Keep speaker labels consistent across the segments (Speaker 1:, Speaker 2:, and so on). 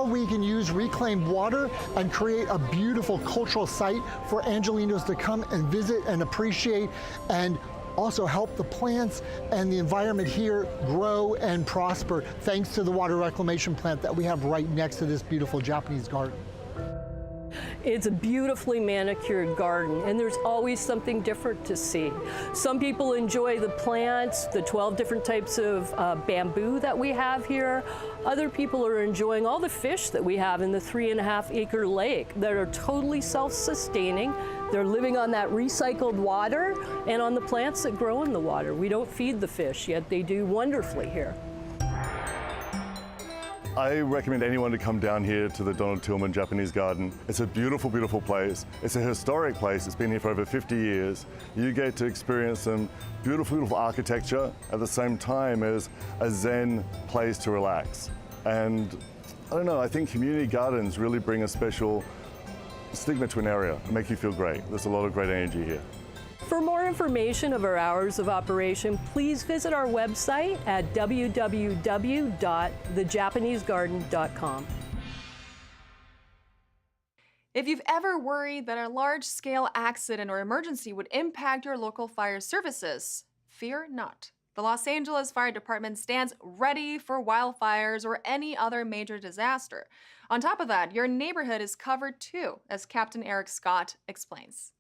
Speaker 1: how we can use reclaimed water and create a beautiful cultural site for Angelenos to come and visit and appreciate, and also help the plants and the environment here grow and prosper thanks to the water reclamation plant that we have right next to this beautiful Japanese garden.
Speaker 2: It's a beautifully manicured garden, and there's always something different to see. Some people enjoy the plants, the 12 different types of bamboo that we have here. Other people are enjoying all the fish that we have in the 3.5-acre lake that are totally self-sustaining. They're living on that recycled water and on the plants that grow in the water. We don't feed the fish, yet they do wonderfully here.
Speaker 3: I recommend anyone to come down here to the Donald Tillman Japanese Garden. It's a beautiful, beautiful place. It's a historic place. It's been here for over 50 years. You get to experience some beautiful, beautiful architecture at the same time as a Zen place to relax. And I don't know, I think community gardens really bring a special stigma to an area and make you feel great. There's a lot of great energy here.
Speaker 2: For more information of our hours of operation, please visit our website at www.thejapanesegarden.com.
Speaker 4: If you've ever worried that a large-scale accident or emergency would impact your local fire services, fear not. The Los Angeles Fire Department stands ready for wildfires or any other major disaster. On top of that, your neighborhood is covered too, as Captain Eric Scott explains.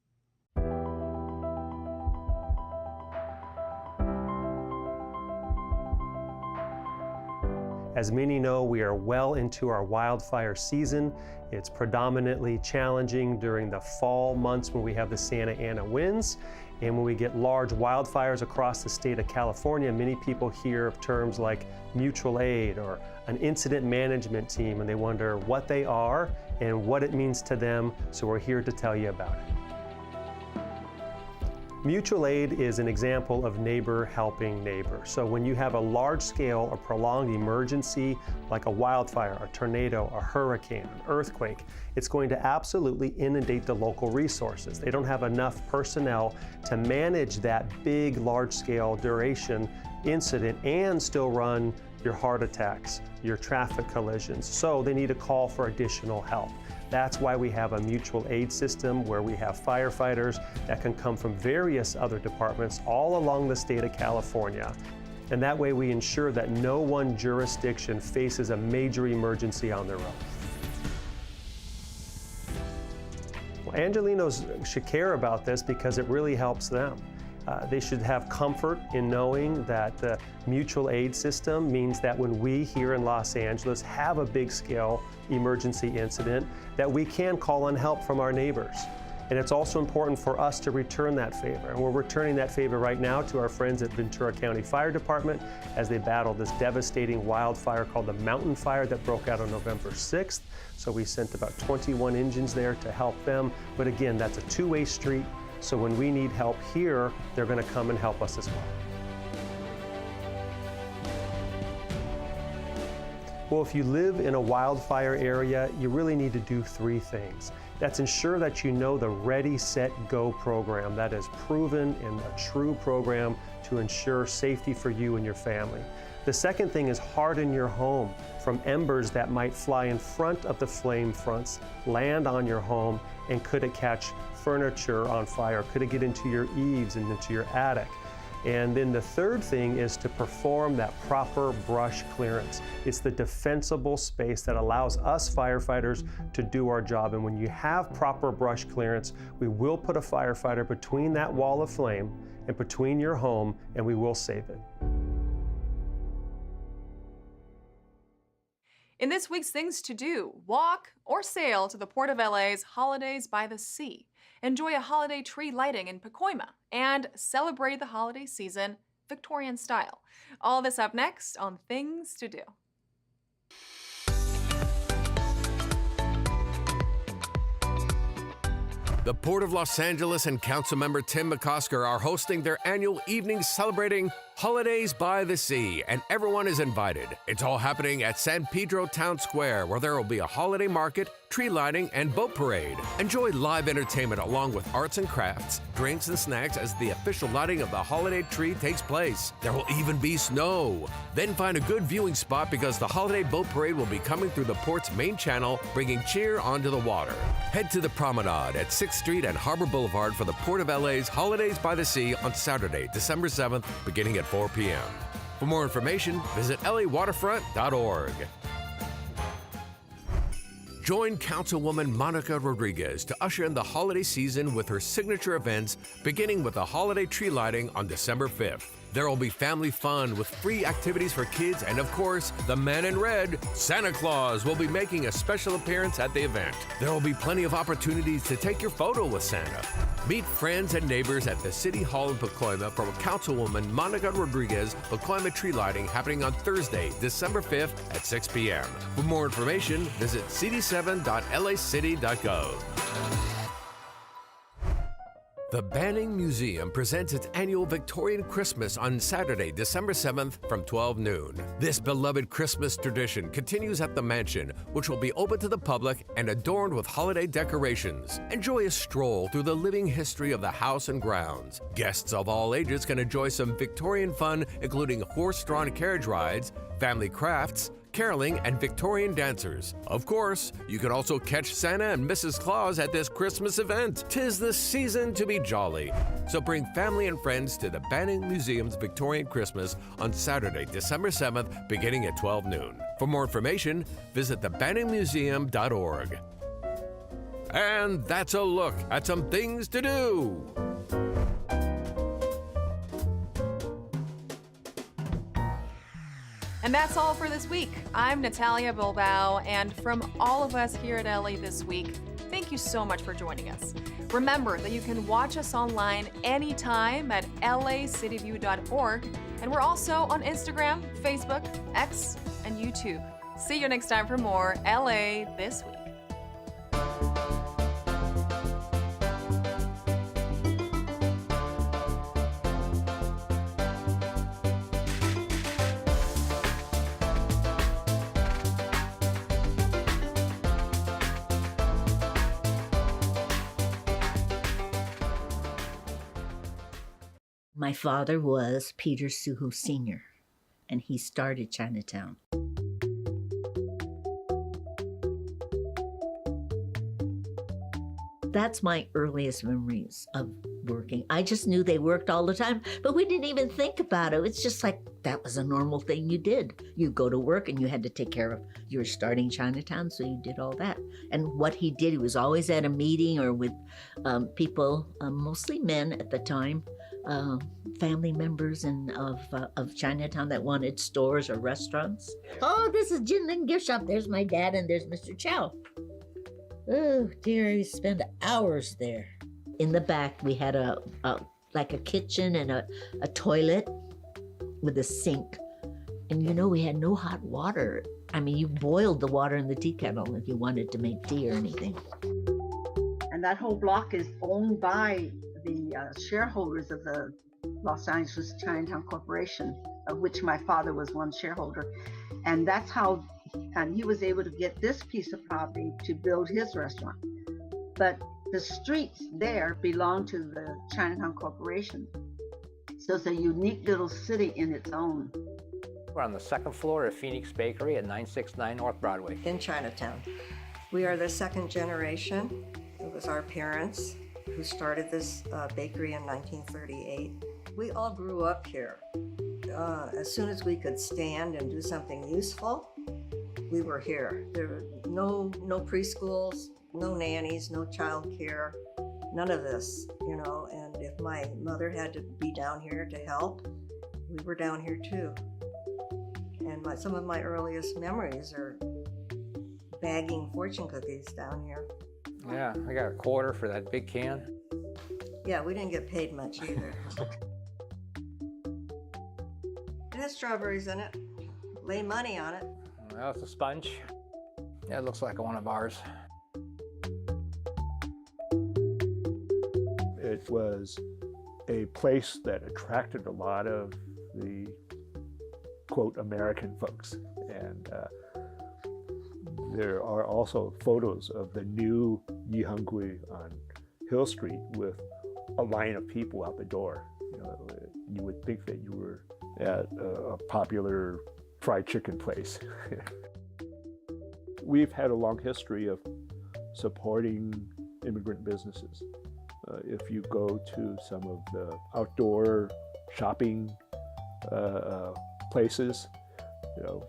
Speaker 5: As many know, we are well into our wildfire season. It's predominantly challenging during the fall months when we have the Santa Ana winds. And when we get large wildfires across the state of California, many people hear of terms like mutual aid or an incident management team, and they wonder what they are and what it means to them. So we're here to tell you about it. Mutual aid is an example of neighbor helping neighbor. So when you have a large scale or prolonged emergency like a wildfire, a tornado, a hurricane, an earthquake, it's going to absolutely inundate the local resources. They don't have enough personnel to manage that big, large scale duration incident and still run your heart attacks, your traffic collisions. So they need a call for additional help. That's why we have a mutual aid system where we have firefighters that can come from various other departments all along the state of California. And that way we ensure that no one jurisdiction faces a major emergency on their own. Well, Angelenos should care about this because it really helps them. They should have comfort in knowing that the mutual aid system means that when we here in Los Angeles have a big scale emergency incident, that we can call on help from our neighbors. And it's also important for us to return that favor. And we're returning that favor right now to our friends at Ventura County Fire Department as they battle this devastating wildfire called the Mountain Fire that broke out on November 6th. So we sent about 21 engines there to help them. But again, that's a two-way street. So when we need help here, they're going to come and help us as well. Well, if you live in a wildfire area, you really need to do three things. That's ensure that you know the Ready, Set, Go program. That is proven and a true program to ensure safety for you and your family. The second thing is harden your home from embers that might fly in front of the flame fronts, land on your home, and could it catch furniture on fire? Could it get into your eaves and into your attic? And then the third thing is to perform that proper brush clearance. It's the defensible space that allows us firefighters to do our job. And when you have proper brush clearance, we will put a firefighter between that wall of flame and between your home, and we will save it.
Speaker 4: In this week's Things to Do, walk or sail to the Port of LA's Holidays by the Sea. Enjoy a holiday tree lighting in Pacoima and celebrate the holiday season Victorian style. All this up next on Things to Do.
Speaker 6: The Port of Los Angeles and Councilmember Tim McCosker are hosting their annual evening celebrating Holidays by the Sea, and everyone is invited. It's all happening at San Pedro Town Square, where there will be a holiday market, tree lighting, and boat parade. Enjoy live entertainment along with arts and crafts, drinks and snacks as the official lighting of the holiday tree takes place. There will even be snow. Then find a good viewing spot because the holiday boat parade will be coming through the port's main channel, bringing cheer onto the water. Head to the promenade at 6th Street and Harbor Boulevard for the Port of LA's Holidays by the Sea on Saturday, December 7th, beginning at 4 p.m. For more information, visit lawaterfront.org. Join Councilwoman Monica Rodriguez to usher in the holiday season with her signature events, beginning with a holiday tree lighting on December 5th. There will be family fun with free activities for kids, and of course, the man in red, Santa Claus, will be making a special appearance at the event. There will be plenty of opportunities to take your photo with Santa. Meet friends and neighbors at the City Hall in Pacoima for Councilwoman Monica Rodriguez Pacoima tree lighting happening on Thursday, December 5th at 6 p.m. For more information, visit cd7.lacity.gov. The Banning Museum presents its annual Victorian Christmas on Saturday, December 7th from 12 noon. This beloved Christmas tradition continues at the mansion, which will be open to the public and adorned with holiday decorations. Enjoy a stroll through the living history of the house and grounds. Guests of all ages can enjoy some Victorian fun, including horse-drawn carriage rides, family crafts, caroling, and Victorian dancers. Of course, you can also catch Santa and Mrs. Claus at this Christmas event. 'Tis the season to be jolly. So bring family and friends to the Banning Museum's Victorian Christmas on Saturday, December 7th, beginning at 12 noon. For more information, visit thebanningmuseum.org. And that's a look at some things to do.
Speaker 4: And that's all for this week. I'm Natalia Bilbao, and from all of us here at LA This Week, thank you so much for joining us. Remember that you can watch us online anytime at lacityview.org, and we're also on Instagram, Facebook, X, and YouTube. See you next time for more LA This Week.
Speaker 7: My father was Peter Suhu Sr., and he started Chinatown. That's my earliest memories of working. I just knew they worked all the time, but we didn't even think about it. It's just like that was a normal thing you did. You go to work and you had to take care of, you were starting Chinatown, so you did all that. And what he did, he was always at a meeting or with people, mostly men at the time, family members and of Chinatown that wanted stores or restaurants. Oh, this is Jinling Gift Shop. There's my dad and there's Mr. Chow. Oh dear, we spend hours there. In the back, we had like a kitchen and a toilet with a sink. And you know, we had no hot water. I mean, you boiled the water in the tea kettle if you wanted to make tea or anything.
Speaker 8: And that whole block is owned by the shareholders of the Los Angeles Chinatown Corporation, of which my father was one shareholder. And that's how he was able to get this piece of property to build his restaurant. But the streets there belong to the Chinatown Corporation. So it's a unique little city in its own.
Speaker 9: We're on the second floor of Phoenix Bakery at 969 North Broadway.
Speaker 10: In Chinatown. We are the second generation. It was our parents who started this bakery in 1938. We all grew up here. As soon as we could stand and do something useful, we were here. There were no preschools, no nannies, no child care, none of this, you know, and if my mother had to be down here to help, we were down here too. And some of my earliest memories are bagging fortune cookies down here.
Speaker 9: Yeah, I got a quarter for that big can.
Speaker 10: Yeah, we didn't get paid much either. It has strawberries in it. Lay money on it.
Speaker 9: Well, it's a sponge. Yeah, it looks like one of ours.
Speaker 11: It was a place that attracted a lot of the quote American folks. And there are also photos of the new Yihangui on Hill Street with a line of people out the door. You know, you would think that you were at a popular fried chicken place. We've had a long history of supporting immigrant businesses. If you go to some of the outdoor shopping places, you know,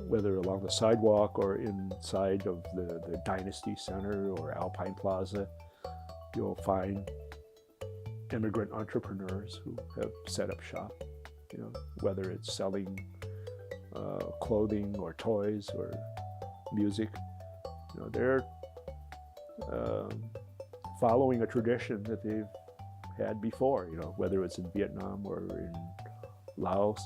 Speaker 11: whether along the sidewalk or inside of the Dynasty Center or Alpine Plaza, you'll find immigrant entrepreneurs who have set up shop, you know, whether it's selling clothing or toys or music. You know, they're following a tradition that they've had before, you know, whether it's in Vietnam or in Laos.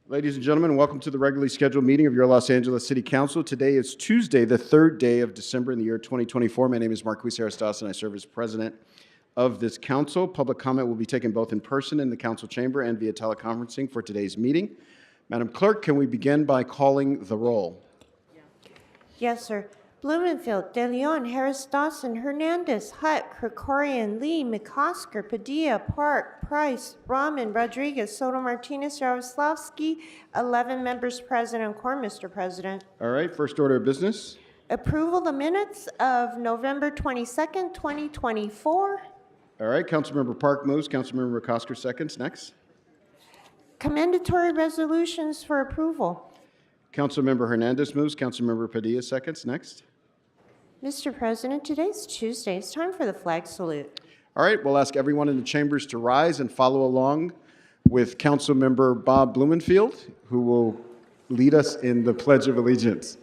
Speaker 12: Ladies and gentlemen, welcome to the regularly scheduled meeting of your Los Angeles City Council. Today is Tuesday, the 3rd day of December in the year 2024. My name is Marquis Aristas, and I serve as president of this council. Public comment will be taken both in person in the council chamber and via teleconferencing for today's meeting. Madam Clerk, can we begin by calling the roll?
Speaker 13: Yes, sir. Blumenfield, De Leon, Harris, Dawson, Hernandez, Hutt, Krikorian, Lee, McCosker, Padilla, Park, Price, Rahman, Rodriguez, Soto Martinez, Yaroslavsky, 11 members present in quorum, Mr. President.
Speaker 12: All right, first order of business.
Speaker 13: Approval the minutes of November 22nd, 2024.
Speaker 12: All right, Councilmember Park moves, Councilmember McCosker seconds. Next.
Speaker 13: Commendatory resolutions for approval.
Speaker 12: Councilmember Hernandez moves, Councilmember Padilla seconds. Next.
Speaker 13: Mr. President, today's Tuesday. It's time for the flag salute.
Speaker 12: All right, we'll ask everyone in the chambers to rise and follow along with Councilmember Bob Blumenfield, who will lead us in the Pledge of Allegiance.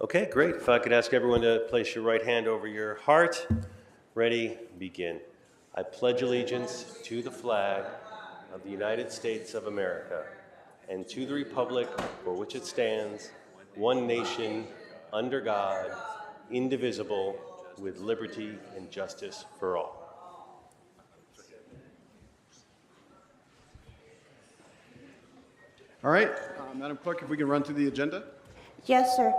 Speaker 14: Okay, great. If I could ask everyone to place your right hand over your heart. Ready, begin. I pledge allegiance to the flag of the United States of America and to the republic for which it stands, one nation, under God, indivisible, with liberty and justice for all.
Speaker 12: All right, Madam Clerk, if we can run through the agenda.
Speaker 13: Yes, sir.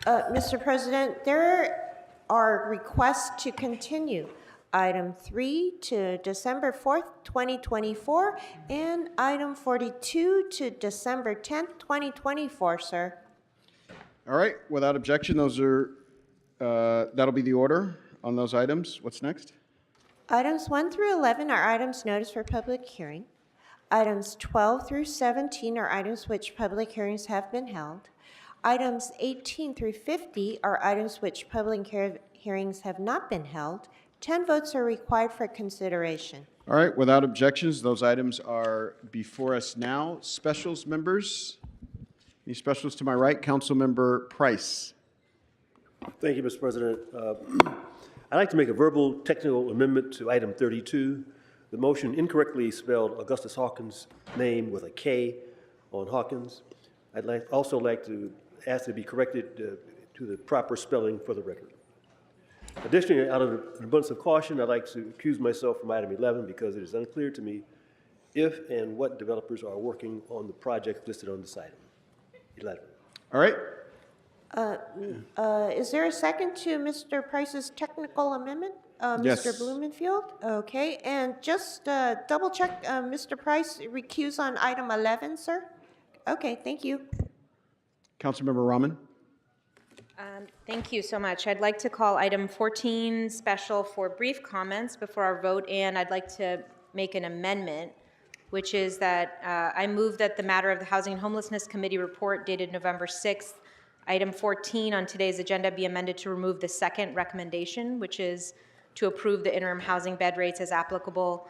Speaker 13: Mr. President, there are requests to continue item 3 to December 4th, 2024, and item 42 to December 10th, 2024, sir.
Speaker 12: All right, without objection, those are, that'll be the order on those items. What's next?
Speaker 13: Items 1 through 11 are items noticed for public hearing. Items 12 through 17 are items which public hearings have been held. Items 18 through 50 are items which public hearings have not been held. 10 votes are required for consideration.
Speaker 12: All right, without objections, those items are before us now. Specials members? Any specials to my right? Councilmember Price.
Speaker 15: Thank you, Mr. President. I'd like to make a verbal technical amendment to item 32. The motion incorrectly spelled Augustus Hawkins' name with a K on Hawkins. I'd also like to ask it to be corrected to the proper spelling for the record. Additionally, out of an abundance of caution, I'd like to accuse myself from item 11 because it is unclear to me if and what developers are working on the project listed on this item. 11.
Speaker 12: All right.
Speaker 13: Is there a second to Mr. Price's technical amendment?
Speaker 12: Yes.
Speaker 13: Mr. Blumenfield? Okay, and just double check, Mr. Price recuse on item 11, sir? Okay, thank you.
Speaker 12: Councilmember Rahman.
Speaker 16: Thank you so much. I'd like to call item 14 special for brief comments before our vote, and I'd like to make an amendment, which is that I move that the matter of the Housing and Homelessness Committee report dated November 6th, item 14 on today's agenda be amended to remove the second recommendation, which is to approve the interim housing bed rates as applicable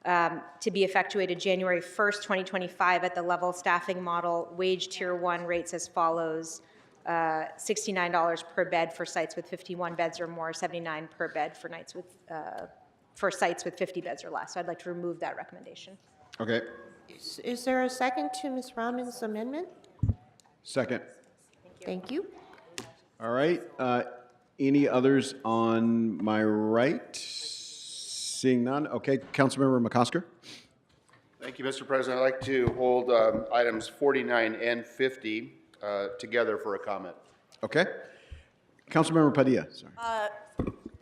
Speaker 16: to be effectuated January 1st, 2025 at the level staffing model wage tier 1 rates as follows. $69 per bed for sites with 51 beds or more, $79 per bed for nights with for sites with 50 beds or less. So I'd like to remove that recommendation.
Speaker 12: Okay.
Speaker 13: Is there a second to Ms. Rahman's amendment?
Speaker 12: Second.
Speaker 13: Thank you.
Speaker 12: All right. Any others on my right? Seeing none. Okay. Councilmember McCosker.
Speaker 17: Thank you, Mr. President. I'd like to hold items 49 and 50 together for a comment.
Speaker 12: Okay. Councilmember Padilla. Sorry.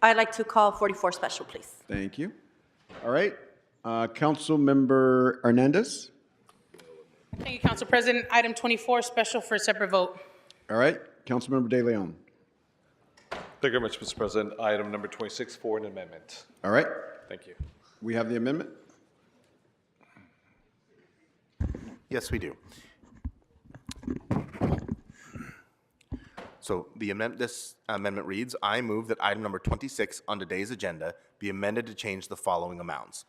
Speaker 18: I'd like to call 44 special, please.
Speaker 12: Thank you. All right. Councilmember Hernandez.
Speaker 19: Thank you, Council President. Item 24, special for a separate vote.
Speaker 12: All right. Councilmember De Leon.
Speaker 20: Thank you very much, Mr. President. Item number 26 for an amendment.
Speaker 12: All right.
Speaker 20: Thank you.
Speaker 12: We have the amendment.
Speaker 17: Yes, we do. So this amendment reads, I move that item number 26 on today's agenda be amended to change the following amounts.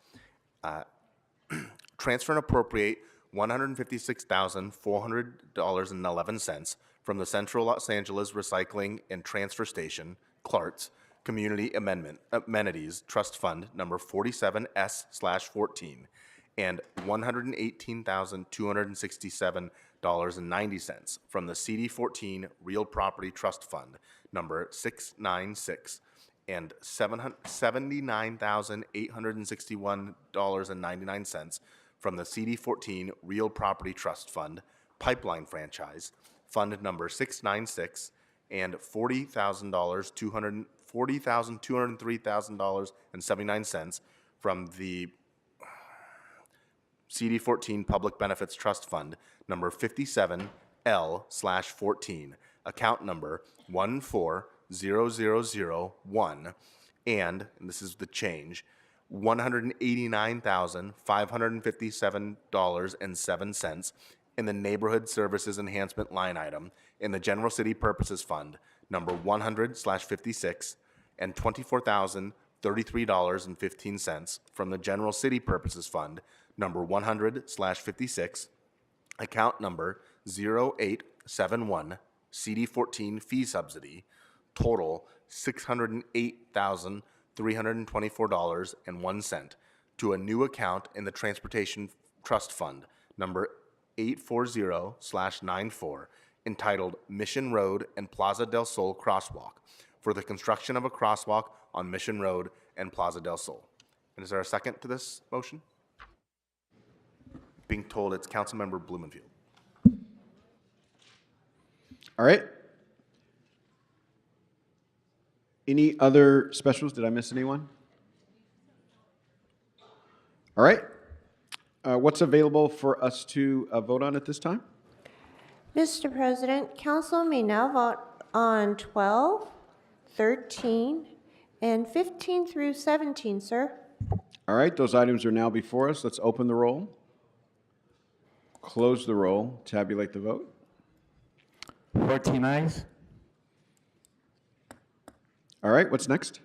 Speaker 17: Transfer and appropriate $156,400.11 from the Central Los Angeles Recycling and Transfer Station, CLARTS, Community Amenities Trust Fund number 47S/14 and $118,267.90 from the CD14 Real Property Trust Fund, number 696, and $79,861.99 from the CD14 Real Property Trust Fund, Pipeline Franchise, Fund number 696, and $40,203,79 from the CD14 Public Benefits Trust Fund, number 57L/14, account number 140001, and this is the change, $189,557.07 in the Neighborhood Services Enhancement line item in the General City Purposes Fund, number 100/56, and $24,033.15 from the General City Purposes Fund, number 100/56, account number 0871, CD14 Fee Subsidy, total $608,324.01 to a new account in the Transportation Trust Fund, number 840/94, entitled Mission Road and Plaza del Sol Crosswalk, for the construction of a crosswalk on Mission Road and Plaza del Sol. And is there a second to this motion? Being told it's Councilmember Blumenfield.
Speaker 12: All right. Any other specials? Did I miss anyone? All right. What's available for us to vote on at this time?
Speaker 13: Mr. President, council may now vote on 12, 13, and 15 through 17, sir.
Speaker 12: All right, those items are now before us. Let's open the roll, close the roll, tabulate the vote.
Speaker 21: 14 ayes.
Speaker 12: All right, what's next?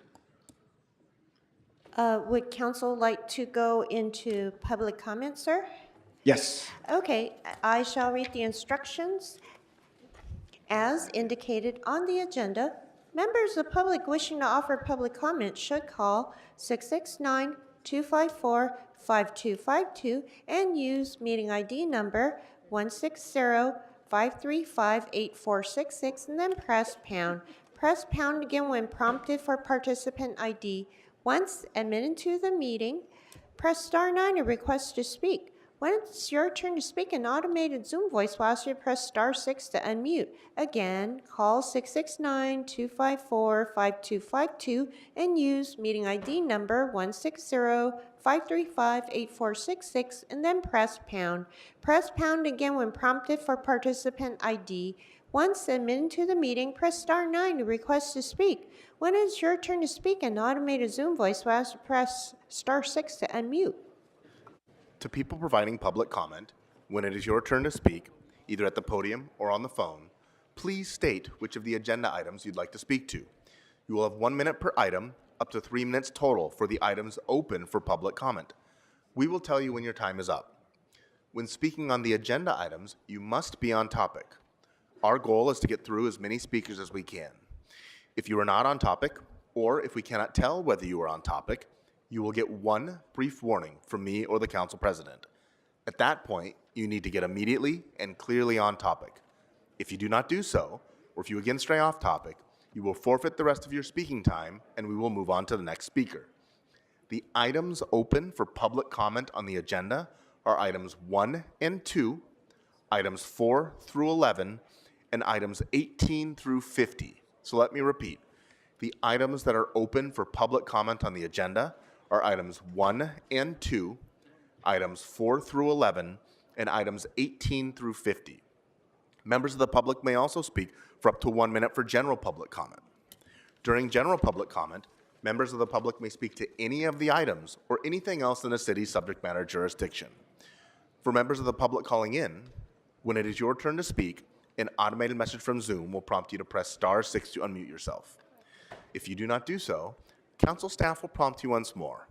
Speaker 13: Would council like to go into public comment, sir?
Speaker 12: Yes.
Speaker 13: Okay, I shall read the instructions. As indicated on the agenda, members of the public wishing to offer public comment should call 669-254-5252 and use meeting ID number 160-535-8466 and then press pound. Press pound again when prompted for participant ID. Once admitted to the meeting, press star 9 to request to speak. When it's your turn to speak, an automated Zoom voice will ask you to press star 6 to unmute. Again, call 669-254-5252 and use meeting ID number 160-535-8466 and then press pound. Press pound again when prompted for participant ID. Once admitted to the meeting, press star 9 to request to speak. When it's your turn to speak, an automated Zoom voice will ask you to press star 6 to unmute.
Speaker 17: To people providing public comment, when it is your turn to speak, either at the podium or on the phone, please state which of the agenda items you'd like to speak to. You will have 1 minute per item, up to 3 minutes total for the items open for public comment. We will tell you when your time is up. When speaking on the agenda items, you must be on topic. Our goal is to get through as many speakers as we can. If you are not on topic, or if we cannot tell whether you are on topic, you will get one brief warning from me or the council president. At that point, you need to get immediately and clearly on topic. If you do not do so, or if you again stray off topic, you will forfeit the rest of your speaking time and we will move on to the next speaker. The items open for public comment on the agenda are items 1 and 2, items 4 through 11, and items 18 through 50. So let me repeat. The items that are open for public comment on the agenda are items 1 and 2, items 4 through 11, and items 18 through 50. Members of the public may also speak for up to 1 minute for general public comment. During general public comment, members of the public may speak to any of the items or anything else in the city's subject matter jurisdiction. For members of the public calling in, when it is your turn to speak, an automated message from Zoom will prompt you to press star 6 to unmute yourself. If you do not do so, council staff will prompt you once more.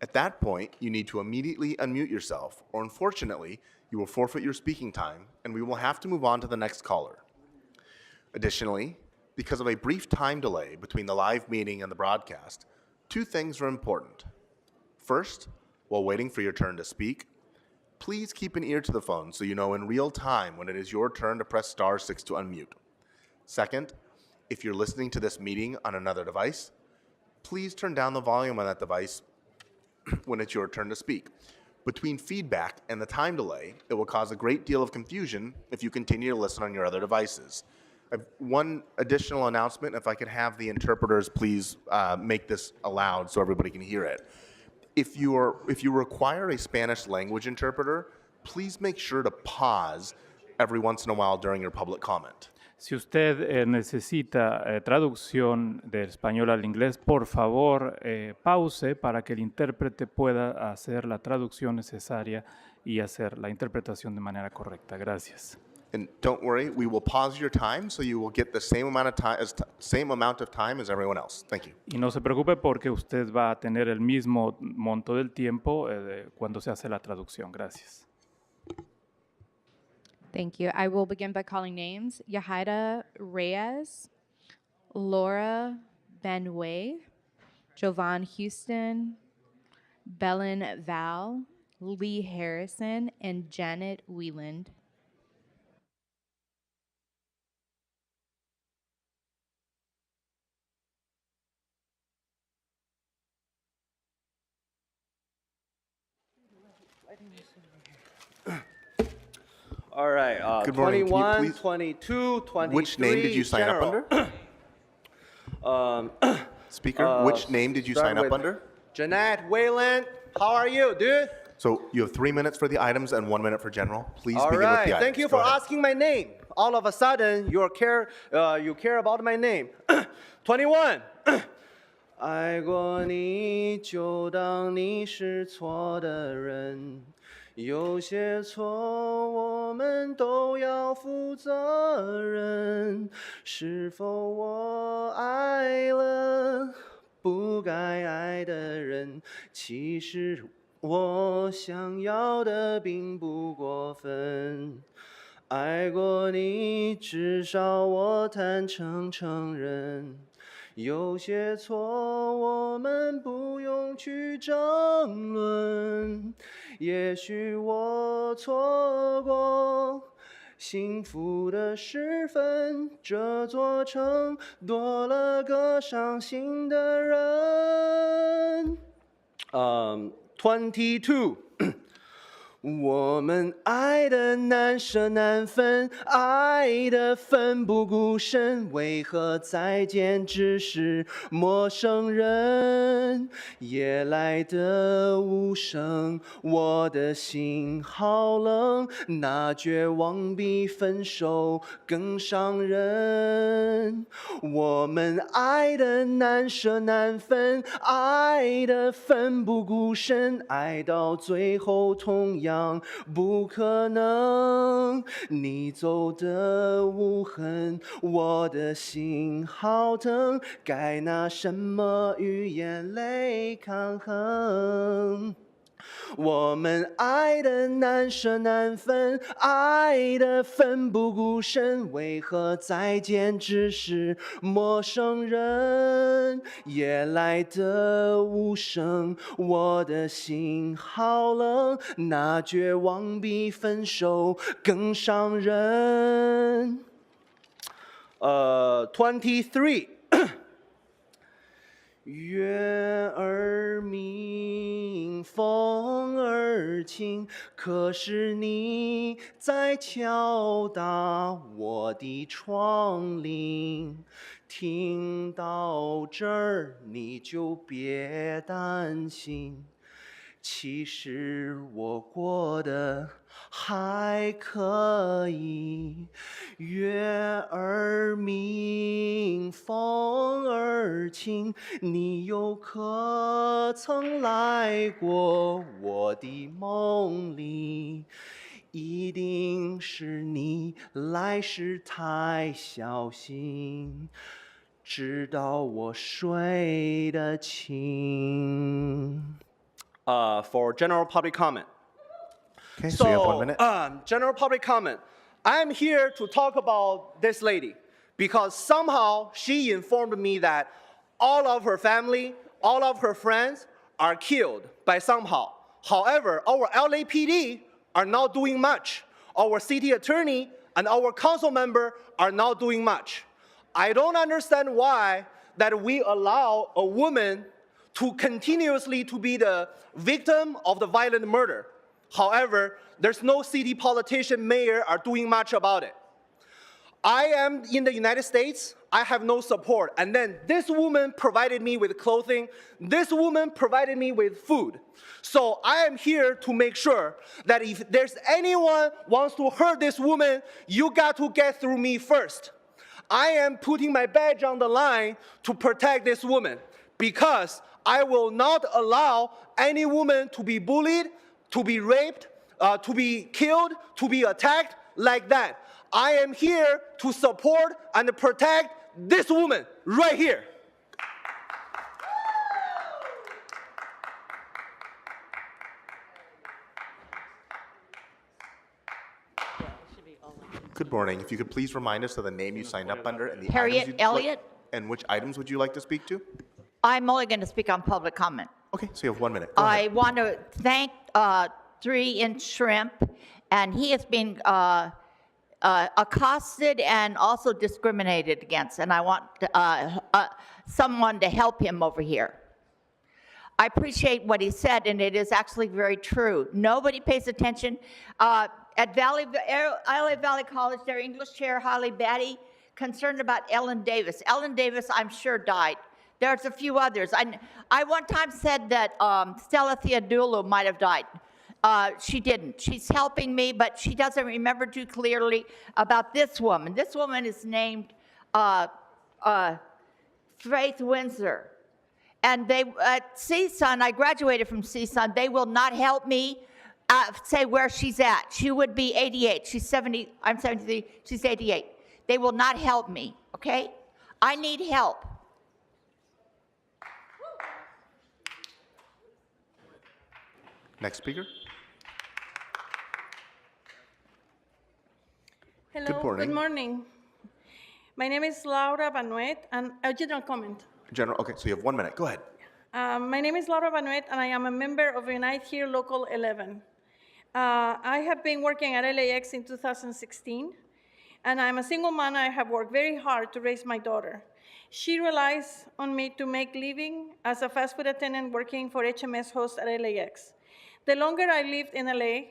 Speaker 17: At that point, you need to immediately unmute yourself, or unfortunately, you will forfeit your speaking time, and we will have to move on to the next caller. Additionally, because of a brief time delay between the live meeting and the broadcast, two things are important. First, while While waiting for your turn to speak, please keep an ear to the phone so you know in real time when it is your turn to press star 6 to unmute. Second, if you're listening to this meeting on another device, please turn down the volume on that device when it's your turn to speak. Between feedback and the time delay, it will cause a great deal of confusion if you continue to listen on your other devices. One additional announcement, if I could have the interpreters please make this aloud so everybody can hear it. If you require a Spanish language interpreter, please make sure to pause every once in a while during your public comment.
Speaker 21: Si usted necesita traducción del español al inglés, por favor, pause para que el intérprete pueda hacer la traducción necesaria y hacer la interpretación de manera correcta. Gracias.
Speaker 17: And don't worry, we will pause your time so you will get the same amount of time as everyone else. Thank you.
Speaker 21: Y no se preocupe porque usted va a tener el mismo monto del tiempo cuando se hace la traducción. Gracias.
Speaker 1: Thank you. I will begin by calling names. Yahaira Reyes, Laura Benway, Jovan Houston, Belen Val, Lee Harrison, and Janet Wieland.
Speaker 22: All right,
Speaker 17: Good morning.
Speaker 22: 21,
Speaker 17: Can you please-
Speaker 22: 22, 23.
Speaker 17: Which name did you sign
Speaker 22: general.
Speaker 17: up under? Speaker, which name did you
Speaker 22: start
Speaker 17: sign up
Speaker 22: with
Speaker 17: under?
Speaker 22: Jeanette Wayland, how are you, dude?
Speaker 17: So you have 3 minutes for the items and 1 minute for general. Please
Speaker 22: All
Speaker 17: begin with
Speaker 22: right,
Speaker 17: the items.
Speaker 22: thank you
Speaker 17: Go
Speaker 22: for
Speaker 17: ahead.
Speaker 22: asking my name. All of a sudden, you care about my name. 21. 爱过你，就当你是错的人。有些错我们都要负责任。是否我爱了不该爱的人？其实我想要的并不过分。爱过你，至少我坦诚承认。有些错我们不用去争论，也许我错过幸福的时分，这座城多了个伤心的人。22我们爱的难舍难分，爱的奋不顾身，为何再见只是陌生人？夜来的无声，我的心好冷，那绝望比分手更伤人。我们爱的难舍难分，爱的奋不顾身，爱到最后同样不可能。你走的无痕，我的心好疼，该拿什么与眼泪抗衡？我们爱的难舍难分，爱的奋不顾身，为何再见只是陌生人？夜来的无声，我的心好冷，那绝望比分手更伤人。23月儿明，风儿轻，可是你在敲打我的窗棂。听到这儿，你就别担心，其实我过得还可以。月儿明，风儿轻，你又可曾来过我的梦里？一定是你来时太小心，直到我睡得轻。For general public comment.
Speaker 17: Okay, so you have 1 minute.
Speaker 22: General public comment. I'm here to talk about this lady because somehow she informed me that all of her family, all of her friends are killed by somehow. However, our LAPD are not doing much. Our city attorney and our council member are not doing much. I don't understand why that we allow a woman to continuously to be the victim of the violent murder. However, there's no city politician, mayor are doing much about it. I am in the United States, I have no support. And then this woman provided me with clothing, this woman provided me with food. So I am here to make sure that if there's anyone wants to hurt this woman, you got to get through me first. I am putting my badge on the line to protect this woman because I will not allow any woman to be bullied, to be raped, to be killed, to be attacked like that. I am here to support and protect this woman right here.
Speaker 17: Good morning. If you could please remind us of the name you signed up under and the
Speaker 2: Harriet
Speaker 17: items you'd
Speaker 2: Elliott.
Speaker 17: and which items would you like to speak to?
Speaker 2: I'm only going to speak on public comment.
Speaker 17: Okay, so you have 1 minute. Go ahead.
Speaker 2: I want to thank 3-inch Shrimp, and he has been accosted and also discriminated against, and I want someone to help him over here. I appreciate what he said, and it is actually very true. Nobody pays attention. At LA Valley College, their English chair, Holly Batty, concerned about Ellen Davis. Ellen Davis, I'm sure, died. There's a few others. I one time said that Stella Theodulou might have died. She didn't. She's helping me, but she doesn't remember too clearly about this woman. This woman is named Faith Windsor. And they, at CSUN, I graduated from CSUN, they will not help me say where she's at. She would be 88. She's 70, I'm 73, she's 88. They will not help me, okay? I need help.
Speaker 17: Next speaker.
Speaker 3: Hello,
Speaker 17: Good morning.
Speaker 3: Good morning. My name is Laura Banuet, and a general comment.
Speaker 17: General, okay, so you have 1 minute. Go ahead.
Speaker 3: My name is Laura Banuet, and I am a member of Unite Here Local 11. I have been working at LAX in 2016, and I'm a single mom. I have worked very hard to raise my daughter. She relies on me to make living as a fast food attendant working for HMS Host at LAX. The longer I lived in LA,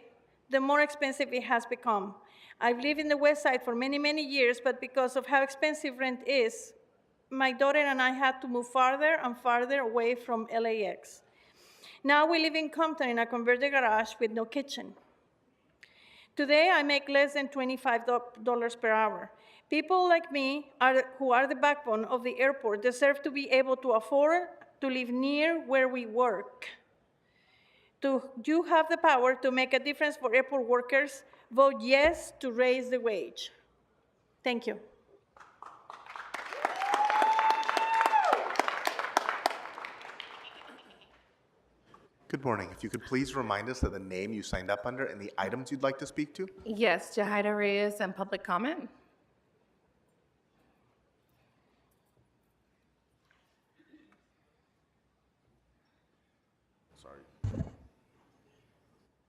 Speaker 3: the more expensive it has become. I've lived in the West Side for many, many years, but because of how expensive rent is, my daughter and I had to move farther and farther away from LAX. Now we live in Compton in a converted garage with no kitchen. Today, I make less than $25 per hour. People like me, who are the backbone of the airport, deserve to be able to afford to live near where we work. You have the power to make a difference for airport workers. Vote yes to raise the wage. Thank you.
Speaker 17: Good morning. If you could please remind us of the name you signed up under and the items you'd like to speak to?
Speaker 23: Yes, Jahida Reyes and public comment.
Speaker 17: Sorry.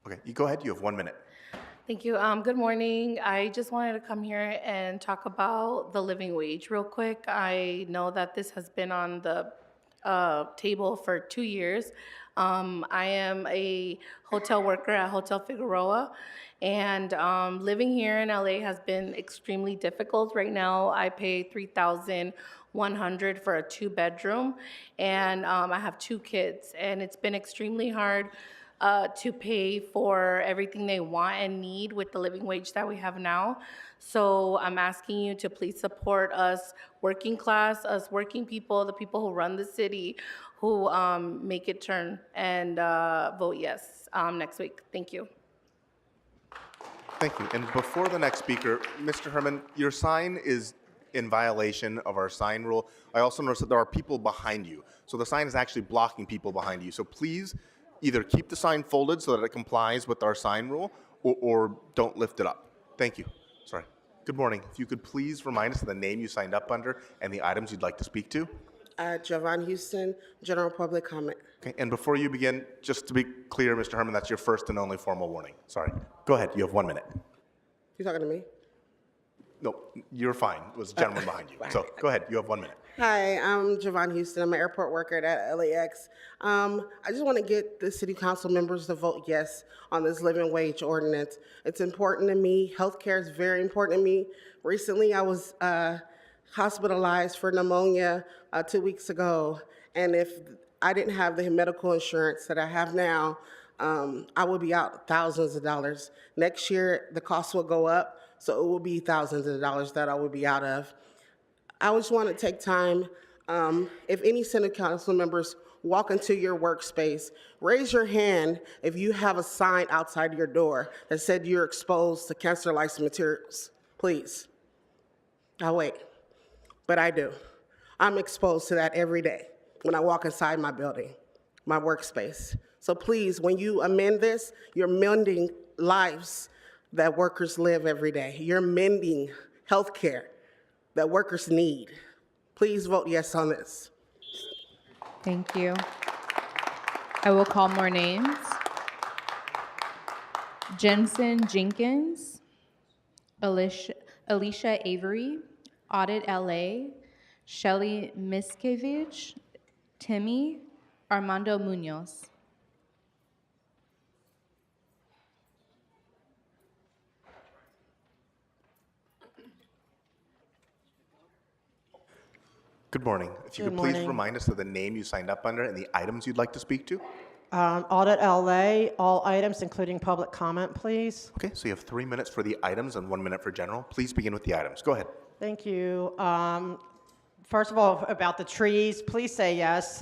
Speaker 17: Okay, you go ahead. You have 1 minute.
Speaker 23: Thank you. Good morning. I just wanted to come here and talk about the living wage real quick. I know that this has been on the table for 2 years. I am a hotel worker at Hotel Figueroa, and living here in LA has been extremely difficult. Right now, I pay $3,100 for a 2-bedroom, and I have 2 kids, and it's been extremely hard to pay for everything they want and need with the living wage that we have now. So I'm asking you to please support us working class, us working people, the people who run the city, who make it turn, and vote yes next week. Thank you.
Speaker 17: Thank you. And before the next speaker, Mr. Herman, your sign is in violation of our sign rule. I also noticed that there are people behind you. So the sign is actually blocking people behind you. So please either keep the sign folded so that it complies with our sign rule, or don't lift it up. Thank you. Sorry. Good morning. If you could please remind us of the name you signed up under and the items you'd like to speak to.
Speaker 4: Jovan Houston, general public comment.
Speaker 17: Okay, and before you begin, just to be clear, Mr. Herman, that's your first and only formal warning. Sorry. Go ahead, you have 1 minute.
Speaker 4: You talking to me?
Speaker 17: No, you're fine. It was a gentleman behind you. So go ahead, you have 1 minute.
Speaker 4: Hi, I'm Jovan Houston. I'm an airport worker at LAX. I just want to get the city council members to vote yes on this living wage ordinance. It's important to me. Healthcare is very important to me. Recently, I was hospitalized for pneumonia 2 weeks ago, and if I didn't have the medical insurance that I have now, I would be out thousands of dollars. Next year, the cost will go up, so it will be thousands of dollars that I would be out of. I just want to take time, if any city council members walk into your workspace, raise your hand if you have a sign outside your door that said you're exposed to cancer-like materials, please. I'll wait, but I do. I'm exposed to that every day when I walk inside my building, my workspace. So please, when you amend this, you're mending lives that workers live every day. You're mending health care that workers need. Please vote yes on this.
Speaker 1: Thank you. I will call more names. Jensen Jenkins, Alicia Avery, Audit LA, Shelly Miskevich, Timmy, Armando Munoz.
Speaker 17: Good morning. If you could please remind us of the name you signed up under and the items you'd like to speak to.
Speaker 5: Audit LA, all items including public comment, please.
Speaker 17: Okay, so you have 3 minutes for the items and 1 minute for general. Please begin with the items. Go ahead.
Speaker 5: Thank you. First of all, about the trees, please say yes.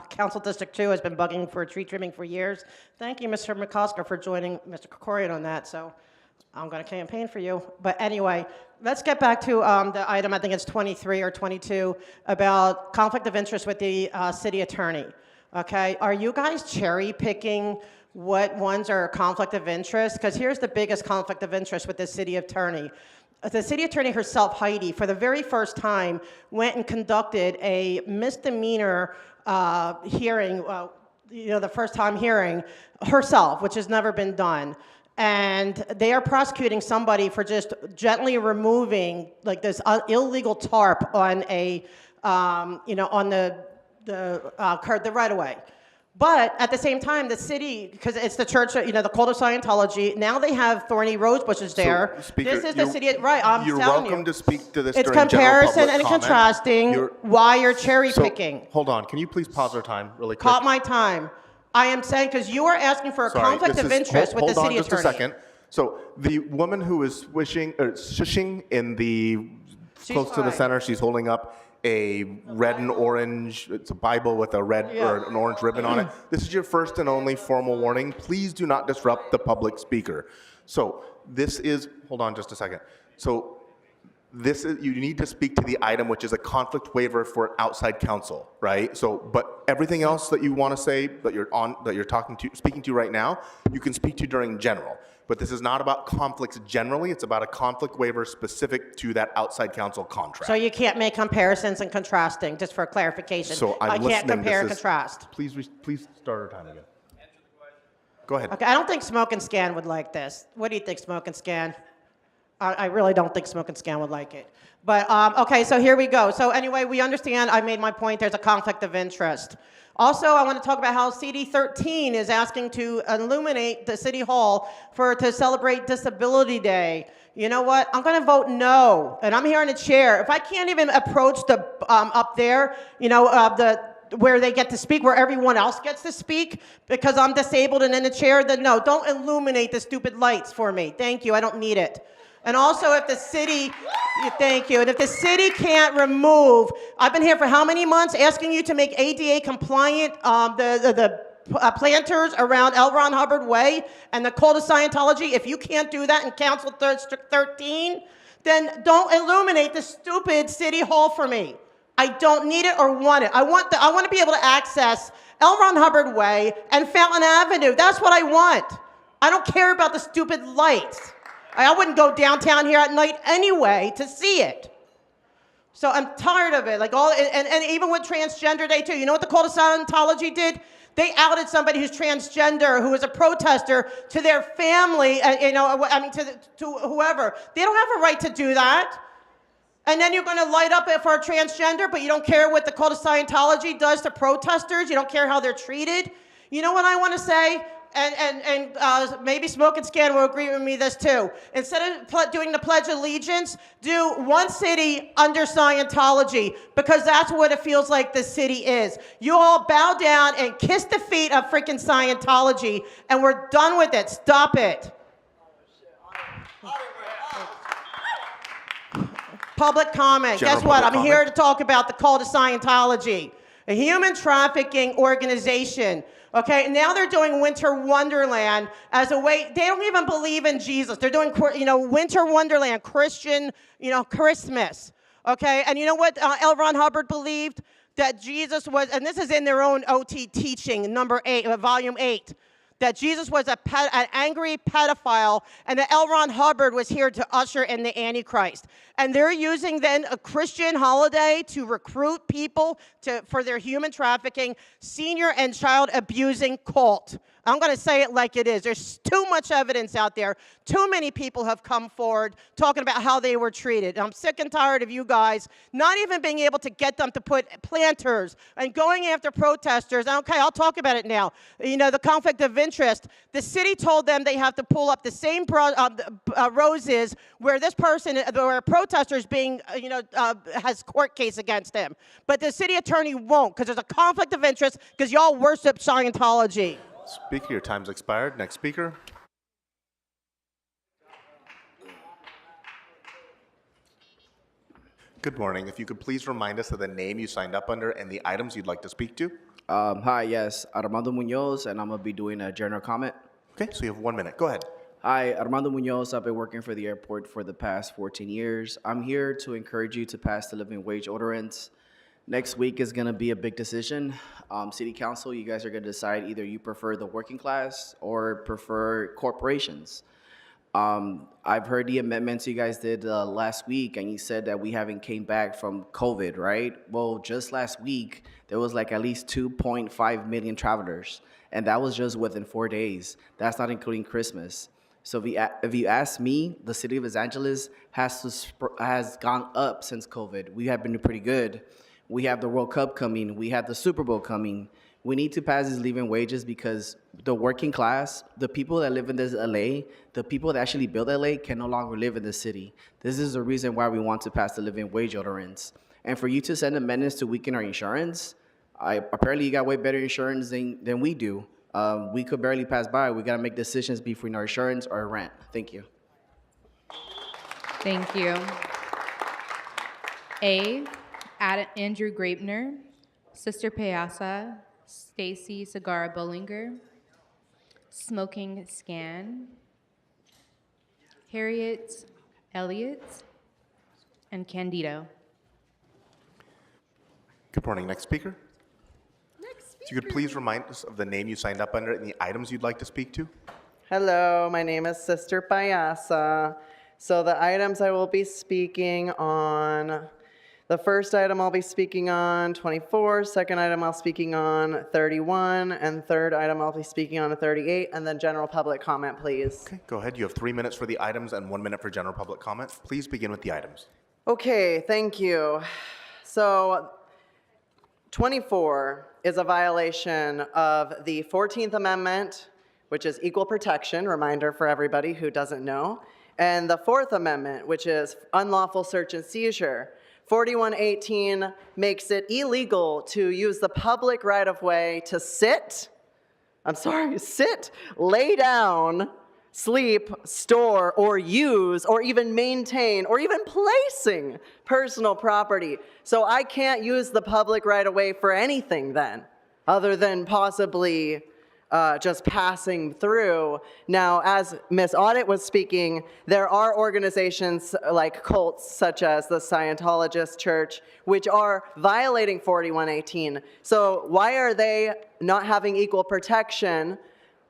Speaker 5: Council District 2 has been bugging for tree trimming for years. Thank you, Mr. McCosker, for joining Mr. Krikorian on that, so I'm going to campaign for you. But anyway, let's get back to the item, I think it's 23 or 22, about conflict of interest with the city attorney. Okay, are you guys cherry picking what ones are a conflict of interest? Because here's the biggest conflict of interest with the city attorney. The city attorney herself, Heidi, for the very first time, went and conducted a misdemeanor hearing, the first time hearing herself, which has never been done. And they are prosecuting somebody for just gently removing like this illegal tarp on a, on the right of way. But at the same time, the city, because it's the church, the cult of Scientology, now they have thorny rose bushes there.
Speaker 17: So, Speaker,
Speaker 5: this is the city, right, I'm
Speaker 17: you're
Speaker 5: telling
Speaker 17: welcome
Speaker 5: you.
Speaker 17: to speak to this
Speaker 5: It's
Speaker 17: during general
Speaker 5: comparison
Speaker 17: public
Speaker 5: and
Speaker 17: comment.
Speaker 5: contrasting why you're cherry picking.
Speaker 17: Hold on, can you please pause our time really quick?
Speaker 5: Caught my time. I am saying, because you are asking for a conflict of interest with the city attorney.
Speaker 17: Hold on just a second. So the woman who is shushing in the close to the center, she's holding up a red and orange, it's a Bible with a red or an orange ribbon on it. This is your first and only formal warning. Please do not disrupt the public speaker. So this is, hold on just a second. So this is, you need to speak to the item, which is a conflict waiver for outside counsel, right? So, but everything else that you want to say that you're speaking to right now, you can speak to during general. But this is not about conflicts generally. It's about a conflict waiver specific to that outside counsel contract.
Speaker 5: So you can't make comparisons and contrasting, just for clarification.
Speaker 17: So
Speaker 5: I can't compare and contrast.
Speaker 17: Please start our time again. Go ahead.
Speaker 5: Okay, I don't think Smoke and Scan would like this. What do you think, Smoke and Scan? I really don't think Smoke and Scan would like it. But, okay, so here we go. So anyway, we understand, I made my point, there's a conflict of interest. Also, I want to talk about how CD 13 is asking to illuminate the City Hall to celebrate Disability Day. You know what? I'm going to vote no, and I'm here in a chair. If I can't even approach the up there, where they get to speak, where everyone else gets to speak, because I'm disabled and in a chair, then no, don't illuminate the stupid lights for me. Thank you, I don't need it. And also, if the city, thank you, and if the city can't remove, I've been here for how many months asking you to make ADA compliant the planters around L. Ron Hubbard Way and the cult of Scientology. If you can't do that in Council District 13, then don't illuminate the stupid City Hall for me. I don't need it or want it. I want to be able to access L. Ron Hubbard Way and Fountain Avenue. That's what I want. I don't care about the stupid lights. I wouldn't go downtown here at night anyway to see it. So I'm tired of it. Like and even with Transgender Day too. You know what the Cult of Scientology did? They outed somebody who's transgender, who is a protester, to their family. To whoever. They don't have a right to do that. And then you're going to light up it for a transgender, but you don't care what the Cult of Scientology does to protesters. You don't care how they're treated. You know what I want to say? And maybe Smoke and Scan will agree with me this too. Instead of doing the Pledge of Allegiance, do one city under Scientology, because that's what it feels like the city is. You all bow down and kiss the feet of freaking Scientology, and we're done with it. Stop it. Public comment. Guess what? I'm here to talk about the Cult of Scientology, a human trafficking organization. Okay, now they're doing Winter Wonderland as a way. They don't even believe in Jesus. They're doing, Winter Wonderland, Christian, Christmas. Okay, and you know what L. Ron Hubbard believed? That Jesus was, and this is in their own OT teaching, volume 8. That Jesus was an angry pedophile, and that L. Ron Hubbard was here to usher in the Antichrist. And they're using then a Christian holiday to recruit people for their human trafficking, senior and child abusing cult. I'm going to say it like it is. There's too much evidence out there. Too many people have come forward talking about how they were treated. I'm sick and tired of you guys not even being able to get them to put planters and going after protesters. Okay, I'll talk about it now. The conflict of interest. The city told them they have to pull up the same roses where this person, where a protester is being, has court case against him. But the city attorney won't, because there's a conflict of interest because y'all worship Scientology.
Speaker 17: Speaker, your time's expired. Next speaker. Good morning. If you could please remind us of the name you signed up under and the items you'd like to speak to.
Speaker 6: Hi, yes, Armando Munoz, and I'm going to be doing a general comment.
Speaker 17: Okay, so you have 1 minute. Go ahead.
Speaker 6: Hi, Armando Munoz. I've been working for the airport for the past 14 years. I'm here to encourage you to pass the living wage ordinance. Next week is going to be a big decision. City Council, you guys are going to decide either you prefer the working class or prefer corporations. I've heard the amendments you guys did last week, and you said that we haven't came back from COVID, right? Well, just last week, there was like at least 2.5 million travelers, and that was just within 4 days. That's not including Christmas. So if you ask me, the city of Los Angeles has gone up since COVID. We have been pretty good. We have the World Cup coming. We have the Super Bowl coming. We need to pass these living wages because the working class, the people that live in this LA, the people that actually build LA can no longer live in the city. This is the reason why we want to pass the living wage ordinance. And for you to send amendments to weaken our insurance, apparently you got way better insurance than we do. We could barely pass by. We got to make decisions between our insurance or our rent. Thank you.
Speaker 1: Thank you. Andrew Graebner, Sister Payasa, Stacy Segarra Bollinger, Smoking Scan, Harriet Elliott, and Candido.
Speaker 17: Good morning. Next speaker. If you could please remind us of the name you signed up under and the items you'd like to speak to.
Speaker 7: Hello, my name is Sister Payasa. So the items I will be speaking on, the first item I'll be speaking on 24, second item I'll be speaking on 31, and third item I'll be speaking on 38, and then general public comment, please.
Speaker 17: Okay, go ahead. You have 3 minutes for the items and 1 minute for general public comment. Please begin with the items.
Speaker 7: Okay, thank you. So 24 is a violation of the 14th Amendment, which is equal protection, reminder for everybody who doesn't know, and the 4th Amendment, which is unlawful search and seizure. 4118 makes it illegal to use the public right-of-way to sit, lay down, sleep, store, or use, or even maintain, or even placing personal property. So I can't use the public right-of-way for anything then, other than possibly just passing through. Now, as Ms. Audit was speaking, there are organizations like cults, such as the Scientologist Church, which are violating 4118. So why are they not having equal protection?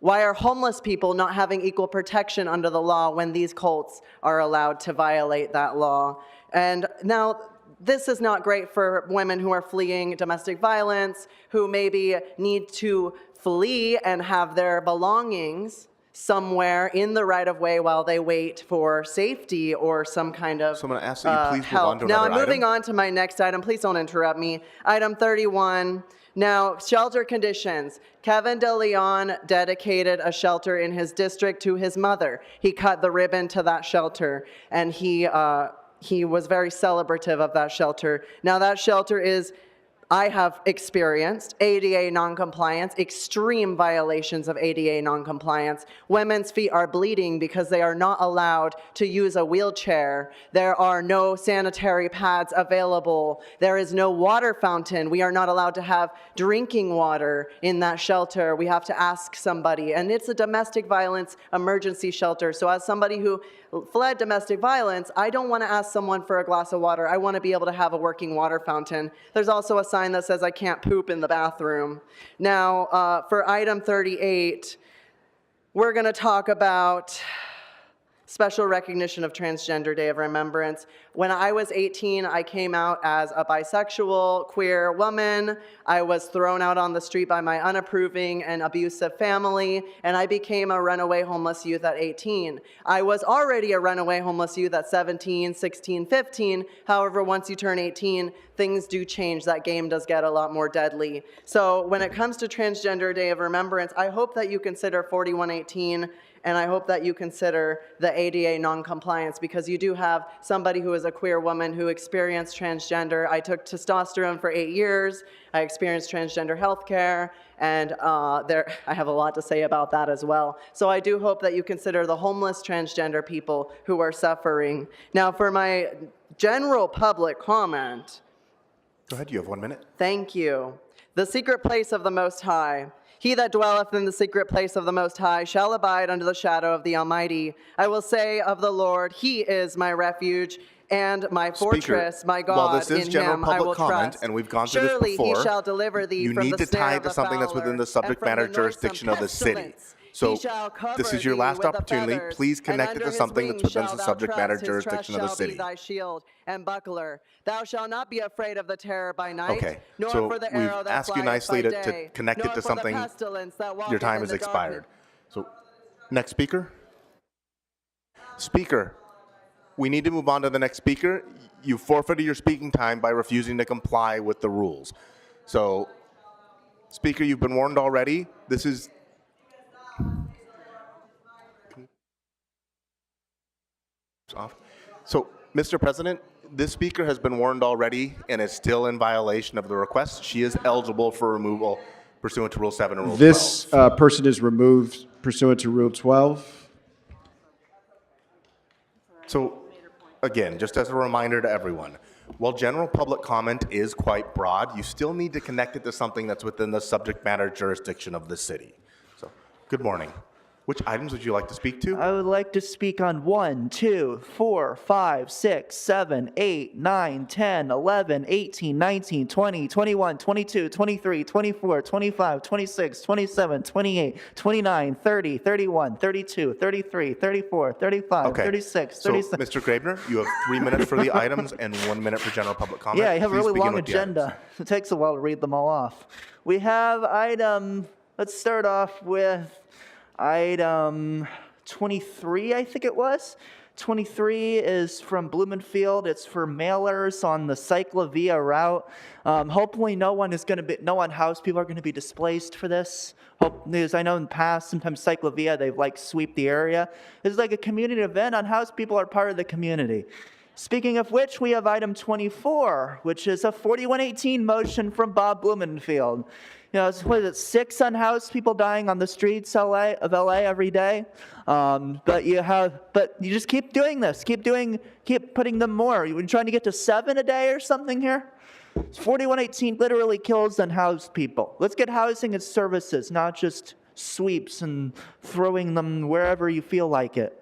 Speaker 7: Why are homeless people not having equal protection under the law when these cults are allowed to violate that law? And now, this is not great for women who are fleeing domestic violence, who maybe need to flee and have their belongings somewhere in the right-of-way while they wait for safety or some kind of
Speaker 17: So I'm going to ask that you please move
Speaker 7: help.
Speaker 17: on to
Speaker 7: Now,
Speaker 17: another
Speaker 7: I'm moving
Speaker 17: item.
Speaker 7: on to my next item. Please don't interrupt me. Item 31. Now, shelter conditions. Kevin DeLeon dedicated a shelter in his district to his mother. He cut the ribbon to that shelter, and he was very celebrative of that shelter. Now, that shelter is, I have experienced ADA noncompliance, extreme violations of ADA noncompliance. Women's feet are bleeding because they are not allowed to use a wheelchair. There are no sanitary pads available. There is no water fountain. We are not allowed to have drinking water in that shelter. We have to ask somebody. And it's a domestic violence emergency shelter. So as somebody who fled domestic violence, I don't want to ask someone for a glass of water. I want to be able to have a working water fountain. There's also a sign that says I can't poop in the bathroom. Now, for item 38, we're going to talk about special recognition of Transgender Day of Remembrance. When I was 18, I came out as a bisexual, queer woman. I was thrown out on the street by my unapproving and abusive family, and I became a runaway homeless youth at 18. I was already a runaway homeless youth at 17, 16, 15. However, once you turn 18, things do change. That game does get a lot more deadly. So when it comes to Transgender Day of Remembrance, I hope that you consider 4118, and I hope that you consider the ADA noncompliance, because you do have somebody who is a queer woman who experienced transgender. I took testosterone for 8 years. I experienced transgender health care, and I have a lot to say about that as well. So I do hope that you consider the homeless transgender people who are suffering. Now, for my general public comment.
Speaker 17: Go ahead, you have 1 minute.
Speaker 7: Thank you. The secret place of the Most High. He that dwelleth in the secret place of the Most High shall abide under the shadow of the Almighty. I will say of the Lord, He is my refuge and my fortress, my God.
Speaker 17: While this is
Speaker 7: in
Speaker 17: general
Speaker 7: Him I will
Speaker 17: public comment,
Speaker 7: trust.
Speaker 17: and we've gone through
Speaker 7: Surely
Speaker 17: this before,
Speaker 7: He shall deliver thee
Speaker 17: you
Speaker 7: from
Speaker 17: need
Speaker 7: the
Speaker 17: to
Speaker 7: snare
Speaker 17: tie
Speaker 7: of
Speaker 17: it to
Speaker 7: the
Speaker 17: something that's
Speaker 7: fowler,
Speaker 17: within the
Speaker 7: and
Speaker 17: subject
Speaker 7: from
Speaker 17: matter
Speaker 7: the noisome
Speaker 17: jurisdiction of the city.
Speaker 7: pestilence.
Speaker 17: So
Speaker 7: He shall cover
Speaker 17: this is your
Speaker 7: thee
Speaker 17: last
Speaker 7: with the
Speaker 17: opportunity.
Speaker 7: feathers,
Speaker 17: Please
Speaker 7: and
Speaker 17: connect it
Speaker 7: under
Speaker 17: to
Speaker 7: his
Speaker 17: something that's
Speaker 7: wings
Speaker 17: within
Speaker 7: shalt
Speaker 17: the
Speaker 7: thou
Speaker 17: subject matter
Speaker 7: trust. His trust
Speaker 17: jurisdiction of the
Speaker 7: shall be
Speaker 17: city.
Speaker 7: thy shield and buckler. Thou shalt not be afraid of the terror by night,
Speaker 17: Okay,
Speaker 7: nor
Speaker 17: so
Speaker 7: for the
Speaker 17: we've
Speaker 7: arrow that
Speaker 17: asked you
Speaker 7: flieth
Speaker 17: nicely
Speaker 7: by
Speaker 17: to
Speaker 7: day,
Speaker 17: connect it
Speaker 7: nor
Speaker 17: to
Speaker 7: for the
Speaker 17: something.
Speaker 7: pestilence that
Speaker 17: Your
Speaker 7: walketh
Speaker 17: time
Speaker 7: in
Speaker 17: has
Speaker 7: the
Speaker 17: expired.
Speaker 7: darkness.
Speaker 17: So, next speaker. Speaker, we need to move on to the next speaker. You forfeited your speaking time by refusing to comply with the rules. So, Speaker, you've been warned already. This is. Off. So, Mr. President, this speaker has been warned already and is still in violation of the request. She is eligible for removal pursuant to Rule 7 and Rule 12.
Speaker 12: This person is removed pursuant to Rule 12.
Speaker 17: So, again, just as a reminder to everyone, while general public comment is quite broad, you still need to connect it to something that's within the subject matter jurisdiction of the city. So, good morning. Which items would you like to speak to?
Speaker 22: I would like to speak on 1, 2, 4, 5, 6, 7, 8, 9, 10, 11, 18, 19, 20, 21, 22, 23, 24, 25, 26, 27, 28, 29, 30, 31, 32, 33, 34, 35,
Speaker 17: Okay.
Speaker 22: 36,
Speaker 17: So,
Speaker 22: 37.
Speaker 17: Mr. Graebner, you have 3 minutes for the items and 1 minute for general public comment.
Speaker 22: Yeah, I have a
Speaker 17: Please
Speaker 22: really
Speaker 17: begin
Speaker 22: long
Speaker 17: with the items.
Speaker 22: agenda. It takes a while to read them all off. We have let's start off with item 23, I think it was. 23 is from Blumenfield. It's for mailers on the Cyclovia route. Hopefully no one house people are going to be displaced for this. Because I know in the past, sometimes Cyclovia, they've sweep the area. This is like a community event on house people are part of the community. Speaking of which, we have item 24, which is a 4118 motion from Bob Blumenfield. You know, what is it, 6 unhoused people dying on the streets of LA every day? But you just keep doing this. Keep putting them more. You're trying to get to 7 a day or something here? 4118 literally kills unhoused people. Let's get housing and services, not just sweeps and throwing them wherever you feel like it.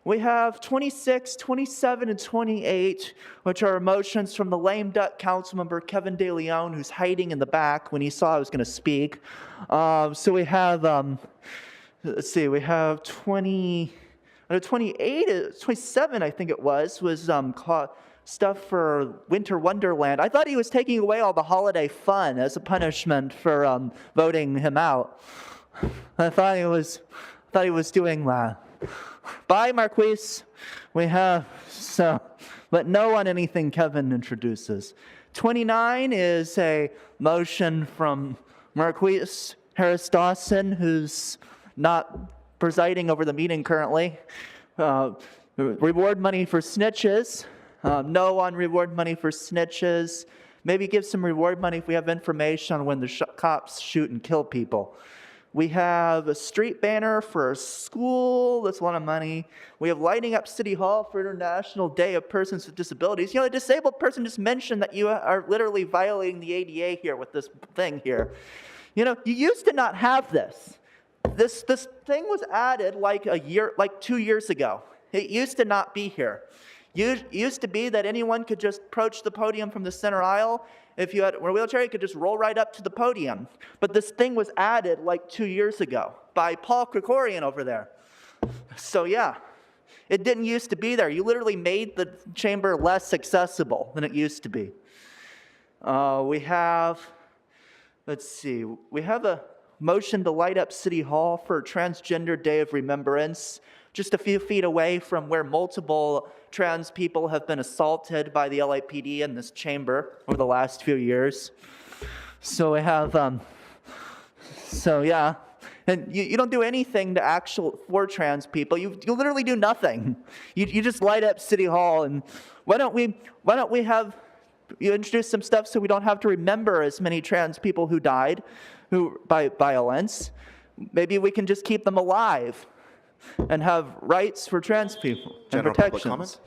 Speaker 22: We have 26, 27, and 28, which are motions from the lame duck councilmember Kevin DeLeon, who's hiding in the back when he saw I was going to speak. So we have, we have 28, 27, I think it was
Speaker 8: stuff for Winter Wonderland. I thought he was taking away all the holiday fun as a punishment for voting him out. I thought he was doing that. Bye, Marquise. We have but no on anything Kevin introduces. 29 is a motion from Marquise Harris Dawson, who's not presiding over the meeting currently. Reward money for snitches. No on reward money for snitches. Maybe give some reward money if we have information on when the cops shoot and kill people. We have a street banner for a school. That's a lot of money. We have lighting up City Hall for International Day of Persons with Disabilities. You know, a disabled person just mentioned that you are literally violating the ADA here with this thing here. You know, you used to not have this. This thing was added like 2 years ago. It used to not be here. It used to be that anyone could just approach the podium from the center aisle. If you had a wheelchair, you could just roll right up to the podium. But this thing was added like 2 years ago by Paul Krikorian over there. So yeah, it didn't used to be there. You literally made the chamber less accessible than it used to be. We have a motion to light up City Hall for Transgender Day of Remembrance, just a few feet away from where multiple trans people have been assaulted by the LAPD in this chamber over the last few years. So we have, yeah. And you don't do anything for trans people. You literally do nothing. You just light up City Hall. And why don't we have you introduce some stuff so we don't have to remember as many trans people who died by violence? Maybe we can just keep them alive and have rights for trans people and protections. Public comment?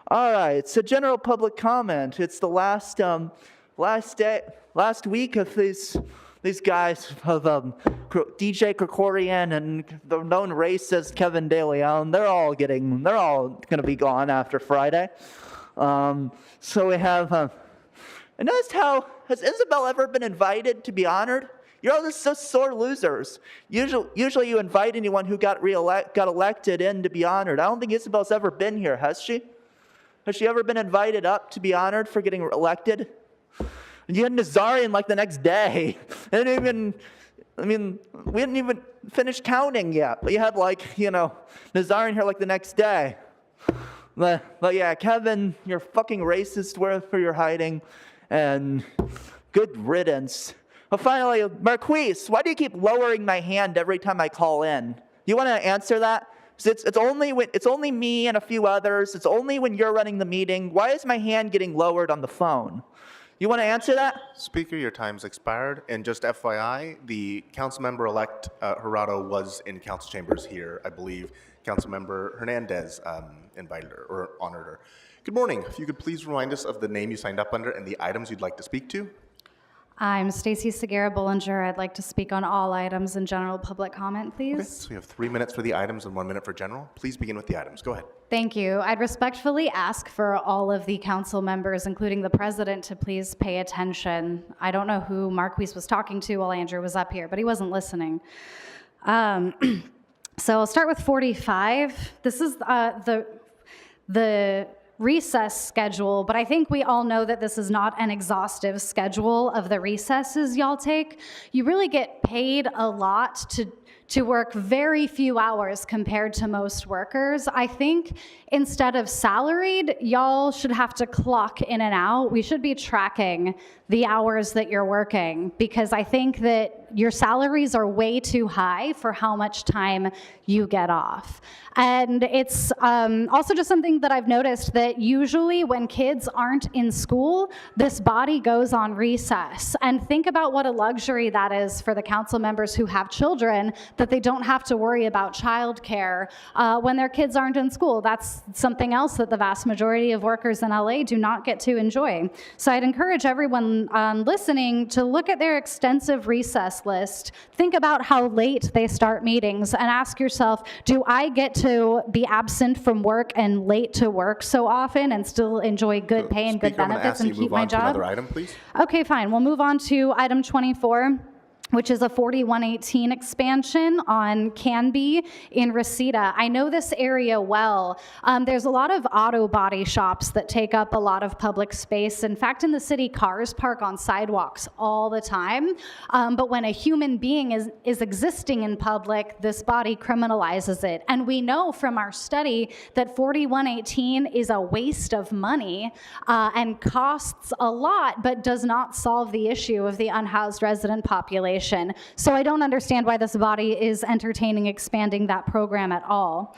Speaker 8: All right, so general public comment. It's the last week of these guys of DJ Krikorian and the known racist Kevin De Leon. They're all going to be gone after Friday. So we have. I noticed has Isabel ever been invited to be honored? You're all just so sore losers. Usually you invite anyone who got elected in to be honored. I don't think Isabel's ever been here, has she? Has she ever been invited up to be honored for getting elected? And you had Nazarian like the next day. We hadn't even finished counting yet. But you had Nazarian here like the next day. But yeah, Kevin, you're fucking racist wherever you're hiding. And good riddance. But finally, Marquise, why do you keep lowering my hand every time I call in? You want to answer that? It's only me and a few others. It's only when you're running the meeting. Why is my hand getting lowered on the phone? You want to answer that?
Speaker 17: Speaker, your time's expired. And just FYI, the Councilmember-elect Jurado was in council chambers here. I believe Councilmember Hernandez invited her or honored her. Good morning. If you could please remind us of the name you signed up under and the items you'd like to speak to.
Speaker 9: I'm Stacy Segura-Bollinger. I'd like to speak on all items in general public comment, please.
Speaker 17: Okay, so we have 3 minutes for the items and 1 minute for general. Please begin with the items. Go ahead.
Speaker 9: Thank you. I'd respectfully ask for all of the council members, including the president, to please pay attention. I don't know who Marquise was talking to while Andrew was up here, but he wasn't listening. So I'll start with 45. This is the recess schedule, but I think we all know that this is not an exhaustive schedule of the recesses y'all take. You really get paid a lot to work very few hours compared to most workers. I think instead of salaried, y'all should have to clock in and out. We should be tracking the hours that you're working, because I think that your salaries are way too high for how much time you get off. And it's also just something that I've noticed, that usually when kids aren't in school, this body goes on recess. And think about what a luxury that is for the council members who have children, that they don't have to worry about childcare when their kids aren't in school. That's something else that the vast majority of workers in LA do not get to enjoy. So I'd encourage everyone listening to look at their extensive recess list, think about how late they start meetings, and ask yourself, do I get to be absent from work and late to work so often and still enjoy good pay and good benefits and keep my job?
Speaker 17: Another item, please.
Speaker 9: Okay, fine. We'll move on to item 24. which is a 4118 expansion on Canby in Reseda. I know this area well. There's a lot of auto body shops that take up a lot of public space. In fact, in the city, cars park on sidewalks all the time. But when a human being is existing in public, this body criminalizes it. And we know from our study that 4118 is a waste of money and costs a lot, but does not solve the issue of the unhoused resident population. So I don't understand why this body is entertaining expanding that program at all.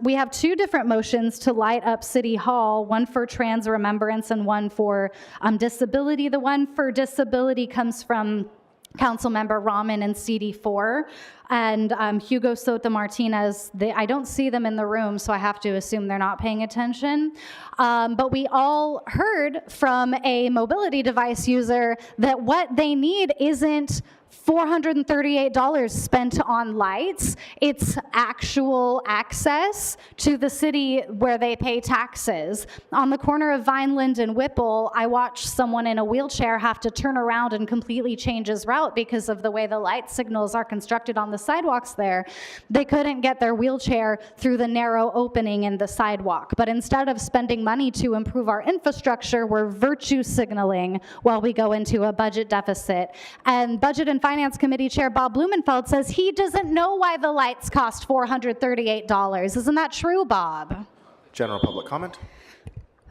Speaker 9: We have two different motions to light up City Hall, one for trans remembrance and one for disability. The one for disability comes from Councilmember Rahman and CD4, and Hugo Soto Martinez. I don't see them in the room, so I have to assume they're not paying attention. But we all heard from a mobility device user that what they need isn't $438 spent on lights. It's actual access to the city where they pay taxes. On the corner of Vineland and Whipple, I watched someone in a wheelchair have to turn around and completely change his route because of the way the light signals are constructed on the sidewalks there. They couldn't get their wheelchair through the narrow opening in the sidewalk. But instead of spending money to improve our infrastructure, we're virtue signaling while we go into a budget deficit. And Budget and Finance Committee Chair Bob Blumenfeld says he doesn't know why the lights cost $438. Isn't that true, Bob?
Speaker 17: General public comment.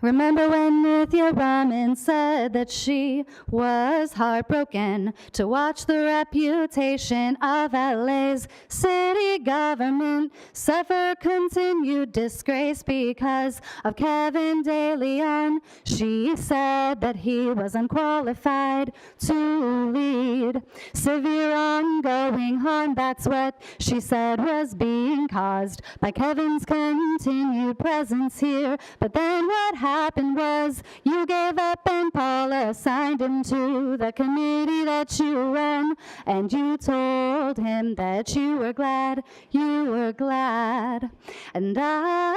Speaker 9: Remember when Nithya Raman said that she was heartbroken to watch the reputation of LA's city government suffer continued disgrace because of Kevin De Leon? She said that he was unqualified to lead. Severe ongoing harm, that's what she said was being caused by Kevin's continued presence here. But then what happened was you gave up and Paula assigned him to the committee that you run, and you told him that you were glad, and I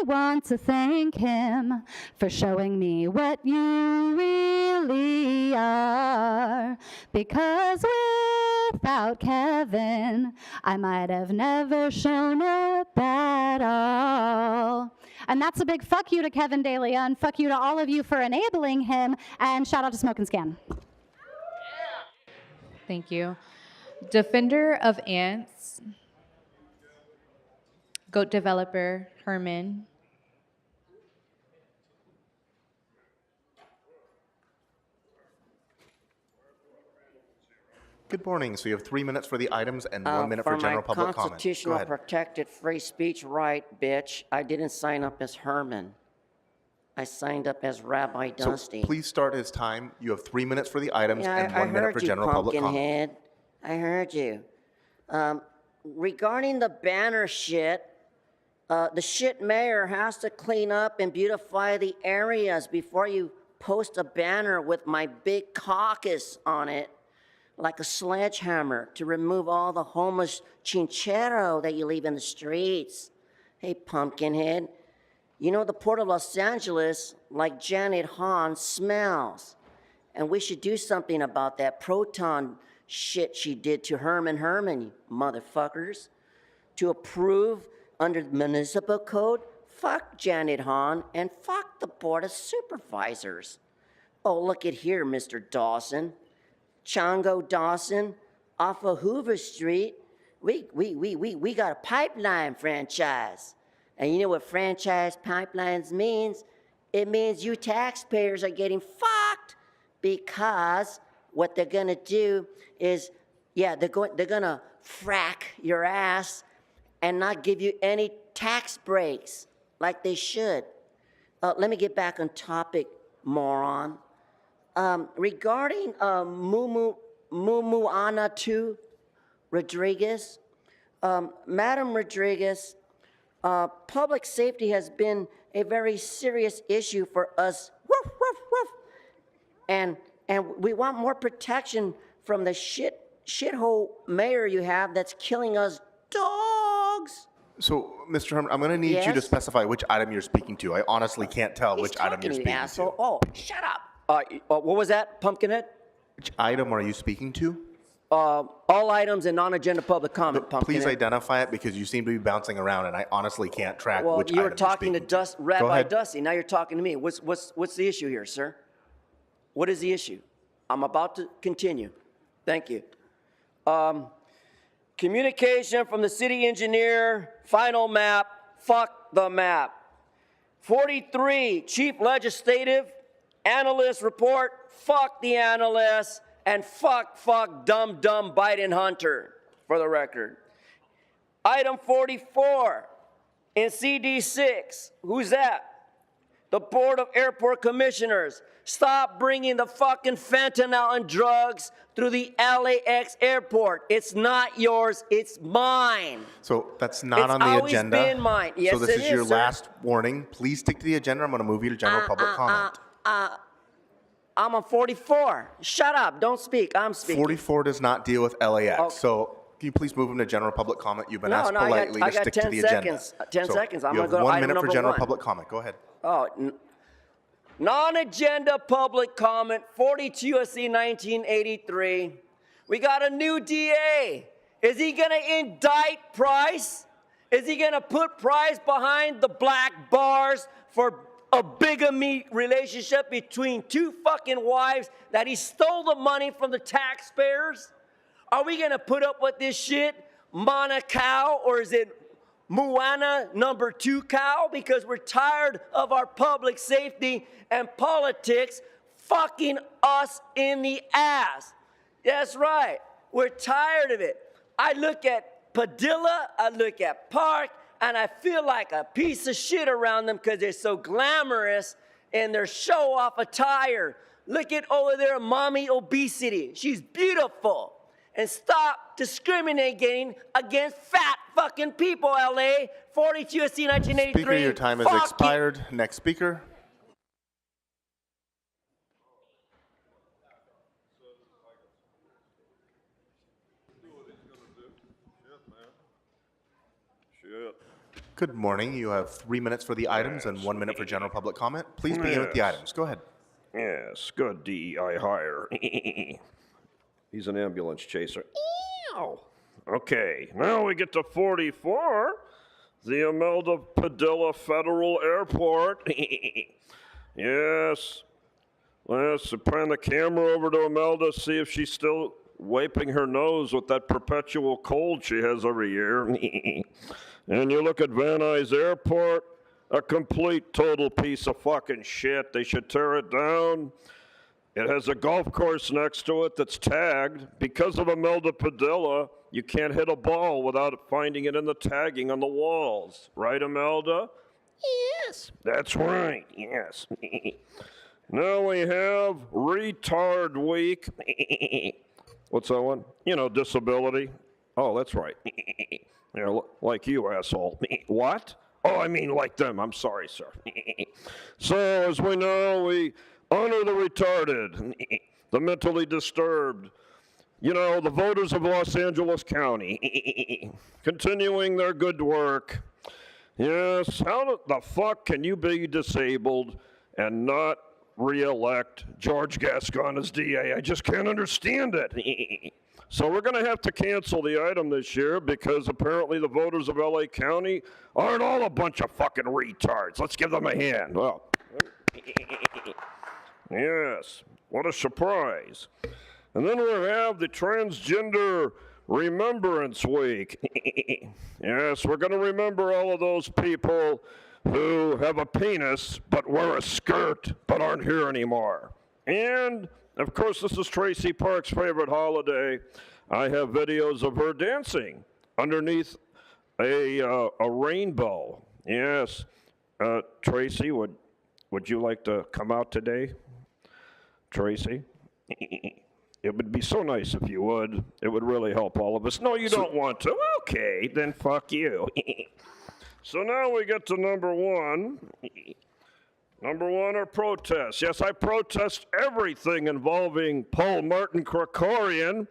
Speaker 9: want to thank him for showing me what you really are, because without Kevin I might have never shown up at all. And that's a big fuck you to Kevin De Leon, fuck you to all of you for enabling him, and shout out to Smoke and Scan.
Speaker 1: Thank you. Defender of Ants, goat developer Herman.
Speaker 17: Good morning. So you have 3 minutes for the items and 1 minute for general public comment. Go
Speaker 10: Constitutional
Speaker 17: ahead.
Speaker 10: protected free speech right, bitch. I didn't sign up as Herman. I signed up as Rabbi Dusty.
Speaker 17: So please start his time. You have 3 minutes for the items and
Speaker 10: I
Speaker 17: 1 minute for
Speaker 10: heard you,
Speaker 17: general public comment.
Speaker 10: Pumpkinhead. I heard you. Regarding the banner shit, the shit mayor has to clean up and beautify the areas before you post a banner with my big caucus on it, like a sledgehammer, to remove all the homeless chinchero that you leave in the streets. Hey, Pumpkinhead, you know the Port of Los Angeles, like Janet Hahn, smells. And we should do something about that proton shit she did to Herman, you motherfuckers. To approve under the municipal code, fuck Janet Hahn and fuck the Board of Supervisors. Oh, look at here, Mr. Dawson. Chongo Dawson, off of Hoover Street, we got a pipeline franchise. And you know what franchise pipelines means? It means you taxpayers are getting fucked, because what they're gonna do is, they're gonna frack your ass and not give you any tax breaks like they should. Let me get back on topic, moron. Regarding Mumuana 2 Rodriguez, Madam Rodriguez, public safety has been a very serious issue for us. Woof, woof, woof. And we want more protection from the shithole mayor you have that's killing us dogs.
Speaker 17: So, Mr. Herman, I'm going to need you to specify which item you're speaking to. I honestly can't tell which item you're speaking to.
Speaker 10: Oh, shut up. What was that, Pumpkinhead?
Speaker 17: Which item are you speaking to?
Speaker 10: All items and non-agenda public comment, Pumpkin.
Speaker 17: Please identify it because you seem to be bouncing around and I honestly can't track
Speaker 10: Well,
Speaker 17: which
Speaker 10: you were
Speaker 17: item you're
Speaker 10: talking to
Speaker 17: speaking Go
Speaker 10: Rabbi
Speaker 17: ahead.
Speaker 10: Dusty. Now you're talking to me. What's the issue here, sir? What is the issue? I'm about to continue. Thank you. Communication from the city engineer, final map, fuck the map. 43, chief legislative analyst report, fuck the analyst, and fuck, dumb Biden Hunter, for the record. Item 44, in CD6, who's that? The Board of Airport Commissioners. Stop bringing the fucking fentanyl and drugs through the LAX airport. It's not yours, it's mine.
Speaker 17: So that's not
Speaker 10: It's
Speaker 17: on the
Speaker 10: always
Speaker 17: agenda.
Speaker 10: been mine. Yes,
Speaker 17: so this
Speaker 10: it
Speaker 17: is your
Speaker 10: is, sir.
Speaker 17: last warning. Please stick to the agenda. I'm going to move you to general public comment.
Speaker 10: I'm on 44. Shut up, don't speak, I'm speaking.
Speaker 17: 44 does not deal with LAX.
Speaker 10: Okay.
Speaker 17: So can you please move him to general public comment? You've been asked
Speaker 10: I
Speaker 17: politely
Speaker 10: got
Speaker 17: to stick
Speaker 10: 10
Speaker 17: to the agenda.
Speaker 10: seconds. 10
Speaker 17: So
Speaker 10: seconds. I'm
Speaker 17: you
Speaker 10: gonna
Speaker 17: have
Speaker 10: go to
Speaker 17: 1
Speaker 10: item
Speaker 17: minute for
Speaker 10: number
Speaker 17: general
Speaker 10: 1.
Speaker 17: public comment. Go ahead.
Speaker 10: Non-agenda public comment, 42 U.S.C. 1983. We got a new DA. Is he gonna indict Price? Is he gonna put Price behind the black bars for a bigamy relationship between two fucking wives that he stole the money from the taxpayers? Are we gonna put up with this shit, Mana Cow, or is it Moana number 2 cow? Because we're tired of our public safety and politics fucking us in the ass. That's right. We're tired of it. I look at Padilla, I look at Park, and I feel like a piece of shit around them because they're so glamorous in their show-off attire. Look at over there, Mommy Obesity. She's beautiful. And stop discriminating against fat fucking people, LA. 42 U.S.C. 1983.
Speaker 17: Speaker, your time has
Speaker 10: Fuck you.
Speaker 17: expired. Next speaker. Good morning. You have 3 minutes for the items and 1 minute for general public comment. Please begin with the
Speaker 11: Yes.
Speaker 17: items. Go ahead.
Speaker 11: Yes, good DEI hire. He's an ambulance chaser. Ew. Okay, now we get to 44, the Imelda Padilla Federal Airport. Yes. Let's pan the camera over to Imelda, see if she's still wiping her nose with that perpetual cold she has every year. And you look at Van Nuys Airport, a complete, total piece of fucking shit. They should tear it down. It has a golf course next to it that's tagged. Because of Imelda Padilla, you can't hit a ball without finding it in the tagging on the walls. Right, Imelda? Yes. That's right, yes. Now we have Retard Week. What's that one? You know, disability. Oh, that's right. Yeah, like you, asshole. What? Oh, I mean like them. I'm sorry, sir. So, as we know, we honor the retarded, the mentally disturbed, you know, the voters of Los Angeles County, continuing their good work. Yes, how the fuck can you be disabled and not re-elect George Gascon as DA? I just can't understand it. So we're going to have to cancel the item this year because apparently the voters of LA County aren't all a bunch of fucking retards. Let's give them a hand. Well, yes, what a surprise. And then we have the Transgender Remembrance Week. Yes, we're going to remember all of those people who have a penis but wear a skirt but aren't here anymore. And, of course, this is Tracy Park's favorite holiday. I have videos of her dancing underneath a rainbow. Yes. Tracy, would you like to come out today? Tracy? It would be so nice if you would. It would really help all of us. No, you don't want to. Okay, then fuck you. So now we get to number 1. Number 1 are protests. Yes, I protest everything involving Paul Martin Krikorian.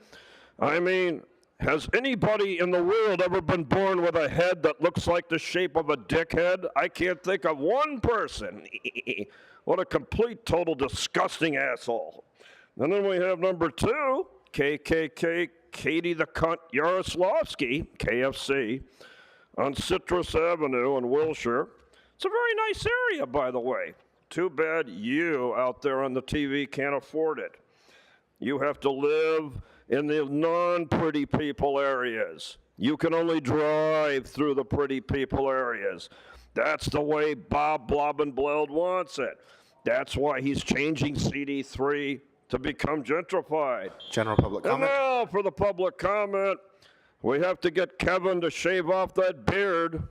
Speaker 11: I mean, has anybody in the world ever been born with a head that looks like the shape of a dickhead? I can't think of one person. What a complete, total, disgusting asshole. And then we have number 2, KKK Katie the Cunt Yaroslavsky, KFC, on Citrus Avenue in Wilshire. It's a very nice area, by the way. Too bad you out there on the TV can't afford it. You have to live in the non-pretty people areas. You can only drive through the pretty people areas. That's the way Bob Blobbenbleld wants it. That's why he's changing CD3 to become gentrified.
Speaker 17: General public
Speaker 11: And
Speaker 17: comment.
Speaker 11: now for the public comment. We have to get Kevin to shave off that beard.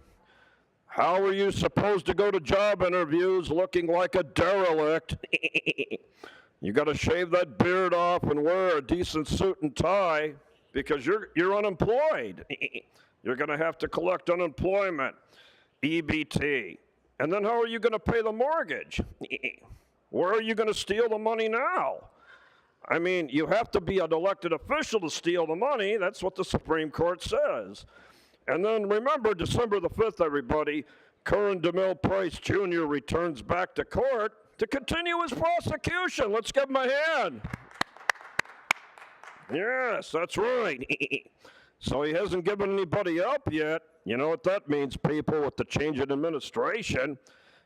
Speaker 11: How are you supposed to go to job interviews looking like a derelict? You got to shave that beard off and wear a decent suit and tie because you're unemployed. You're going to have to collect unemployment, EBT. And then how are you going to pay the mortgage? Where are you going to steal the money now? I mean, you have to be an elected official to steal the money. That's what the Supreme Court says. And then remember, December the 5th, everybody, Curran DeMille Price Jr. returns back to court to continue his prosecution. Let's give him a hand. Yes, that's right. So he hasn't given anybody up yet. You know what that means, people, with the change in administration?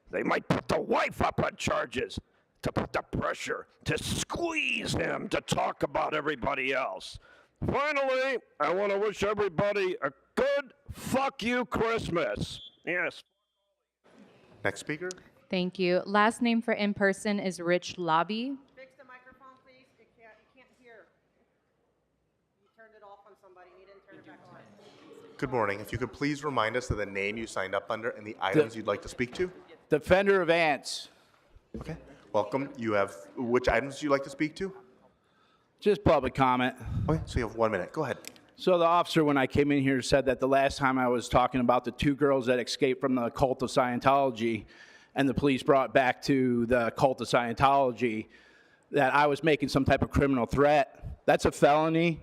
Speaker 11: They might put the wife up on charges to put the pressure, to squeeze him to talk about everybody else. Finally, I want to wish everybody a good fuck you Christmas. Yes.
Speaker 17: Next speaker.
Speaker 1: Thank you. Last name for in person is Rich Lobby.
Speaker 5: Fix the microphone, please. You can't hear. You turned it off on somebody. You didn't turn it back on.
Speaker 17: Good morning. If you could please remind us of the name you signed up under and the items you'd like to speak to.
Speaker 14: Defender of ants.
Speaker 17: Okay. Welcome. You have, which items do you like to speak to?
Speaker 14: Just public comment.
Speaker 17: Okay, so you have 1 minute. Go ahead.
Speaker 14: So the officer, when I came in here, said that the last time I was talking about the 2 girls that escaped from the cult of Scientology and the police brought back to the cult of Scientology, that I was making some type of criminal threat. That's a felony.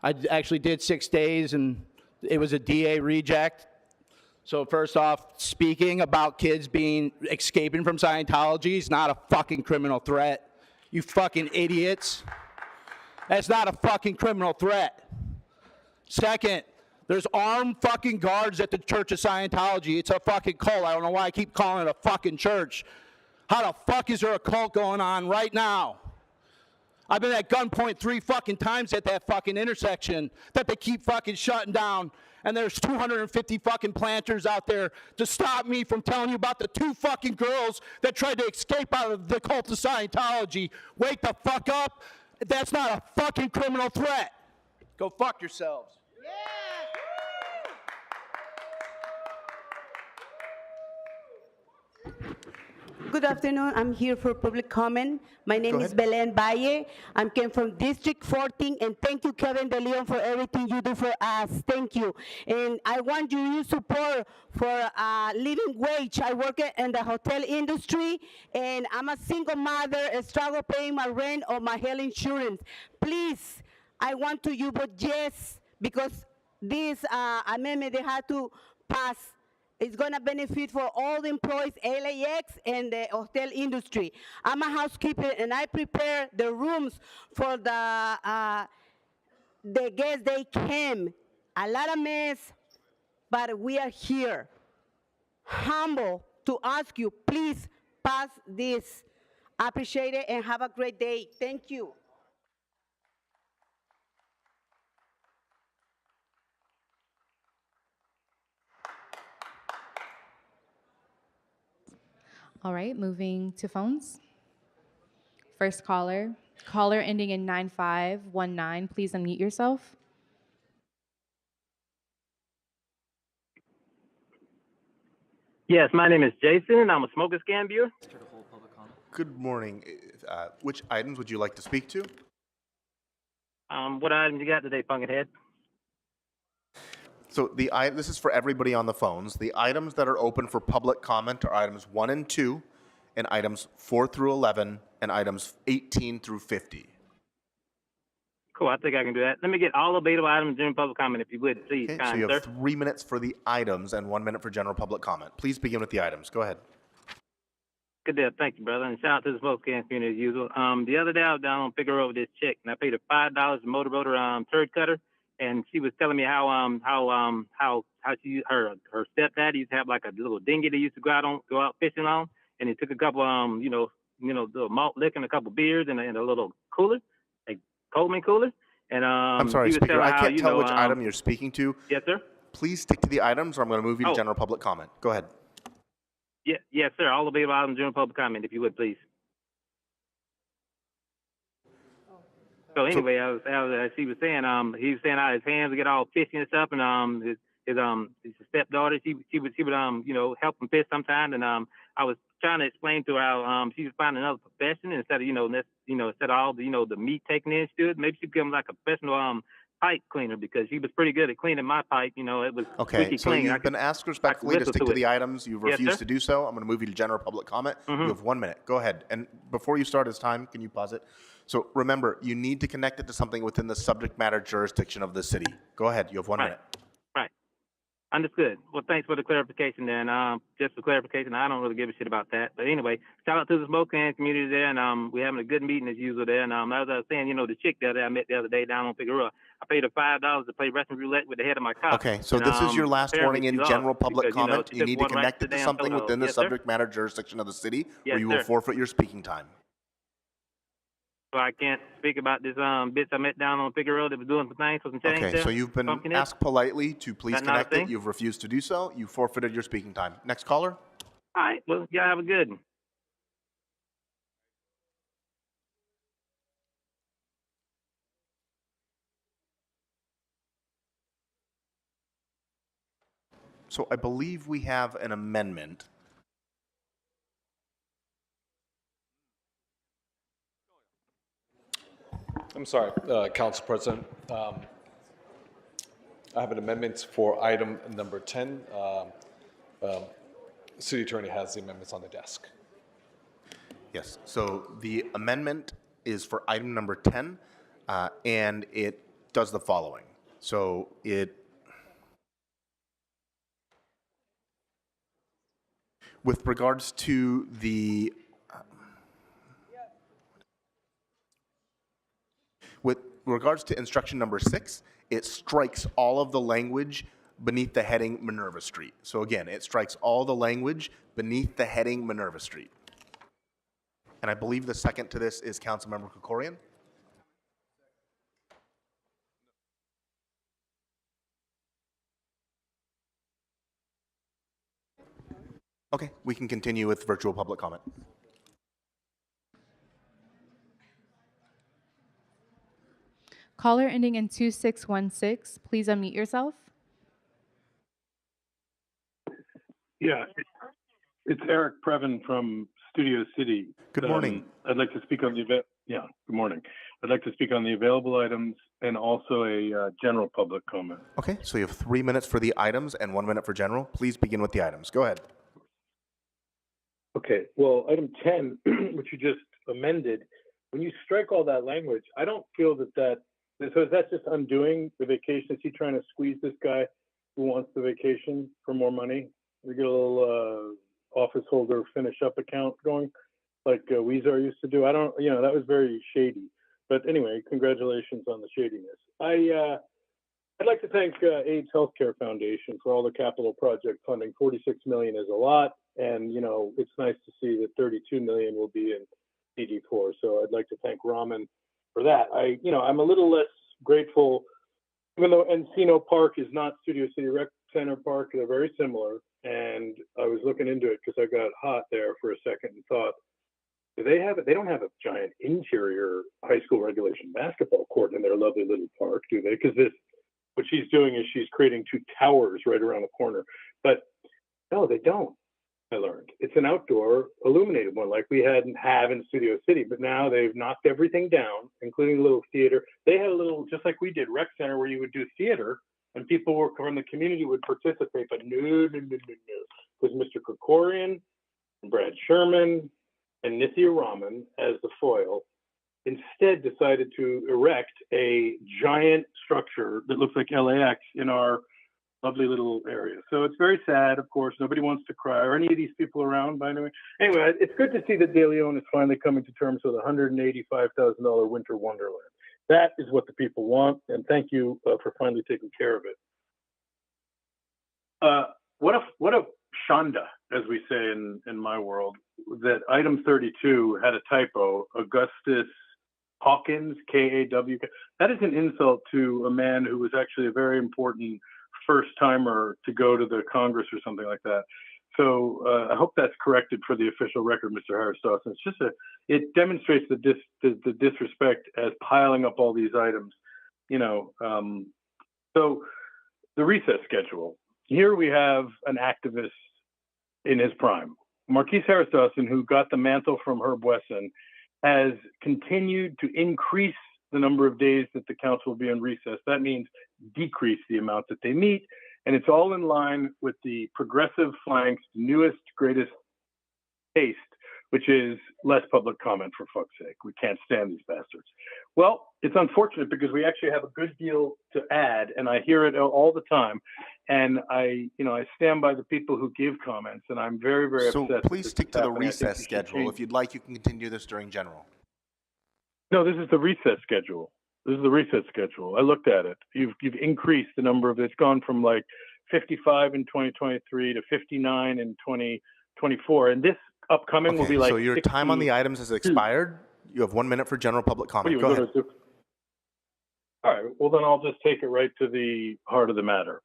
Speaker 14: I actually did 6 days, and it was a DA reject. So first off, speaking about kids escaping from Scientology is not a fucking criminal threat. You fucking idiots. That's not a fucking criminal threat. Second, there's armed fucking guards at the Church of Scientology. It's a fucking cult. I don't know why I keep calling it a fucking church. How the fuck is there a cult going on right now? I've been at gunpoint 3 fucking times at that fucking intersection that they keep fucking shutting down. And there's 250 fucking planters out there to stop me from telling you about the 2 fucking girls that tried to escape out of the cult of Scientology. Wake the fuck up. That's not a fucking criminal threat. Go fuck yourselves.
Speaker 15: Good afternoon. I'm here for public comment. My name is Belen Valle. I came from District 14, and thank you, Kevin De Leon, for everything you do for us. Thank you. And I want your support for living wage. I work in the hotel industry, and I'm a single mother, I struggle paying my rent or my health insurance. Please, I want to you vote yes, because this amendment they had to pass. It's going to benefit for all the employees, LAX, and the hotel industry. I'm a housekeeper, and I prepare the rooms for the guests they came. A lot of mess, but we are here. Humble to ask you, please pass this. I appreciate it, and have a great day. Thank you.
Speaker 1: All right, moving to phones. First caller, caller ending in 9519. Please unmute yourself.
Speaker 16: Yes, my name is Jason, and I'm a smoker scan viewer.
Speaker 17: Good morning. Which items would you like to speak to?
Speaker 16: What items you got today, Punkethead?
Speaker 17: So this is for everybody on the phones. The items that are open for public comment are items 1 and 2, and items 4 through 11, and items 18 through 50.
Speaker 16: Cool, I think I can do that. Let me get all available items during public comment, if you would, please,
Speaker 17: Okay, so
Speaker 16: kind
Speaker 17: you
Speaker 16: sir.
Speaker 17: have 3 minutes for the items and 1 minute for general public comment. Please begin with the items. Go ahead.
Speaker 16: Good deal. Thank you, brother. And shout out to the Spokane community as usual. The other day I was down on Figueroa with this chick, and I paid her $5 a motor turd cutter, and she was telling me how she her stepdad used to have like a little dinghy they used to go out fishing on, and he took a couple little malt liquor and a couple beers and a little cooler, like Coleman cooler. And
Speaker 17: I'm sorry,
Speaker 16: he was
Speaker 17: Speaker.
Speaker 16: telling
Speaker 17: I
Speaker 16: how,
Speaker 17: can't
Speaker 16: you
Speaker 17: tell
Speaker 16: know,
Speaker 17: which item you're speaking to.
Speaker 16: Yes, sir.
Speaker 17: Please stick to the items, or I'm going to move you to
Speaker 16: Oh.
Speaker 17: general public comment. Go ahead.
Speaker 16: Yeah, yes, sir. All available items during public comment, if you would, please. So anyway, as he was saying, he was saying how his hands would get all fishy and stuff, and his stepdaughter, she would help him fish sometimes, and I was trying to explain to her how she was finding another profession instead of instead of all the meat taking in she did. Maybe she become like a professional pipe cleaner, because she was pretty good at cleaning my pipe. It was
Speaker 17: Okay,
Speaker 16: squeaky
Speaker 17: so
Speaker 16: clean.
Speaker 17: you've been asked respectfully to
Speaker 16: whistle
Speaker 17: stick
Speaker 16: to
Speaker 17: to
Speaker 16: it.
Speaker 17: the items. You've
Speaker 16: Yes,
Speaker 17: refused
Speaker 16: sir.
Speaker 17: to do so. I'm going to move you to general public comment.
Speaker 16: Mhm.
Speaker 17: You have 1 minute. Go ahead. And before you start his time, can you pause it? So remember, you need to connect it to something within the subject matter jurisdiction of the city. Go ahead. You have 1 minute.
Speaker 16: Right. Understood. Well, thanks for the clarification then. Just for clarification, I don't really give a shit about that. But anyway, shout out to the Spokane community there, and we're having a good meeting as usual there. And as I was saying, the chick that I met the other day down on Figueroa, I paid her $5 to play Russian roulette with the head of my car.
Speaker 17: Okay, so
Speaker 16: And,
Speaker 17: this is your last
Speaker 16: apparently
Speaker 17: warning in
Speaker 16: she lost
Speaker 17: general public
Speaker 16: because,
Speaker 17: comment.
Speaker 16: she
Speaker 17: You
Speaker 16: took
Speaker 17: need to
Speaker 16: one right
Speaker 17: connect
Speaker 16: to
Speaker 17: it
Speaker 16: the
Speaker 17: to
Speaker 16: damn
Speaker 17: something
Speaker 16: photo.
Speaker 17: within the
Speaker 16: Yes, sir?
Speaker 17: subject matter jurisdiction of the city,
Speaker 16: Yes,
Speaker 17: or you will
Speaker 16: sir.
Speaker 17: forfeit your speaking time.
Speaker 16: So I can't speak about this bitch I met down on Figueroa that was doing some things for some change
Speaker 17: Okay,
Speaker 16: there.
Speaker 17: so you've been
Speaker 16: Pumpkinhead?
Speaker 17: asked politely to please
Speaker 16: That not a
Speaker 17: connect it.
Speaker 16: thing?
Speaker 17: You've refused to do so. You forfeited your speaking time. Next caller.
Speaker 16: All right. Well, y'all have a good one.
Speaker 17: So I believe we have an amendment.
Speaker 18: I'm sorry, Council President. I have an amendment for item number 10. City Attorney has the amendments on the desk.
Speaker 17: Yes, so the amendment is for item number 10, and it does the following. So with regards to the, with regards to instruction number 6, it strikes all of the language beneath the heading Minerva Street. So again, it strikes all the language beneath the heading Minerva Street. And I believe the second to this is Councilmember Krikorian. Okay, we can continue with virtual public comment.
Speaker 1: Caller ending in 2616, please unmute yourself.
Speaker 19: Yeah, it's Eric Previn from Studio City.
Speaker 17: Good morning.
Speaker 19: I'd like to speak on the event. Yeah, good morning. I'd like to speak on the available items and also a general public comment.
Speaker 17: Okay, so you have 3 minutes for the items and 1 minute for general. Please begin with the items. Go ahead.
Speaker 19: Okay, well, item 10, which you just amended, when you strike all that language, I don't feel so is that just undoing the vacation? Is he trying to squeeze this guy who wants the vacation for more money? We get a little office holder finish up account going like Weezer used to do. That was very shady. But anyway, congratulations on the shadiness. I'd like to thank AIDS Healthcare Foundation for all the capital project funding. $46 million is a lot, and it's nice to see that $32 million will be in DD4. So I'd like to thank Raman for that. I'm a little less grateful, even though Encino Park is not Studio City Rec Center Park. They're very similar, and I was looking into it because I got hot there for a second and thought, they don't have a giant interior high school regulation basketball court in their lovely little park, do they? Because what she's doing is she's creating 2 towers right around the corner. But no, they don't, I learned. It's an outdoor illuminated one like we have in Studio City, but now they've knocked everything down, including a little theater. They had a little, just like we did, rec center, where you would do theater and people from the community would participate, but no. Because Mr. Krikorian and Brad Sherman and Nithya Raman as the foil instead decided to erect a giant structure that looks like LAX in our Lovely little area. So it's very sad, of course. Nobody wants to cry. Are any of these people around, by the way? Anyway, it's good to see that De Leon is finally coming to terms with a $185,000 winter wonderland. That is what the people want, and thank you for finally taking care of it. What a shanda, as we say in my world, that item 32 had a typo, Augustus Hawkins, K-A-W. That is an insult to a man who was actually a very important first-timer to go to the Congress or something like that. So I hope that's corrected for the official record, Mr. Harris Dawson. It's just it demonstrates the disrespect as piling up all these items, you know. So the recess schedule. Here we have an activist in his prime. Marquise Harris Dawson, who got the mantle from Herb Wesson, has continued to increase the number of days that the council will be in recess. That means decrease the amount that they meet. And it's all in line with the progressive flank's newest, greatest taste, which is less public comment, for fuck's sake. We can't stand these bastards. Well, it's unfortunate because we actually have a good deal to add, and I hear it all the time. And I stand by the people who give comments, and I'm very, very
Speaker 17: So
Speaker 19: upset.
Speaker 17: please stick to the
Speaker 19: happening. I think
Speaker 17: recess
Speaker 19: we should
Speaker 17: schedule.
Speaker 19: change-
Speaker 17: If you'd like, you can continue this during general.
Speaker 19: No, this is the recess schedule. This is the recess schedule. I looked at it. You've increased the number of, it's gone from like 55 in 2023 to 59 in 2024. And this upcoming will be like
Speaker 17: so your time on the
Speaker 19: 60.
Speaker 17: items has expired. You have 1 minute for general public
Speaker 19: What do
Speaker 17: comment.
Speaker 19: you
Speaker 17: Go
Speaker 19: want
Speaker 17: ahead.
Speaker 19: to do? All right, well then I'll just take it right to the heart of the matter.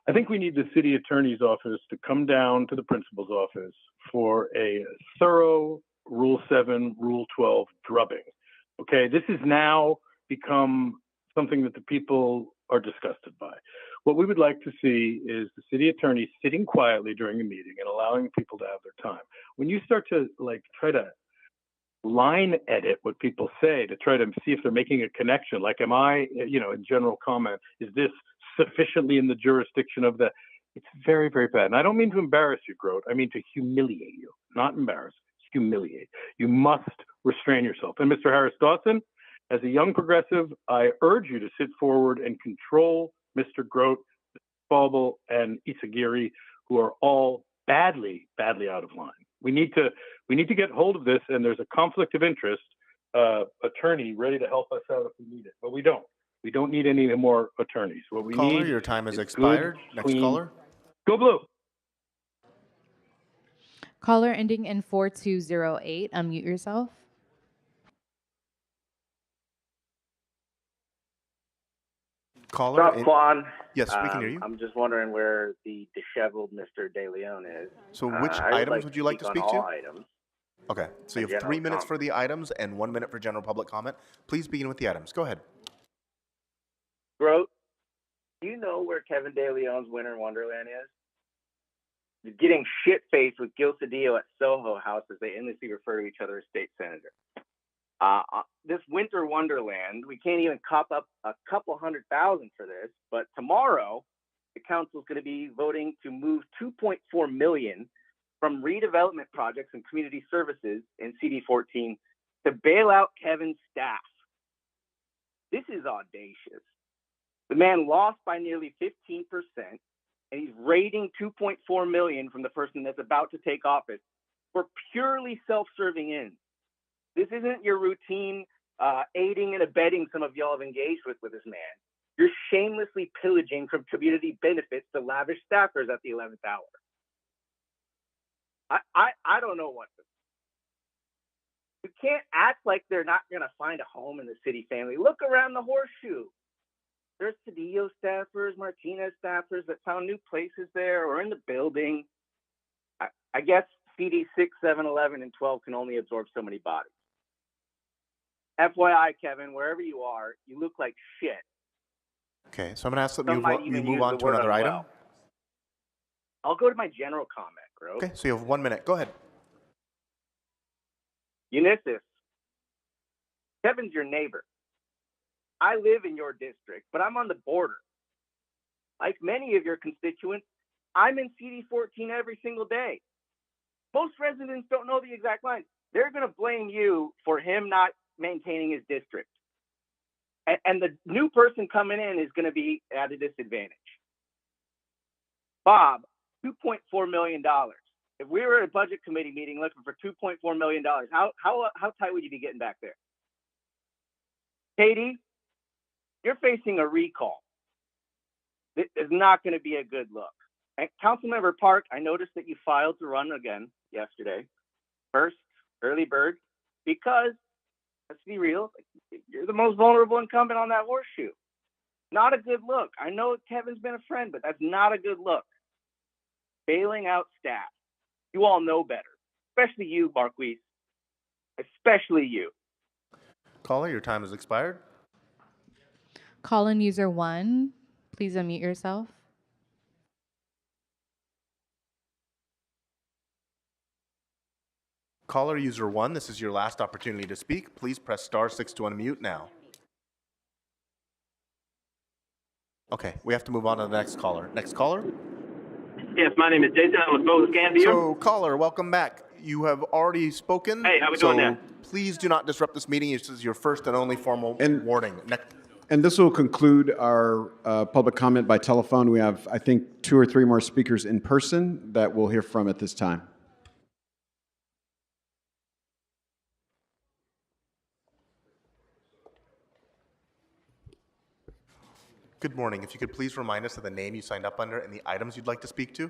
Speaker 19: I think we need the city attorney's office to come down to the principal's office for a thorough Rule 7, Rule 12 drubbing. Okay, this has now become something that the people are disgusted by. What we would like to see is the city attorney sitting quietly during a meeting and allowing people to have their time. When you start to try to line edit what people say to try to see if they're making a connection, like am I, in general comment, is this sufficiently in the jurisdiction of the, it's very, very bad. And I don't mean to embarrass you, Grote. I mean to humiliate you, not embarrass, humiliate. You must restrain yourself. And Mr. Harris Dawson, as a young progressive, I urge you to sit forward and control Mr. Grote, Falble, and Isagiri, who are all badly, badly out of line. We need to get hold of this, and there's a conflict of interest attorney ready to help us out if we need it, but we don't. We don't need any more attorneys. What we
Speaker 17: Caller,
Speaker 19: need
Speaker 17: your time has
Speaker 19: is
Speaker 17: expired.
Speaker 19: good,
Speaker 17: Next
Speaker 19: clean-
Speaker 17: caller.
Speaker 19: Go Blue.
Speaker 1: Caller ending in 4208, unmute yourself.
Speaker 17: Caller.
Speaker 13: What's up, Quan?
Speaker 17: Yes, we can hear you.
Speaker 13: I'm just wondering where the disheveled Mr. De Leon is.
Speaker 17: So which
Speaker 13: I
Speaker 17: items would you like to speak
Speaker 13: on
Speaker 17: to?
Speaker 13: all items.
Speaker 17: Okay, so you have
Speaker 13: General
Speaker 17: 3 minutes
Speaker 13: comment.
Speaker 17: for the items and 1 minute for general public comment. Please begin with the items. Go ahead.
Speaker 13: Grote, do you know where Kevin De Leon's Winter Wonderland is? He's getting shit-faced with Gil Cedillo at Soho House as they endlessly refer to each other as state senator. This Winter Wonderland, we can't even cop up a couple $100,000 for this, but tomorrow the council's going to be voting to move $2.4 million from redevelopment projects and community services in CD14 to bail out Kevin's staff. This is audacious. The man lost by nearly 15%, and he's raiding $2.4 million from the person that's about to take office for purely self-serving ends. This isn't your routine aiding and abetting some of y'all have engaged with this man. You're shamelessly pillaging from community benefits to lavish staffers at the 11th hour. I don't know what to. You can't act like they're not going to find a home in the city family. Look around the horseshoe. There's Cedillo staffers, Martinez staffers that found new places there or in the building. I guess CD 6, 7, 11, and 12 can only absorb so many bodies. FYI, Kevin, wherever you are, you look like shit.
Speaker 17: Okay, so I'm going to ask that
Speaker 13: Some might
Speaker 17: you
Speaker 13: even
Speaker 17: move
Speaker 13: use
Speaker 17: on
Speaker 13: the
Speaker 17: to
Speaker 13: word
Speaker 17: another item.
Speaker 13: unwell. I'll go to my general comment, bro.
Speaker 17: Okay, so you have 1 minute. Go ahead.
Speaker 13: Unisys, Kevin's your neighbor. I live in your district, but I'm on the border. Like many of your constituents, I'm in CD14 every single day. Most residents don't know the exact line. They're going to blame you for him not maintaining his district. And the new person coming in is going to be at a disadvantage. Bob, $2.4 million. If we were at a budget committee meeting looking for $2.4 million, how tight would you be getting back there? Katie, you're facing a recall. This is not going to be a good look. And Councilmember Park, I noticed that you filed to run again yesterday. First, early bird, because, let's be real, you're the most vulnerable incumbent on that horseshoe. Not a good look. I know Kevin's been a friend, but that's not a good look. Bailing out staff. You all know better, especially you, Marquise, especially you.
Speaker 17: Caller, your time has expired.
Speaker 1: Call-in user 1, please unmute yourself.
Speaker 17: Caller user 1, this is your last opportunity to speak. Please press *6 to unmute now. Okay, we have to move on to the next caller. Next caller?
Speaker 16: Yes, my name is Jason. I'm with Vote Scan View.
Speaker 17: So, caller, welcome back. You have already spoken.
Speaker 16: Hey, how we doing there?
Speaker 17: Please do not disrupt this meeting. This is your first and only formal warning.
Speaker 12: And this will conclude our public comment by telephone. We have, I think, 2 or 3 more speakers in person that we'll hear from at this time.
Speaker 17: Good morning. If you could please remind us of the name you signed up under and the items you'd like to speak to.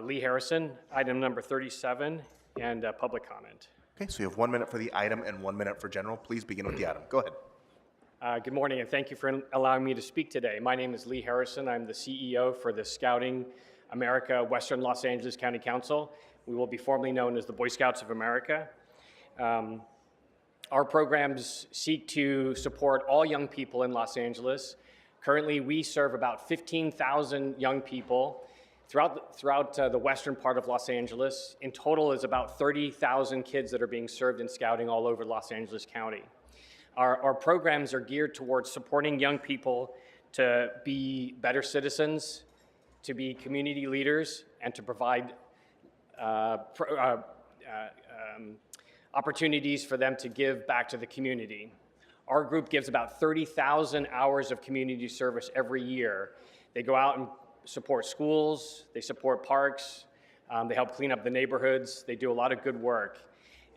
Speaker 2: Lee Harrison, item number 37, and public comment.
Speaker 17: Okay, so you have 1 minute for the item and 1 minute for general. Please begin with the item. Go ahead.
Speaker 2: Good morning, and thank you for allowing me to speak today. My name is Lee Harrison. I'm the CEO for the Scouting America Western Los Angeles County Council. We will be formerly known as the Boy Scouts of America. Our programs seek to support all young people in Los Angeles. Currently, we serve about 15,000 young people throughout the western part of Los Angeles. In total, is about 30,000 kids that are being served in Scouting all over Los Angeles County. Our programs are geared towards supporting young people to be better citizens, to be community leaders, and to provide opportunities for them to give back to the community. Our group gives about 30,000 hours of community service every year. They go out and support schools, they support parks, they help clean up the neighborhoods, they do a lot of good work.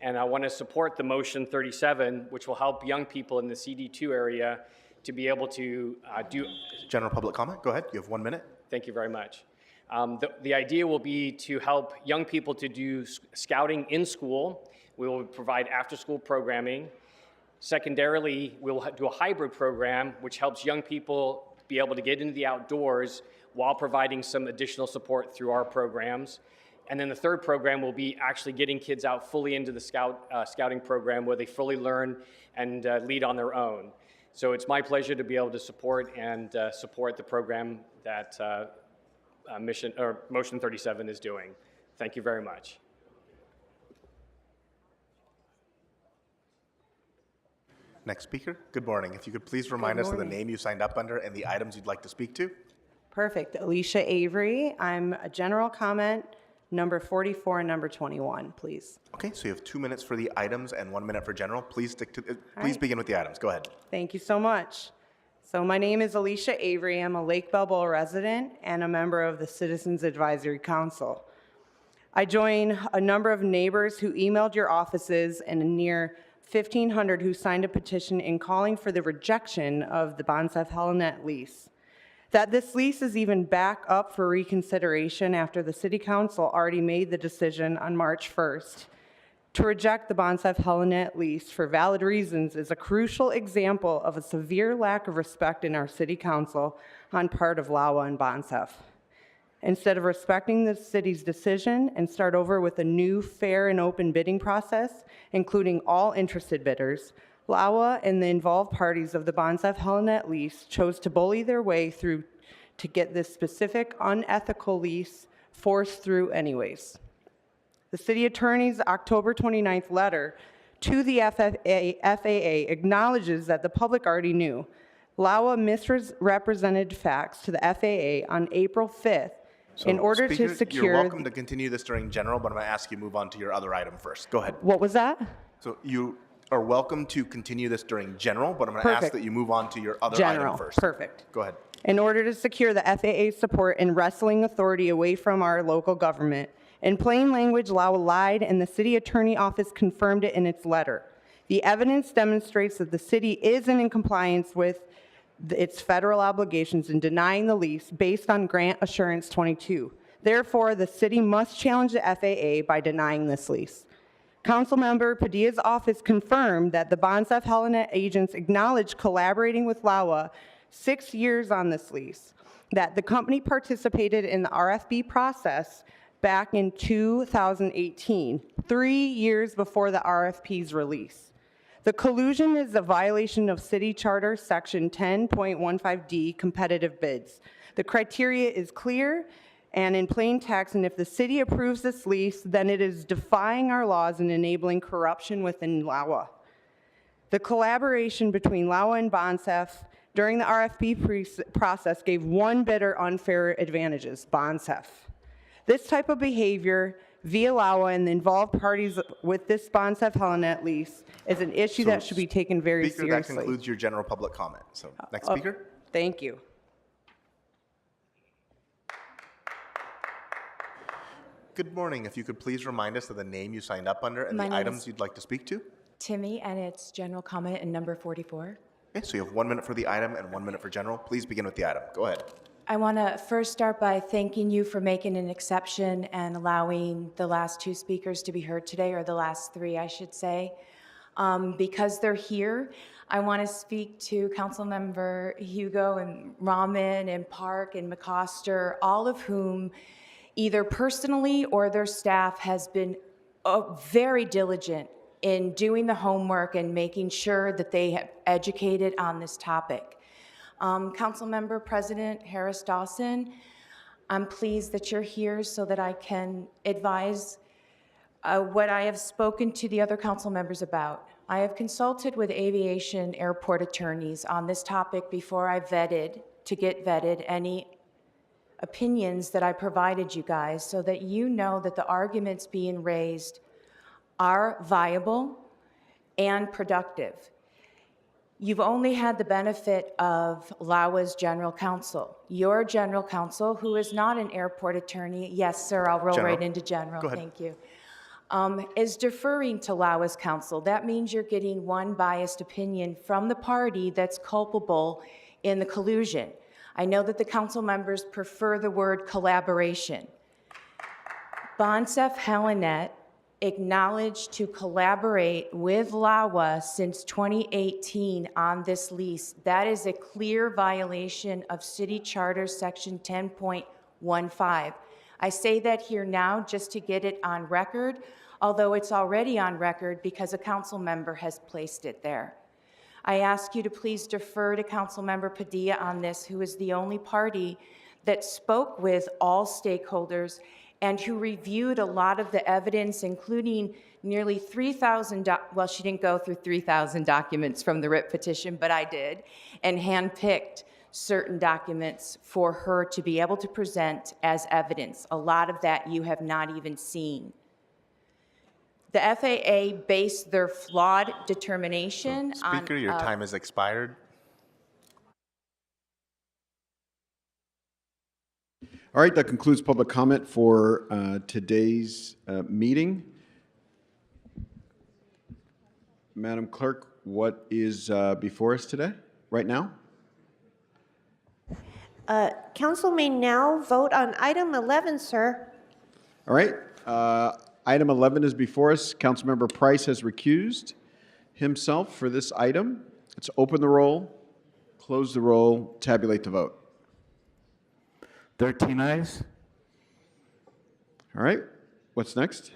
Speaker 2: And I want to support the Motion 37, which will help young people in the CD2 area to be able to do...
Speaker 17: General public comment, go ahead. You have 1 minute.
Speaker 2: Thank you very much. The idea will be to help young people to do scouting in school. We will provide after-school programming. Secondarily, we'll do a hybrid program which helps young people be able to get into the outdoors while providing some additional support through our programs. And then the third program will be actually getting kids out fully into the scouting program where they fully learn and lead on their own. So it's my pleasure to be able to support the program that Motion 37 is doing. Thank you very much.
Speaker 17: Next speaker. Good morning. If you could please remind us of the name you signed up under and the items you'd like to speak to.
Speaker 20: Perfect. Alicia Avery. I'm a general comment, number 44 and number 21, please.
Speaker 17: Okay, so you have 2 minutes for the items and 1 minute for general. Please stick to. Please
Speaker 20: right.
Speaker 17: begin with the items. Go ahead.
Speaker 20: Thank you so much. So my name is Alicia Avery. I'm a Lake Balboa resident and a member of the Citizens Advisory Council. I join a number of neighbors who emailed your offices and near 1,500 who signed a petition in calling for the rejection of the Bonsef Helinet lease. That this lease is even back up for reconsideration after the City Council already made the decision on March 1st. To reject the Bonsef Helinet lease for valid reasons is a crucial example of a severe lack of respect in our City Council on part of LAWA and Bonsef. Instead of respecting the city's decision and start over with a new, fair, and open bidding process, including all interested bidders, LAWA and the involved parties of the Bonsef Helinet lease chose to bully their way through to get this specific unethical lease forced through anyways. The city attorney's October 29th letter to the FAA acknowledges that the public already knew. LAWA misrepresented facts to the FAA on April 5th in order
Speaker 17: Speaker,
Speaker 20: to secure...
Speaker 17: You're welcome to continue this during general, but I'm going to ask you to move on to your other item first. Go ahead.
Speaker 20: What was that?
Speaker 17: So you are welcome to continue this during general, but I'm going to ask
Speaker 20: Perfect.
Speaker 17: that you move on to your other
Speaker 20: General.
Speaker 17: item first.
Speaker 20: Perfect.
Speaker 17: Go ahead.
Speaker 20: in order to secure the FAA's support in wresting authority away from our local government. In plain language, LAWA lied, and the city attorney office confirmed it in its letter. The evidence demonstrates that the city isn't in compliance with its federal obligations in denying the lease based on Grant Assurance 22. Therefore, the city must challenge the FAA by denying this lease. Councilmember Padilla's office confirmed that the Bonsef Helinet agents acknowledged collaborating with LAWA 6 years on this lease, that the company participated in the RFP process back in 2018, 3 years before the RFP's release. The collusion is a violation of City Charter Section 10.15D, competitive bids. The criteria is clear and in plain text, and if the city approves this lease, then it is defying our laws and enabling corruption within LAWA. The collaboration between LAWA and Bonsef during the RFP process gave one bidder unfair advantages, Bonsef. This type of behavior via LAWA and the involved parties with this Bonsef Helinet lease is an issue that should be taken very
Speaker 17: Speaker,
Speaker 20: seriously.
Speaker 17: that concludes your general public comment. So, next speaker.
Speaker 20: Thank you.
Speaker 17: Good morning. If you could please remind us of the name you signed up under and
Speaker 3: My
Speaker 17: the
Speaker 3: name
Speaker 17: items
Speaker 3: is
Speaker 17: you'd like to speak to.
Speaker 3: Timmy, and it's general comment in number 44.
Speaker 17: Okay, so you have 1 minute for the item and 1 minute for general. Please begin with the item. Go ahead.
Speaker 3: I want to first start by thanking you for making an exception and allowing the last two speakers to be heard today, or the last three, I should say. Because they're here, I want to speak to Councilmember Hugo and Rahman and Park and McCoster, all of whom either personally or their staff has been very diligent in doing the homework and making sure that they have educated on this topic. Councilmember President Harris Dawson, I'm pleased that you're here so that I can advise what I have spoken to the other council members about. I have consulted with aviation airport attorneys on this topic before I get vetted any opinions that I provided you guys, so that you know that the arguments being raised are viable and productive. You've only had the benefit of LAWA's general counsel. Your general counsel, who is not an airport attorney, yes, sir, I'll roll right into general,
Speaker 17: Go ahead.
Speaker 3: thank you, is deferring to LAWA's counsel. That means you're getting one biased opinion from the party that's culpable in the collusion. I know that the council members prefer the word collaboration. Bonsef Helinet acknowledged to collaborate with LAWA since 2018 on this lease. That is a clear violation of City Charter Section 10.15. I say that here now just to get it on record, although it's already on record because a council member has placed it there. I ask you to please defer to Councilmember Padilla on this, who is the only party that spoke with all stakeholders and who reviewed a lot of the evidence, including nearly 3,000, well, she didn't go through 3,000 documents from the writ petition, but I did, and handpicked certain documents for her to be able to present as evidence. A lot of that you have not even seen. The FAA based their flawed determination on...
Speaker 17: Speaker, your time has expired.
Speaker 12: All right, that concludes public comment for today's meeting. Madam Clerk, what is before us today, right now?
Speaker 21: Council may now vote on item 11, sir.
Speaker 12: All right, item 11 is before us. Councilmember Price has recused himself for this item. Let's open the roll, close the roll, tabulate the vote.
Speaker 23: 13 ayes.
Speaker 12: All right, what's next?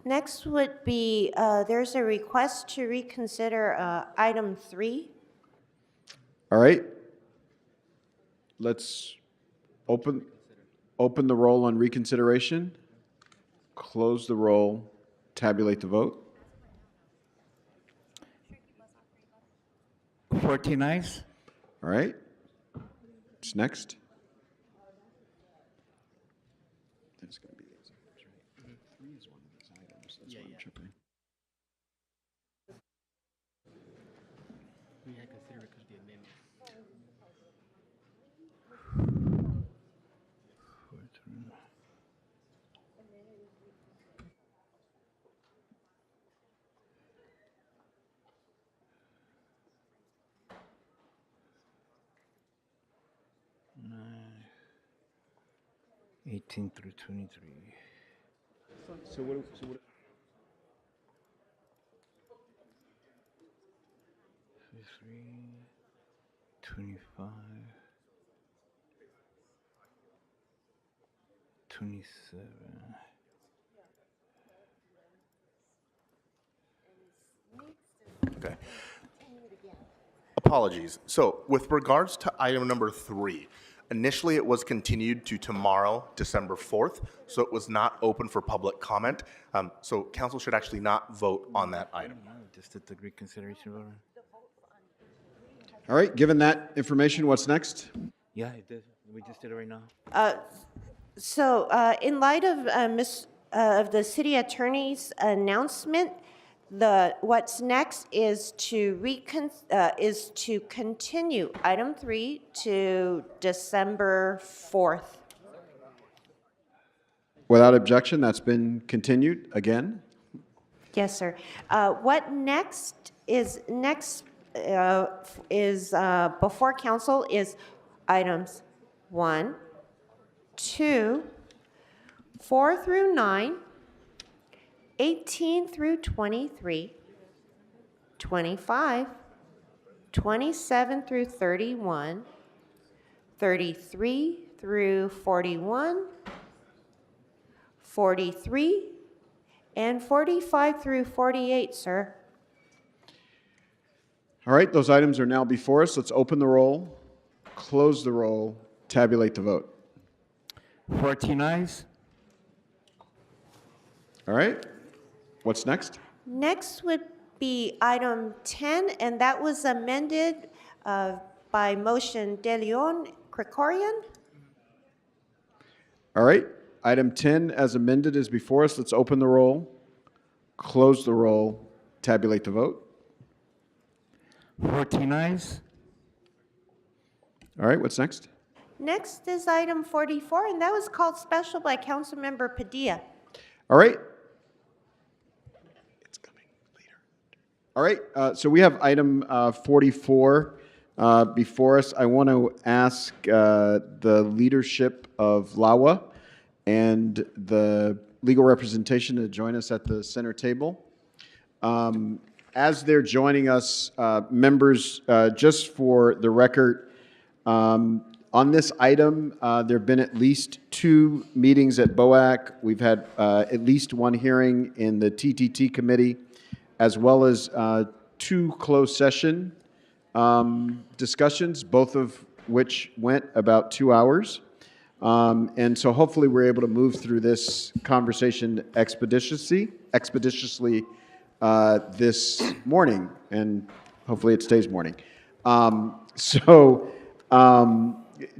Speaker 21: Next would be, there's a request to reconsider item 3.
Speaker 12: All right, let's open the roll on reconsideration, close the roll, tabulate the vote.
Speaker 23: 14 ayes.
Speaker 12: All right, what's next? That's going to be these items, right? 3 is one of these items. That's what I'm tripping.
Speaker 4: 18 through 23.
Speaker 12: So what?
Speaker 4: 25, 27.
Speaker 17: Okay. Apologies. So with regards to item number 3, initially it was continued to tomorrow, December 4th, so it was not open for public comment. So council should actually not vote on that item.
Speaker 4: Just at the reconsideration vote.
Speaker 12: All right, given that information, what's next?
Speaker 4: Yeah, it did. We just did it right now.
Speaker 21: In light of of the city attorney's announcement, what's next is to continue item 3 to December 4th.
Speaker 12: Without objection, that's been continued again.
Speaker 21: Yes, sir. What next is before council is items 1, 2, 4 through 9, 18 through 23, 25, 27 through 31, 33 through 41, 43, and 45 through 48, sir.
Speaker 12: All right, those items are now before us. Let's open the roll, close the roll, tabulate the vote.
Speaker 4: 14 ayes.
Speaker 12: All right, what's next?
Speaker 21: Next would be item 10, and that was amended by motion De Leon Krikorian.
Speaker 12: All right, item 10 as amended is before us. Let's open the roll, close the roll, tabulate the vote.
Speaker 4: 14 ayes.
Speaker 12: All right, what's next?
Speaker 21: Next is item 44, and that was called special by Councilmember Padilla.
Speaker 12: All right. It's coming later. All right, so we have item 44 before us. I want to ask the leadership of LAWA and the legal representation to join us at the center table. As they're joining us, members, just for the record, on this item, there have been at least 2 meetings at BOAC. We've had at least 1 hearing in the TTT committee, as well as 2 closed session discussions, both of which went about 2 hours. And so hopefully we're able to move through this conversation expeditiously this morning, and hopefully it stays morning.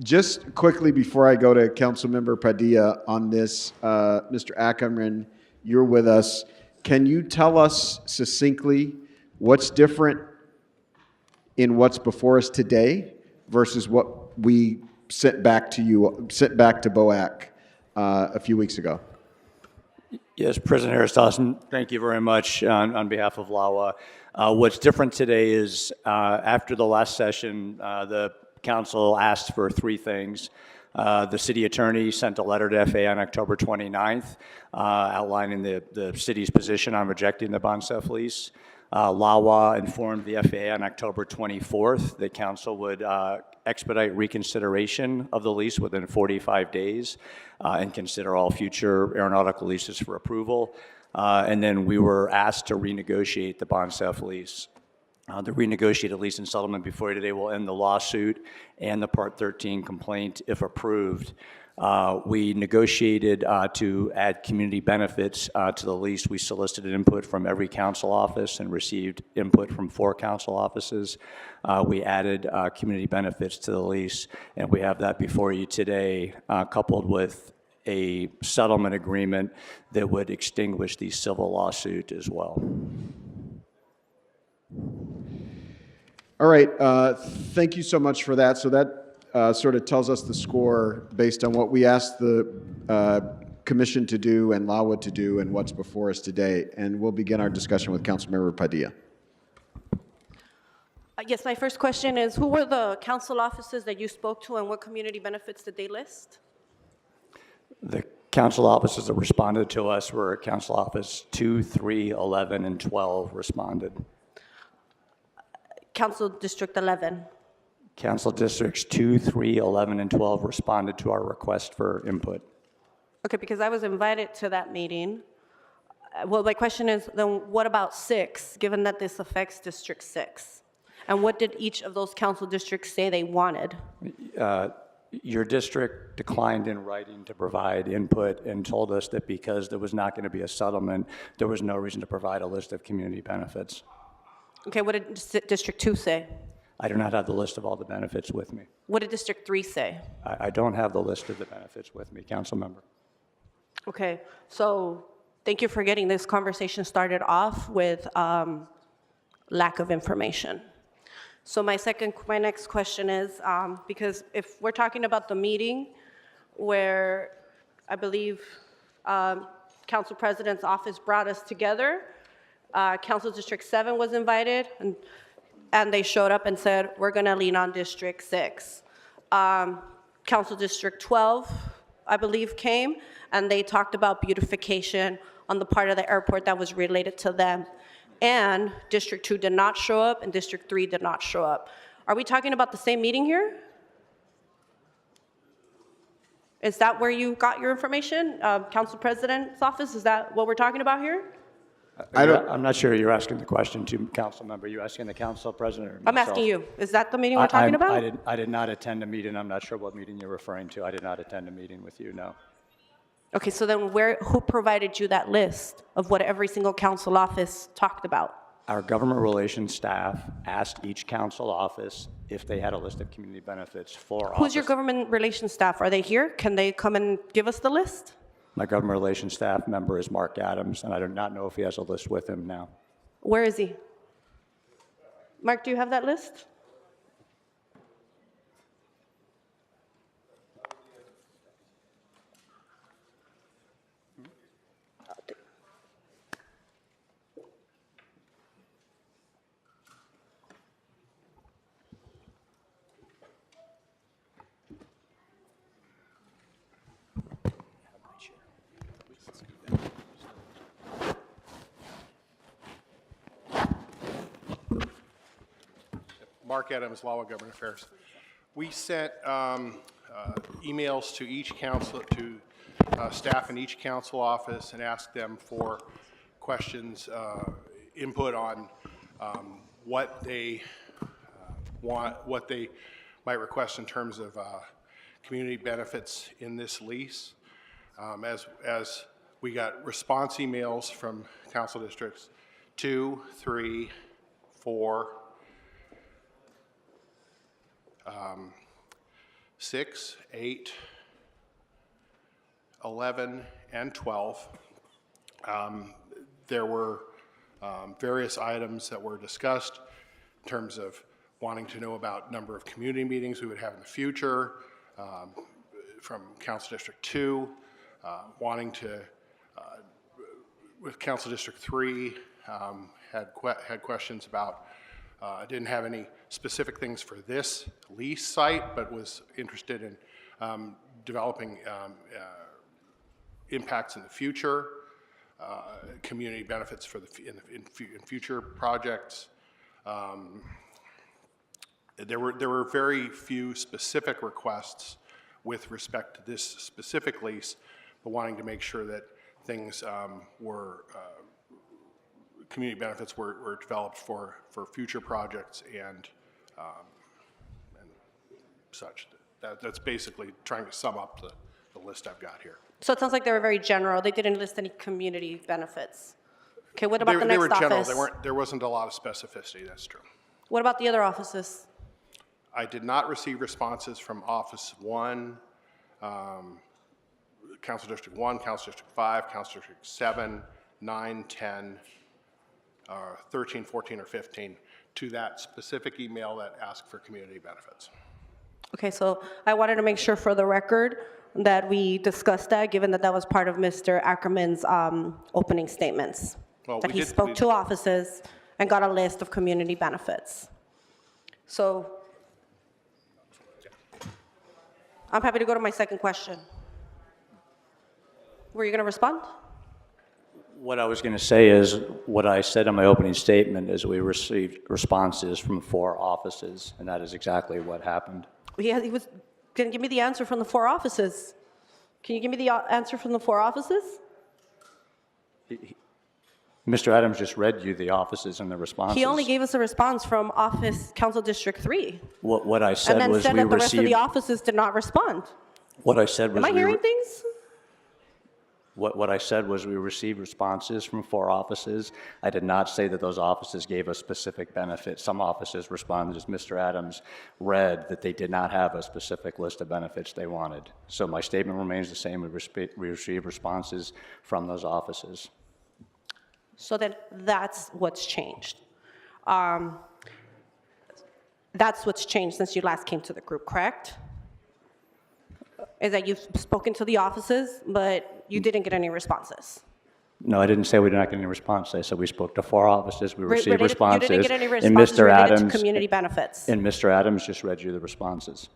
Speaker 12: Just quickly before I go to Councilmember Padilla on this, Mr. Ackerman, you're with us. Can you tell us succinctly what's different in what's before us today versus what we sent back to BOAC a few weeks ago?
Speaker 6: Yes, President Harris Dawson, thank you very much on behalf of LAWA. What's different today is after the last session, the council asked for 3 things. The city attorney sent a letter to FAA on October 29th outlining the city's position on rejecting the Bonsef lease. LAWA informed the FAA on October 24th that council would expedite reconsideration of the lease within 45 days and consider all future aeronautical leases for approval. And then we were asked to renegotiate the Bonsef lease. The renegotiated lease and settlement before today will end the lawsuit and the Part 13 complaint if approved. We negotiated to add community benefits to the lease. We solicited input from every council office and received input from 4 council offices. We added community benefits to the lease, and we have that before you today, coupled with a settlement agreement that would extinguish the civil lawsuit as well.
Speaker 12: All right, thank you so much for that. So that sort of tells us the score based on what we asked the commission to do and LAWA to do and what's before us today. And we'll begin our discussion with Councilmember Padilla.
Speaker 23: Yes, my first question is, who were the council offices that you spoke to and what community benefits did they list?
Speaker 6: The council offices that responded to us were Council Office 2, 3, 11, and 12 responded.
Speaker 23: Council District 11.
Speaker 6: Council Districts 2, 3, 11, and 12 responded to our request for input.
Speaker 23: Okay, because I was invited to that meeting. Well, my question is, then what about 6, given that this affects District 6? And what did each of those council districts say they wanted?
Speaker 6: Your district declined in writing to provide input and told us that because there was not going to be a settlement, there was no reason to provide a list of community benefits.
Speaker 23: Okay, what did District 2 say?
Speaker 6: I do not have the list of all the benefits with me.
Speaker 23: What did District 3 say?
Speaker 6: I don't have the list of the benefits with me, council member.
Speaker 23: Okay, so thank you for getting this conversation started off with lack of information. So my next question is, because if we're talking about the meeting where I believe Council President's office brought us together, Council District 7 was invited, and they showed up and said, we're gonna lean on District 6. Council District 12, I believe, came, and they talked about beautification on the part of the airport that was related to them. And District 2 did not show up, and District 3 did not show up. Are we talking about the same meeting here? Is that where you got your information? Council President's office, is that what we're talking about here?
Speaker 6: I'm not sure you're asking the question to council member. You're asking the council president or myself?
Speaker 23: I'm asking you, is that the meeting we're talking about?
Speaker 6: I did not attend a meeting. I'm not sure what meeting you're referring to. I did not attend a meeting with you, no.
Speaker 23: Okay, so then who provided you that list of what every single council office talked about?
Speaker 6: Our government relations staff asked each council office if they had a list of community benefits for
Speaker 23: Who's your
Speaker 6: office.
Speaker 23: government relations staff? Are they here? Can they come and give us the list?
Speaker 6: My government relations staff member is Mark Adams, and I do not know if he has a list with him now.
Speaker 23: Where is he? Mark, do you have that list?
Speaker 7: Mark Adams, Law and Government Affairs. We sent emails to each council, to staff in each council office and asked them for questions, input on what they want, what they might request in terms of community benefits in this lease. As we got response emails from council districts 2, 3, 4, 6, 8, 11, and 12. There were various items that were discussed in terms of wanting to know about number of community meetings we would have in the future, from Council District 2, wanting to, with Council District 3, had questions about, didn't have any specific things for this lease site, but was interested in developing impacts in the future, community benefits for in future projects. There were very few specific requests with respect to this specific lease, but wanting to make sure that things were community benefits were developed for future projects and such. That's basically trying to sum up the list I've got here.
Speaker 23: So it sounds like they were very general. They didn't list any community benefits. Okay, what about the next
Speaker 7: They were general.
Speaker 23: office?
Speaker 7: There wasn't a lot of specificity, that's true.
Speaker 23: What about the other offices?
Speaker 7: I did not receive responses from Office 1, Council District 1, Council District 5, Council District 7, 9, 10, 13, 14, or 15 to that specific email that asked for community benefits.
Speaker 23: Okay, so I wanted to make sure for the record that we discussed that, given that that was part of Mr. Ackerman's opening statements.
Speaker 7: Well,
Speaker 23: that
Speaker 7: we
Speaker 23: he
Speaker 7: did-
Speaker 23: spoke
Speaker 7: we-
Speaker 23: to offices and got a list of community benefits. So I'm happy to go to my second question. Were you going to respond?
Speaker 6: What I was going to say is, what I said in my opening statement is we received responses from 4 offices, and that is exactly what happened.
Speaker 23: He was going to give me the answer from the 4 offices. Can you give me the answer from the 4 offices?
Speaker 6: Mr. Adams just read you the offices and the responses.
Speaker 23: He only gave us a response from Office Council District 3.
Speaker 6: What I said
Speaker 23: And then
Speaker 6: was
Speaker 23: said
Speaker 6: we
Speaker 23: that the rest of
Speaker 6: received.
Speaker 23: the offices did not respond.
Speaker 6: What I said was
Speaker 23: Am I
Speaker 6: we
Speaker 23: hearing
Speaker 6: re-
Speaker 23: things?
Speaker 6: What I said was we received responses from 4 offices. I did not say that those offices gave us specific benefits. Some offices responded, as Mr. Adams read, that they did not have a specific list of benefits they wanted. So my statement remains the same. We received responses from those offices.
Speaker 23: So then that's what's changed. That's what's changed since you last came to the group, correct? Is that you've spoken to the offices, but you didn't get any responses?
Speaker 6: No, I didn't say we did not get any response. I said we spoke to 4 offices. We received
Speaker 23: You
Speaker 6: responses.
Speaker 23: didn't get any
Speaker 6: and
Speaker 23: responses
Speaker 6: Mr.
Speaker 23: related
Speaker 6: Adams,
Speaker 23: to community benefits?
Speaker 6: And Mr. Adams just read you the responses.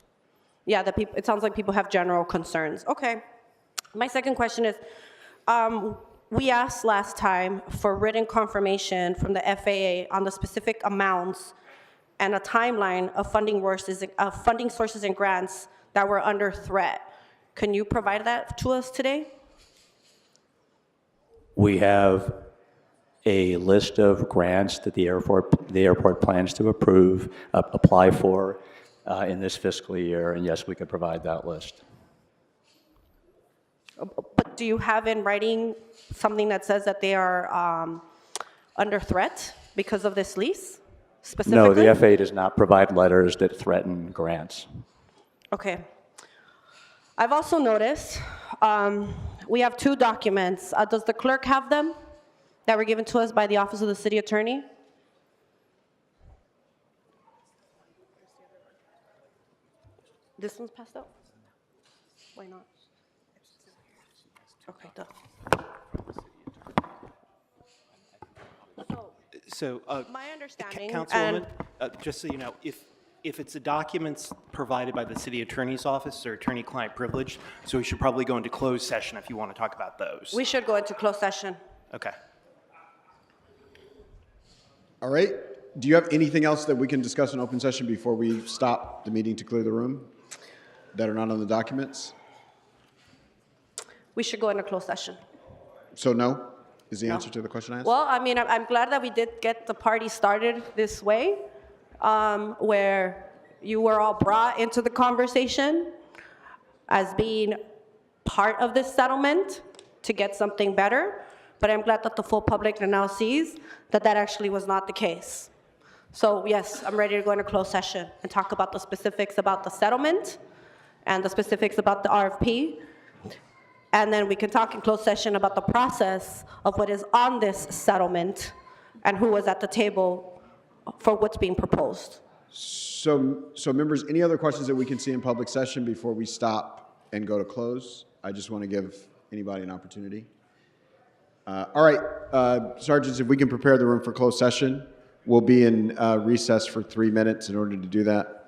Speaker 23: Yeah, it sounds like people have general concerns. Okay. My second question is, we asked last time for written confirmation from the FAA on the specific amounts and a timeline of funding sources and grants that were under threat. Can you provide that to us today?
Speaker 6: We have a list of grants that the airport plans to apply for in this fiscal year, and yes, we could provide that list.
Speaker 23: But do you have in writing something that says that they are under threat because of this lease specifically?
Speaker 6: No, the FAA does not provide letters that threaten grants.
Speaker 23: Okay. I've also noticed we have 2 documents. Does the clerk have them that were given to us by the Office of the City Attorney? This one's passed out? Why not? Okay, done.
Speaker 8: So,
Speaker 23: My understanding,
Speaker 8: Councilwoman, just so you know, if it's the documents provided by the city attorney's office or attorney-client privilege, so we should probably go into closed session if you want to talk about those.
Speaker 23: we should go into closed session.
Speaker 8: Okay.
Speaker 12: All right. Do you have anything else that we can discuss in open session before we stop the meeting to clear the room that are not on the documents?
Speaker 23: We should go into closed session.
Speaker 12: So no is the
Speaker 23: No.
Speaker 12: answer to the question I asked?
Speaker 23: Well, I mean, I'm glad that we did get the party started this way, where you were all brought into the conversation as being part of this settlement to get something better. But I'm glad that the full public now sees that that actually was not the case. So yes, I'm ready to go into closed session and talk about the specifics about the settlement and the specifics about the RFP. And then we can talk in closed session about the process of what is on this settlement and who was at the table for what's being proposed.
Speaker 12: So members, any other questions that we can see in public session before we stop and go to close? I just want to give anybody an opportunity. All right, sergeants, if we can prepare the room for closed session, we'll be in recess for 3 minutes in order to do that.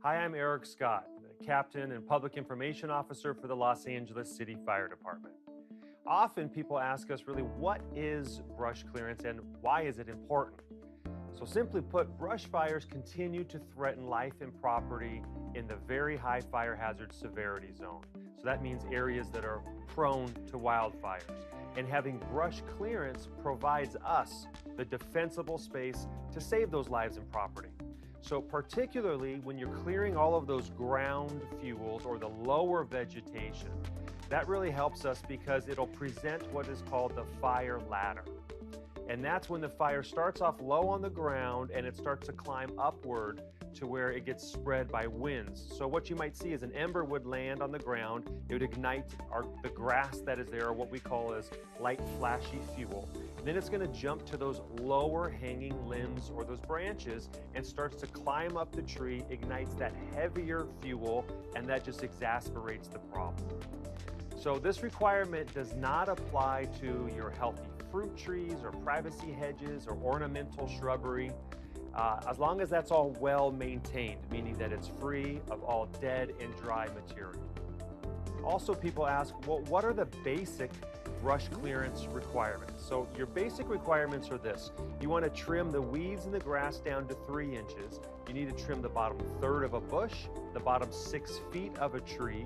Speaker 9: Hi, I'm Eric Scott, Captain and Public Information Officer for the Los Angeles City Fire Department. Often people ask us really, what is brush clearance and why is it important? So simply put, brush fires continue to threaten life and property in the very high fire hazard severity zone. So that means areas that are prone to wildfires. And having brush clearance provides us the defensible space to save those lives and property. So particularly when you're clearing all of those ground fuels or the lower vegetation, that really helps us because it'll present what is called the fire ladder. And that's when the fire starts off low on the ground and it starts to climb upward to where it gets spread by winds. So what you might see is an ember would land on the ground, it would ignite the grass that is there, or what we call as light flashy fuel. Then it's gonna jump to those lower hanging limbs or those branches and starts to climb up the tree, ignites that heavier fuel, and that just exasperates the problem. So this requirement does not apply to your healthy fruit trees or privacy hedges or ornamental shrubbery, as long as that's all well maintained, meaning that it's free of all dead and dry material. Also, people ask, well, what are the basic brush clearance requirements? So your basic requirements are this. You want to trim the weeds and the grass down to 3 inches. You need to trim the bottom third of a bush, the bottom 6 feet of a tree.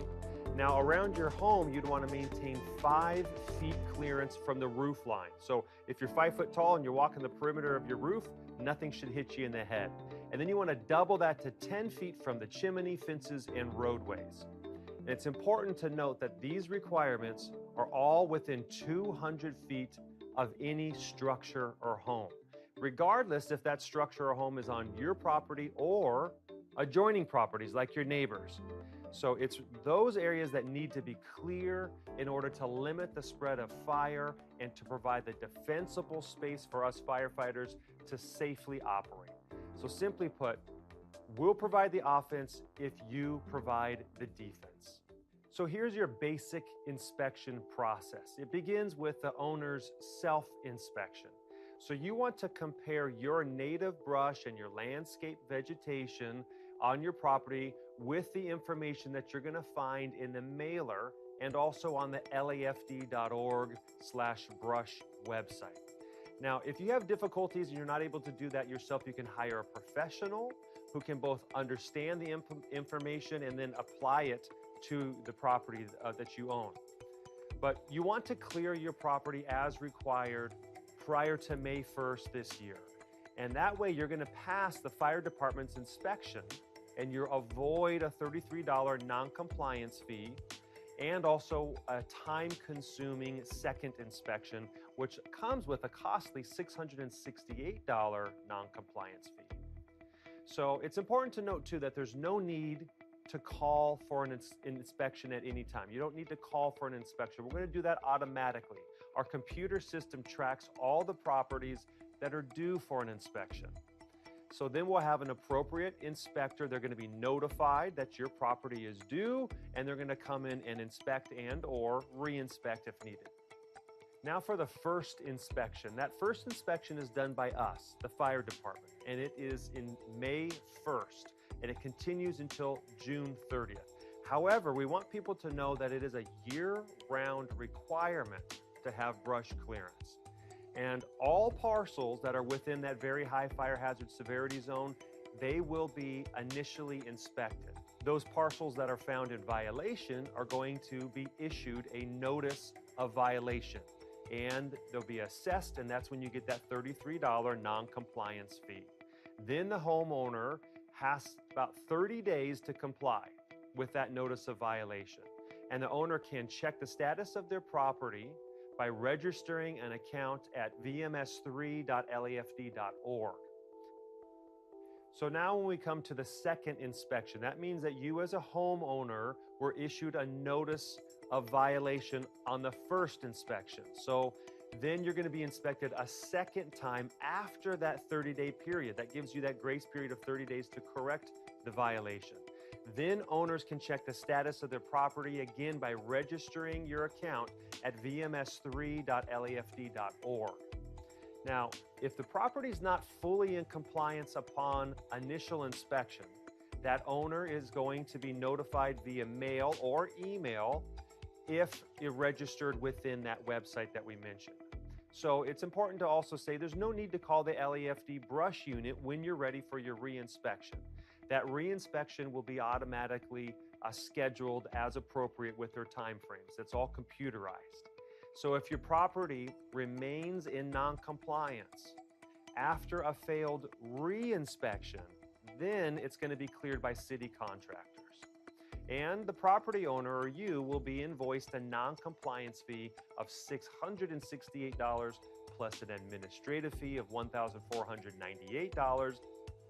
Speaker 9: Now, around your home, you'd want to maintain 5 feet clearance from the roof line. So if you're 5 foot tall and you're walking the perimeter of your roof, nothing should hit you in the head. And then you want to double that to 10 feet from the chimney, fences, and roadways. And it's important to note that these requirements are all within 200 feet of any structure or home, regardless if that structure or home is on your property or adjoining properties like your neighbors. So it's those areas that need to be clear in order to limit the spread of fire and to provide the defensible space for us firefighters to safely operate. So simply put, we'll provide the offense if you provide the defense. So here's your basic inspection process. It begins with the owner's self-inspection. So you want to compare your native brush and your landscape vegetation on your property with the information that you're going to find in the mailer and also on the lafd.org/brush website. Now, if you have difficulties and you're not able to do that yourself, you can hire a professional who can both understand the information and then apply it to the property that you own. But you want to clear your property as required prior to May 1st this year. And that way you're going to pass the fire department's inspection and you'll avoid a $33 non-compliance fee and also a time-consuming second inspection, which comes with a costly $668 non-compliance fee. So it's important to note too that there's no need to call for an inspection at any time. You don't need to call for an inspection. We're going to do that automatically. Our computer system tracks all the properties that are due for an inspection. So then we'll have an appropriate inspector. They're going to be notified that your property is due, and they're going to come in and inspect and or re-inspect if needed. Now for the first inspection. That first inspection is done by us, the fire department, and it is in May 1st, and it continues until June 30th. However, we want people to know that it is a year-round requirement to have brush clearance. And all parcels that are within that very high fire hazard severity zone, they will be initially inspected. Those parcels that are found in violation are going to be issued a notice of violation. And they'll be assessed, and that's when you get that $33 non-compliance fee. Then the homeowner has about 30 days to comply with that notice of violation. And the owner can check the status of their property by registering an account at vms3.lafd.org. So now when we come to the second inspection, that means that you as a homeowner were issued a notice of violation on the first inspection. So then you're going to be inspected a second time after that 30-day period. That gives you that grace period of 30 days to correct the violation. Then owners can check the status of their property again by registering your account at vms3.lafd.org. Now, if the property is not fully in compliance upon initial inspection, that owner is going to be notified via mail or email if you're registered within that website that we mentioned. So it's important to also say there's no need to call the LAFD brush unit when you're ready for your reinspection. That reinspection will be automatically scheduled as appropriate with their timeframes. It's all computerized. So if your property remains in non-compliance after a failed reinspection, then it's going to be cleared by city contractors. And the property owner or you will be invoiced a non-compliance fee of $668 plus an administrative fee of $1,498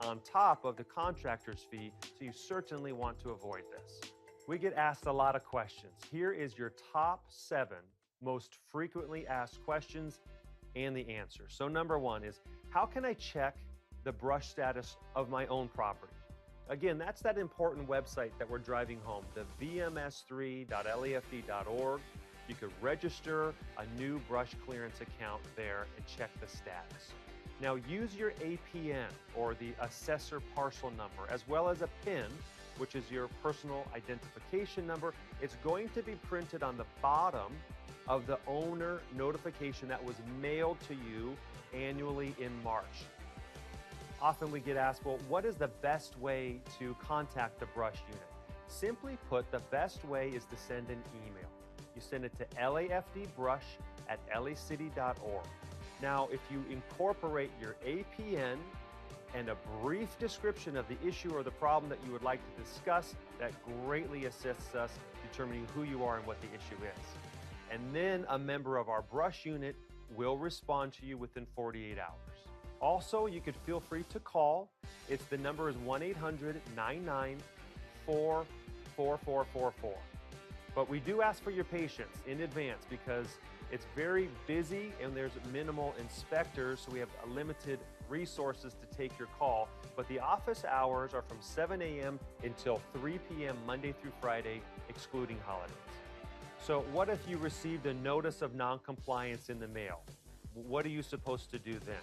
Speaker 9: on top of the contractor's fee, so you certainly want to avoid this. We get asked a lot of questions. Here is your top 7 most frequently asked questions and the answers. So number 1 is, how can I check the brush status of my own property? Again, that's that important website that we're driving home, the vms3.lafd.org. You could register a new brush clearance account there and check the status. Now use your APN or the assessor parcel number, as well as a PIN, which is your personal identification number. It's going to be printed on the bottom of the owner notification that was mailed to you annually in March. Often we get asked, well, what is the best way to contact the brush unit? Simply put, the best way is to send an email. You send it to lafdbrush@lacity.org. Now, if you incorporate your APN and a brief description of the issue or the problem that you would like to discuss, that greatly assists us determining who you are and what the issue is. And then a member of our brush unit will respond to you within 48 hours. Also, you could feel free to call. The number is 1-800-994-4444. But we do ask for your patience in advance because it's very busy and there's minimal inspectors, so we have limited resources to take your call. But the office hours are from 7 a.m. until 3 p.m. Monday through Friday, excluding holidays. So what if you received a notice of non-compliance in the mail? What are you supposed to do then?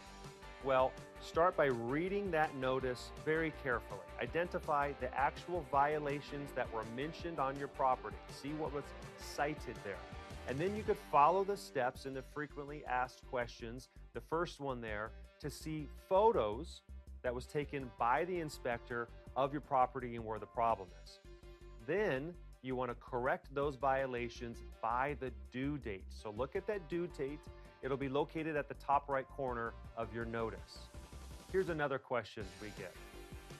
Speaker 9: Well, start by reading that notice very carefully. Identify the actual violations that were mentioned on your property. See what was cited there. And then you could follow the steps in the frequently asked questions, the first one there, to see photos that was taken by the inspector of your property and where the problem is. Then you want to correct those violations by the due date. So look at that due date. It'll be located at the top right corner of your notice. Here's another question we get.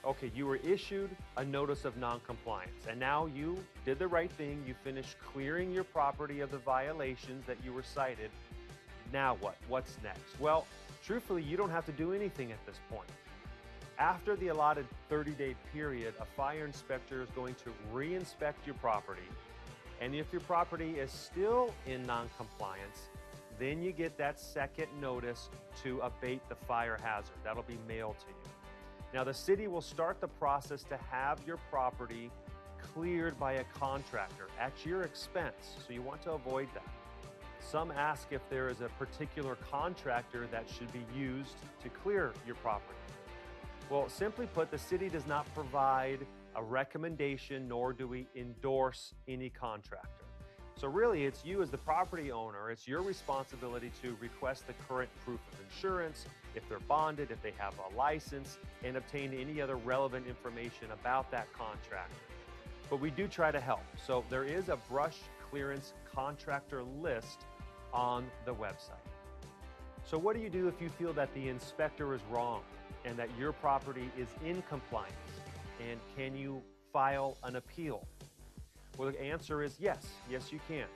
Speaker 9: Okay, you were issued a notice of non-compliance, and now you did the right thing. You finished clearing your property of the violations that you were cited. Now what? What's next? Well, truthfully, you don't have to do anything at this point. After the allotted 30-day period, a fire inspector is going to re-inspect your property, and if your property is still in non-compliance, then you get that second notice to abate the fire hazard. That'll be mailed to you. Now, the city will start the process to have your property cleared by a contractor at your expense, so you want to avoid that. Some ask if there is a particular contractor that should be used to clear your property. Well, simply put, the city does not provide a recommendation, nor do we endorse any contractor. So really, it's you as the property owner, it's your responsibility to request the current proof of insurance, if they're bonded, if they have a license, and obtain any other relevant information about that contractor. But we do try to help. So there is a brush clearance contractor list on the website. So what do you do if you feel that the inspector is wrong and that your property is in compliance? And can you file an appeal? Well, the answer is yes. Yes, you can.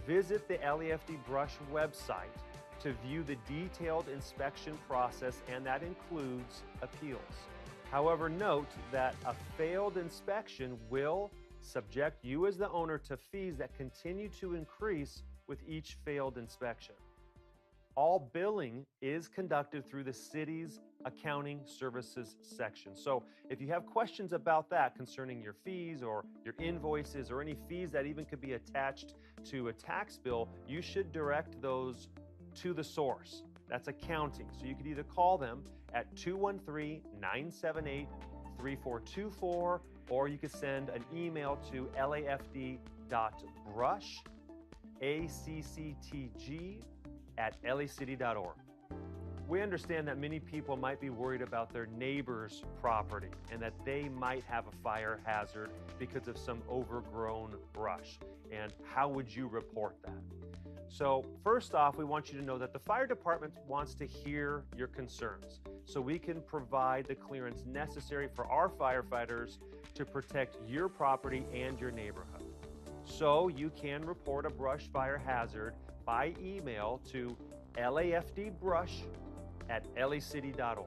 Speaker 9: Visit the LAFD Brush website to view the detailed inspection process, and that includes appeals. However, note that a failed inspection will subject you as the owner to fees that continue to increase with each failed inspection. All billing is conducted through the city's accounting services section. So if you have questions about that concerning your fees or your invoices or any fees that even could be attached to a tax bill, you should direct those to the source. That's accounting. So you could either call them at 213-978-3699 3424, or you can send an email to lafd.brush@lacctg@lacity.org. We understand that many people might be worried about their neighbor's property and that they might have a fire hazard because of some overgrown brush. And how would you report that? So first off, we want you to know that the fire department wants to hear your concerns so we can provide the clearance necessary for our firefighters to protect your property and your neighborhood. So you can report a brush fire hazard by email to lafdbrush@lacity.org.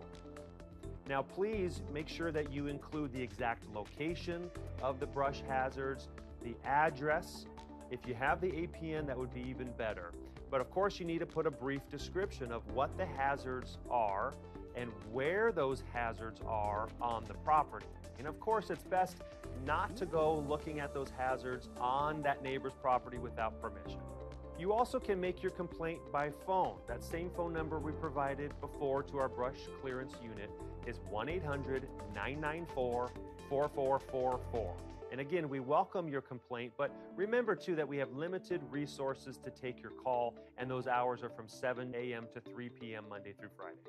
Speaker 9: Now, please make sure that you include the exact location of the brush hazards, the address. If you have the APN, that would be even better. But of course, you need to put a brief description of what the hazards are and where those hazards are on the property. And of course, it's best not to go looking at those hazards on that neighbor's property without permission. You also can make your complaint by phone. That same phone number we provided before to our brush clearance unit is 1-800-994-4444. And again, we welcome your complaint, but remember too that we have limited resources to take your call, and those hours are from 7 a.m. to 3 p.m. Monday through Friday.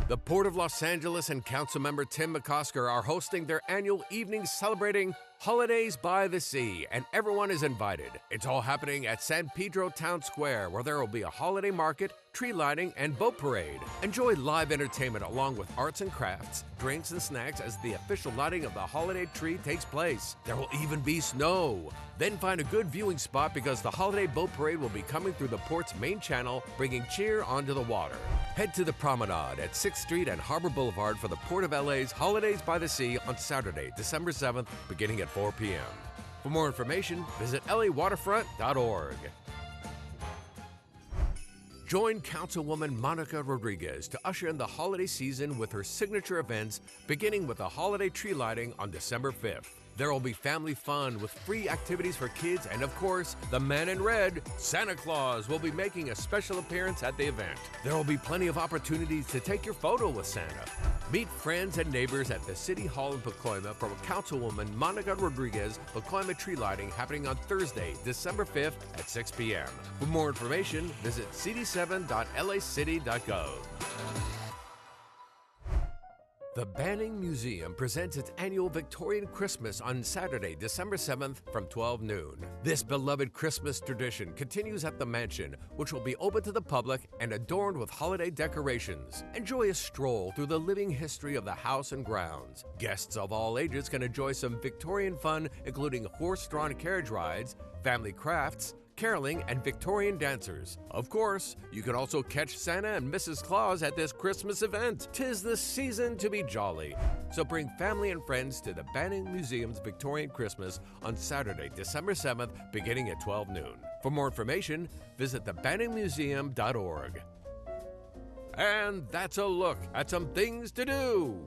Speaker 10: The Port of Los Angeles and Councilmember Tim McCosker are hosting their annual evening celebrating Holidays by the Sea, and everyone is invited. It's all happening at San Pedro Town Square, where there will be a holiday market, tree lighting, and boat parade. Enjoy live entertainment along with arts and crafts, drinks and snacks as the official lighting of the holiday tree takes place. There will even be snow. Then find a good viewing spot because the holiday boat parade will be coming through the port's main channel, bringing cheer onto the water. Head to the Promenade at 6th Street and Harbor Boulevard for the Port of LA's Holidays by the Sea on Saturday, December 7th, beginning at 4 p.m. For more information, visit lawaterfront.org. Join Councilwoman Monica Rodriguez to usher in the holiday season with her signature events, beginning with a holiday tree lighting on December 5th. There will be family fun with free activities for kids, and of course, the man in red, Santa Claus, will be making a special appearance at the event. There will be plenty of opportunities to take your photo with Santa. Meet friends and neighbors at the City Hall in Pacoima for Councilwoman Monica Rodriguez Pacoima tree lighting happening on Thursday, December 5th at 6 p.m. For more information, visit cd7.lacity.gov. The Banning Museum presents its annual Victorian Christmas on Saturday, December 7th from 12 noon. This beloved Christmas tradition continues at the mansion, which will be open to the public and adorned with holiday decorations. Enjoy a stroll through the living history of the house and grounds. Guests of all ages can enjoy some Victorian fun, including horse-drawn carriage rides, family crafts, caroling, and Victorian dancers. Of course, you can also catch Santa and Mrs. Claus at this Christmas event. 'Tis the season to be jolly. So bring family and friends to the Banning Museum's Victorian Christmas on Saturday, December 7th, beginning at 12 noon. For more information, visit thebanningmuseum.org. And that's a look at some things to do.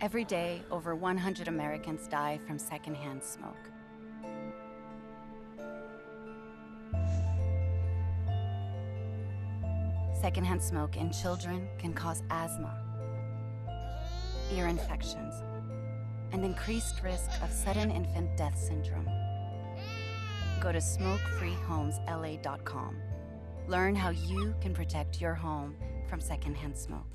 Speaker 5: Every day, over 100 Americans die from secondhand smoke. Secondhand smoke in children can cause asthma, ear infections, and increased risk of sudden infant death syndrome. Go to smokefreehomesla.com. Learn how you can protect your home from secondhand smoke.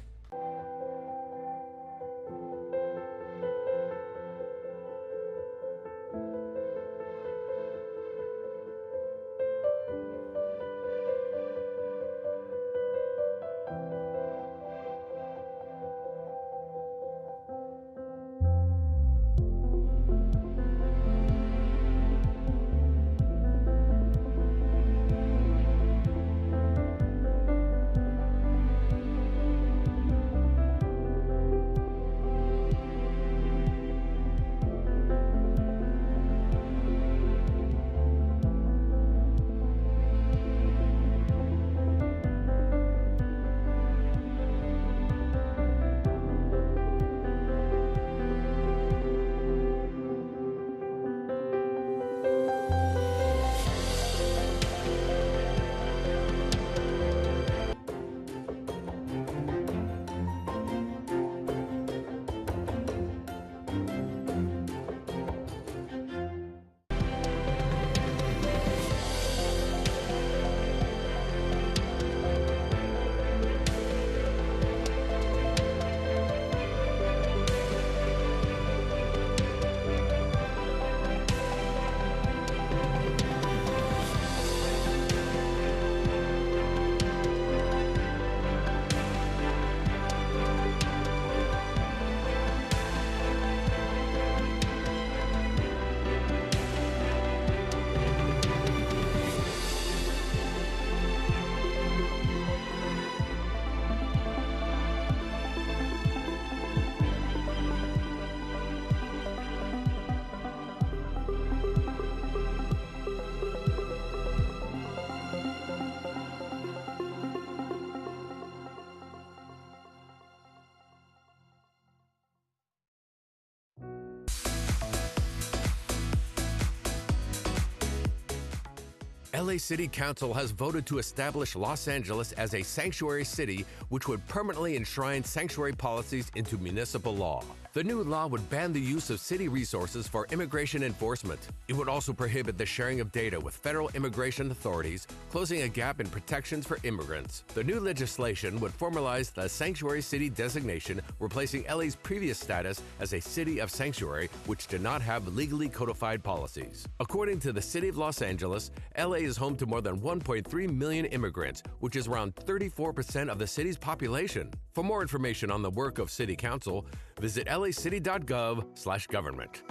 Speaker 10: LA City Council has voted to establish Los Angeles as a sanctuary city, which would permanently enshrine sanctuary policies into municipal law. The new law would ban the use of city resources for immigration enforcement. It would also prohibit the sharing of data with federal immigration authorities, closing a gap in protections for immigrants. The new legislation would formalize the sanctuary city designation, replacing LA's previous status as a city of sanctuary, which did not have legally codified policies. According to the City of Los Angeles, LA is home to more than 1.3 million immigrants, which is around 34% of the city's population. For more information on the work of City Council, visit lacity.gov/government.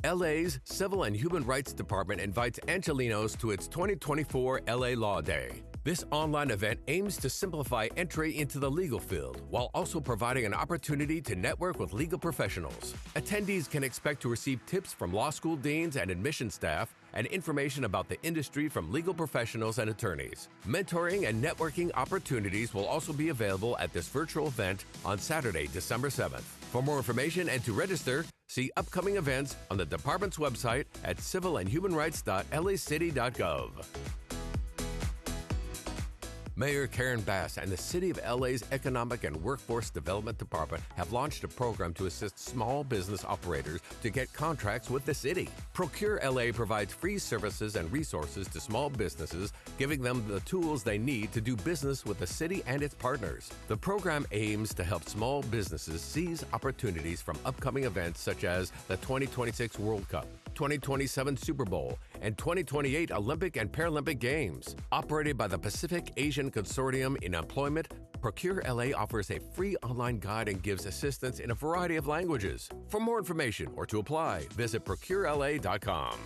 Speaker 10: LA's Civil and Human Rights Department invites Angelenos to its 2024 LA Law Day. This online event aims to simplify entry into the legal field while also providing an opportunity to network with legal professionals. Attendees can expect to receive tips from law school deans and admission staff and information about the industry from legal professionals and attorneys. Mentoring and networking opportunities will also be available at this virtual event on Saturday, December 7th. For more information and to register, see upcoming events on the department's website at civilandhumanrights.lacity.gov. Mayor Karen Bass and the City of LA's Economic and Workforce Development Department have launched a program to assist small business operators to get contracts with the city. Procure LA provides free services and resources to small businesses, giving them the tools they need to do business with the city and its partners. The program aims to help small businesses seize opportunities from upcoming events such as the 2026 World Cup, 2027 Super Bowl, and 2028 Olympic and Paralympic Games. Operated by the Pacific Asian Consortium in Employment, Procure LA offers a free online guide and gives assistance in a variety of languages. For more information or to apply, visit procurela.com.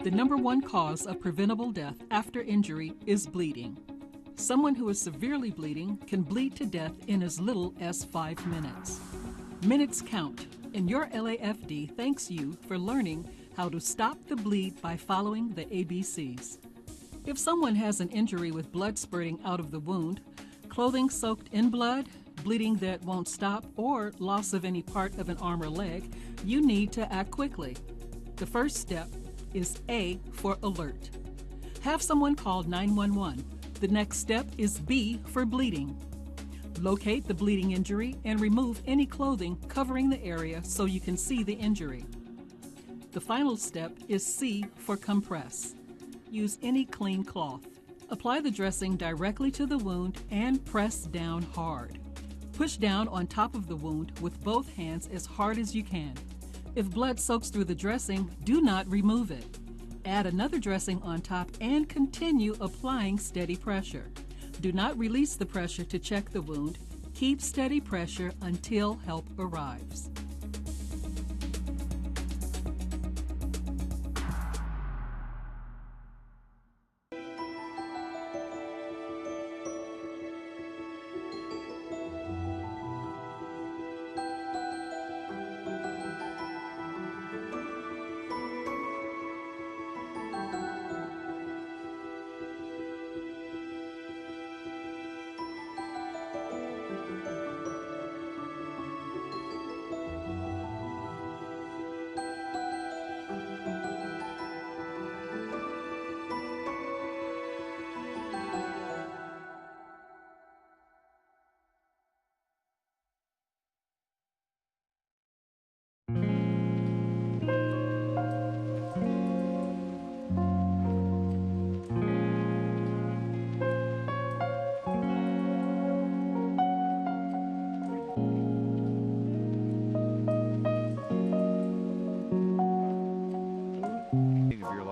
Speaker 11: The number one cause of preventable death after injury is bleeding. Someone who is severely bleeding can bleed to death in as little as 5 minutes. Minutes count, and your LAFD thanks you for learning how to stop the bleed by following the ABCs. If someone has an injury with blood spurting out of the wound, clothing soaked in blood, bleeding that won't stop, or loss of any part of an arm or leg, you need to act quickly. The first step is A for alert. Have someone call 911. The next step is B for bleeding. Locate the bleeding injury and remove any clothing covering the area so you can see the injury. The final step is C for compress. Use any clean cloth. Apply the dressing directly to the wound and press down hard. Push down on top of the wound with both hands as hard as you can. If blood soaks through the dressing, do not remove it. Add another dressing on top and continue applying steady pressure. Do not release the pressure to check the wound. Keep steady pressure until help arrives.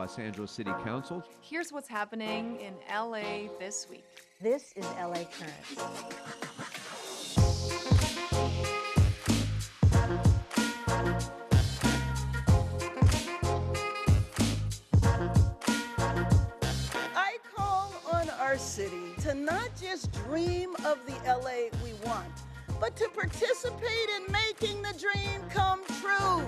Speaker 14: Los Angeles City Council.
Speaker 15: Here's what's happening in LA this week.
Speaker 22: This is LA Currents.
Speaker 24: I call on our city to not just dream of the LA we want, but to participate in making the dream come true.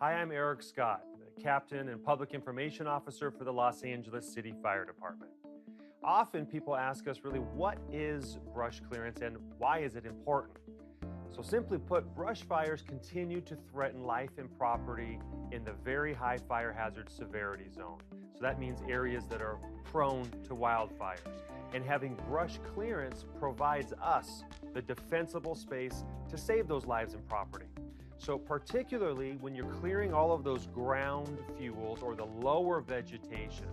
Speaker 9: Hi, I'm Eric Scott, the Captain and Public Information Officer for the Los Angeles City Fire Department. Often people ask us really, what is brush clearance and why is it important? So simply put, brush fires continue to threaten life and property in the very high fire hazard severity zone. So that means areas that are prone to wildfires. And having brush clearance provides us the defensible space to save those lives and property. So particularly when you're clearing all of those ground fuels or the lower vegetation,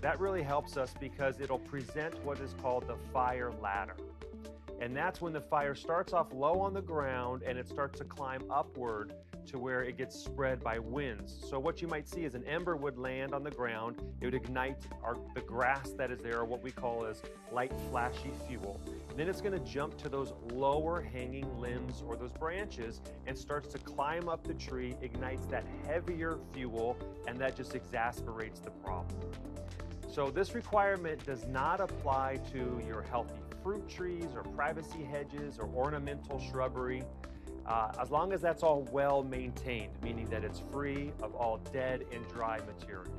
Speaker 9: that really helps us because it'll present what is called the fire ladder. And that's when the fire starts off low on the ground and it starts to climb upward to where it gets spread by winds. So what you might see is an ember would land on the ground, it would ignite the grass that is there, or what we call as light flashy fuel. And then it's gonna jump to those lower hanging limbs or those branches and starts to climb up the tree, ignites that heavier fuel, and that just exasperates the problem. So this requirement does not apply to your healthy fruit trees or privacy hedges or ornamental shrubbery, as long as that's all well maintained, meaning that it's free of all dead and dry material.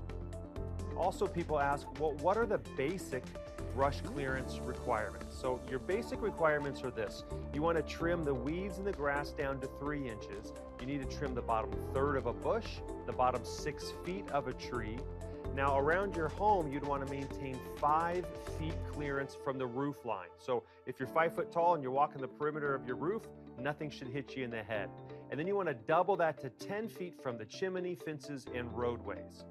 Speaker 9: Also, people ask, well, what are the basic brush clearance requirements? So your basic requirements are this. You want to trim the weeds and the grass down to 3 inches. You need to trim the bottom third of a bush, the bottom 6 feet of a tree. Now, around your home, you'd want to maintain 5 feet clearance from the roof line. So if you're 5 foot tall and you're walking the perimeter of your roof, nothing should hit you in the head. And then you want to double that to 10 feet from the chimney, fences, and roadways.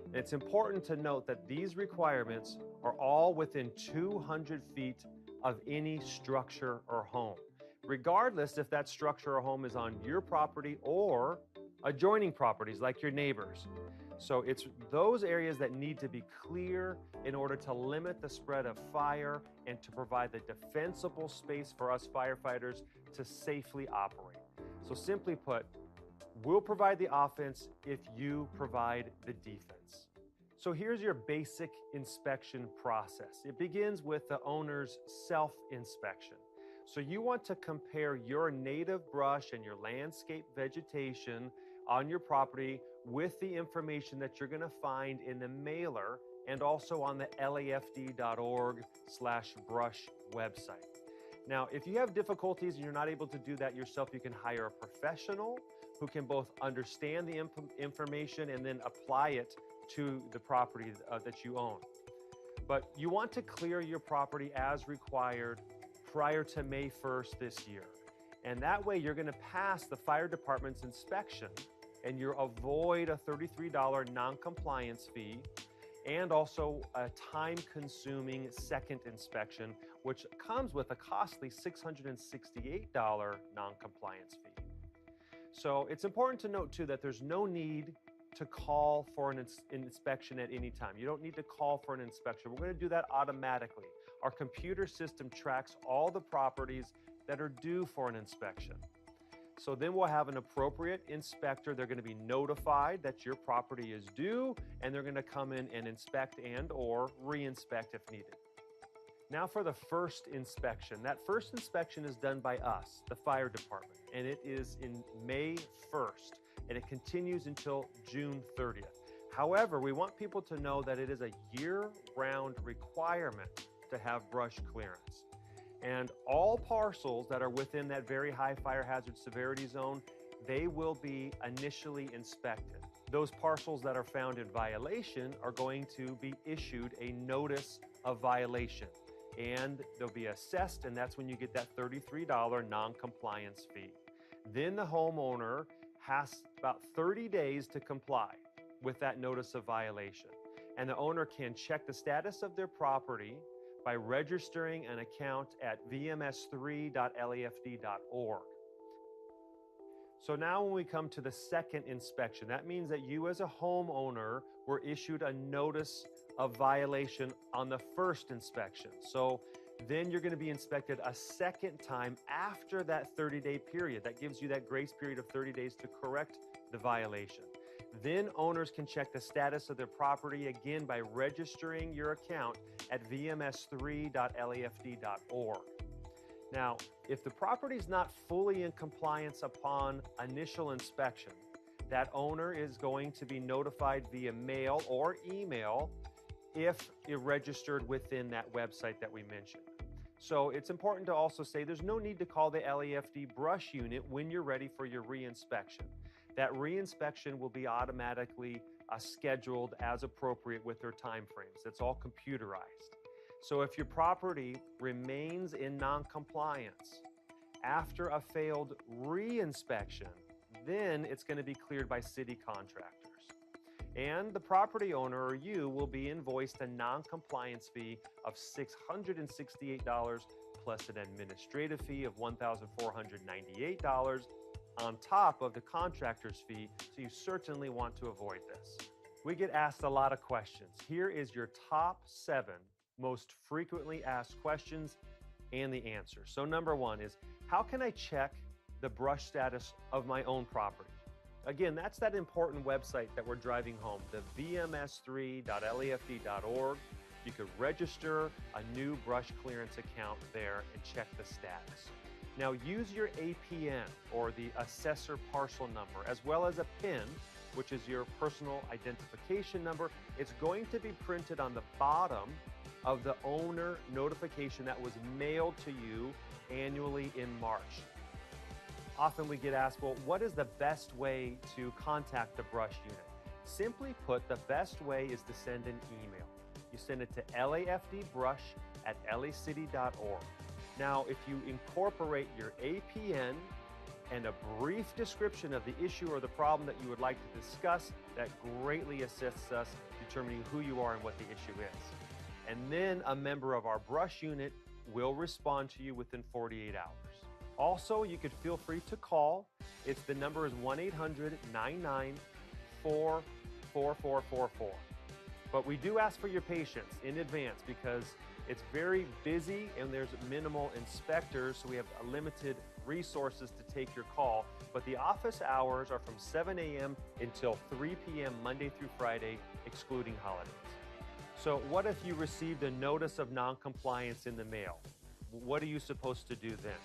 Speaker 9: And it's important to note that these requirements are all within 200 feet of any structure or home, regardless if that structure or home is on your property or adjoining properties like your neighbors. So it's those areas that need to be clear in order to limit the spread of fire and to provide the defensible space for us firefighters to safely operate. So simply put, we'll provide the offense if you provide the defense. So here's your basic inspection process. It begins with the owner's self-inspection. So you want to compare your native brush and your landscape vegetation on your property with the information that you're going to find in the mailer and also on the lafd.org/brush website. Now, if you have difficulties and you're not able to do that yourself, you can hire a professional who can both understand the information and then apply it to the property that you own. But you want to clear your property as required prior to May 1st this year. And that way you're going to pass the fire department's inspection and you avoid a $33 non-compliance fee and also a time-consuming second inspection, which comes with a costly $668 non-compliance fee. So it's important to note too that there's no need to call for an inspection at any time. You don't need to call for an inspection. We're going to do that automatically. Our computer system tracks all the properties that are due for an inspection. So then we'll have an appropriate inspector. They're going to be notified that your property is due, and they're going to come in and inspect and or re-inspect if needed. Now for the first inspection. That first inspection is done by us, the fire department, and it is in May 1st, and it continues until June 30th. However, we want people to know that it is a year-round requirement to have brush clearance. And all parcels that are within that very high fire hazard severity zone, they will be initially inspected. Those parcels that are found in violation are going to be issued a notice of violation, and they'll be assessed, and that's when you get that $33 non-compliance fee. Then the homeowner has about 30 days to comply with that notice of violation. And the owner can check the status of their property by registering an account at vms3.lafd.org. So now when we come to the second inspection, that means that you as a homeowner were issued a notice of violation on the first inspection. So then you're going to be inspected a second time after that 30-day period. That gives you that grace period of 30 days to correct the violation. Then owners can check the status of their property again by registering your account at vms3.lafd.org. Now, if the property is not fully in compliance upon initial inspection, that owner is going to be notified via mail or email if you're registered within that website that we mentioned. So it's important to also say there's no need to call the LAFD brush unit when you're ready for your reinspection. That reinspection will be automatically scheduled as appropriate with their timeframes. It's all computerized. So if your property remains in non-compliance after a failed reinspection, then it's going to be cleared by city contractors. And the property owner or you will be invoiced a non-compliance fee of $668 plus an administrative fee of $1,498 on top of the contractor's fee, so you certainly want to avoid this. We get asked a lot of questions. Here is your top 7 most frequently asked questions and the answers. So number 1 is, how can I check the brush status of my own property? Again, that's that important website that we're driving home, the vms3.lafd.org. You could register a new brush clearance account there and check the status. Now use your APN or the assessor parcel number, as well as a PIN, which is your personal identification number. It's going to be printed on the bottom of the owner notification that was mailed to you annually in March. Often we get asked, well, what is the best way to contact the brush unit? Simply put, the best way is to send an email. You send it to lafdbrush@lacity.org. Now, if you incorporate your APN and a brief description of the issue or the problem that you would like to discuss, that greatly assists us determining who you are and what the issue is. And then a member of our brush unit will respond to you within 48 hours. Also, you could feel free to call. The number is 1-800-994-4444. But we do ask for your patience in advance because it's very busy and there's minimal inspectors, so we have limited resources to take your call. But the office hours are from 7 a.m. until 3 p.m. Monday through Friday, excluding holidays. So what if you received a notice of non-compliance in the mail? What are you supposed to do then?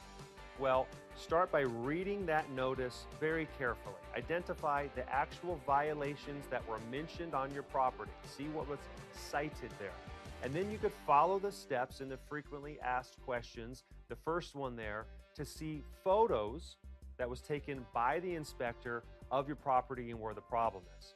Speaker 9: Well, start by reading that notice very carefully. Identify the actual violations that were mentioned on your property. See what was cited there. And then you could follow the steps in the frequently asked questions, the first one there, to see photos that was taken by the inspector of your property and where the problem is.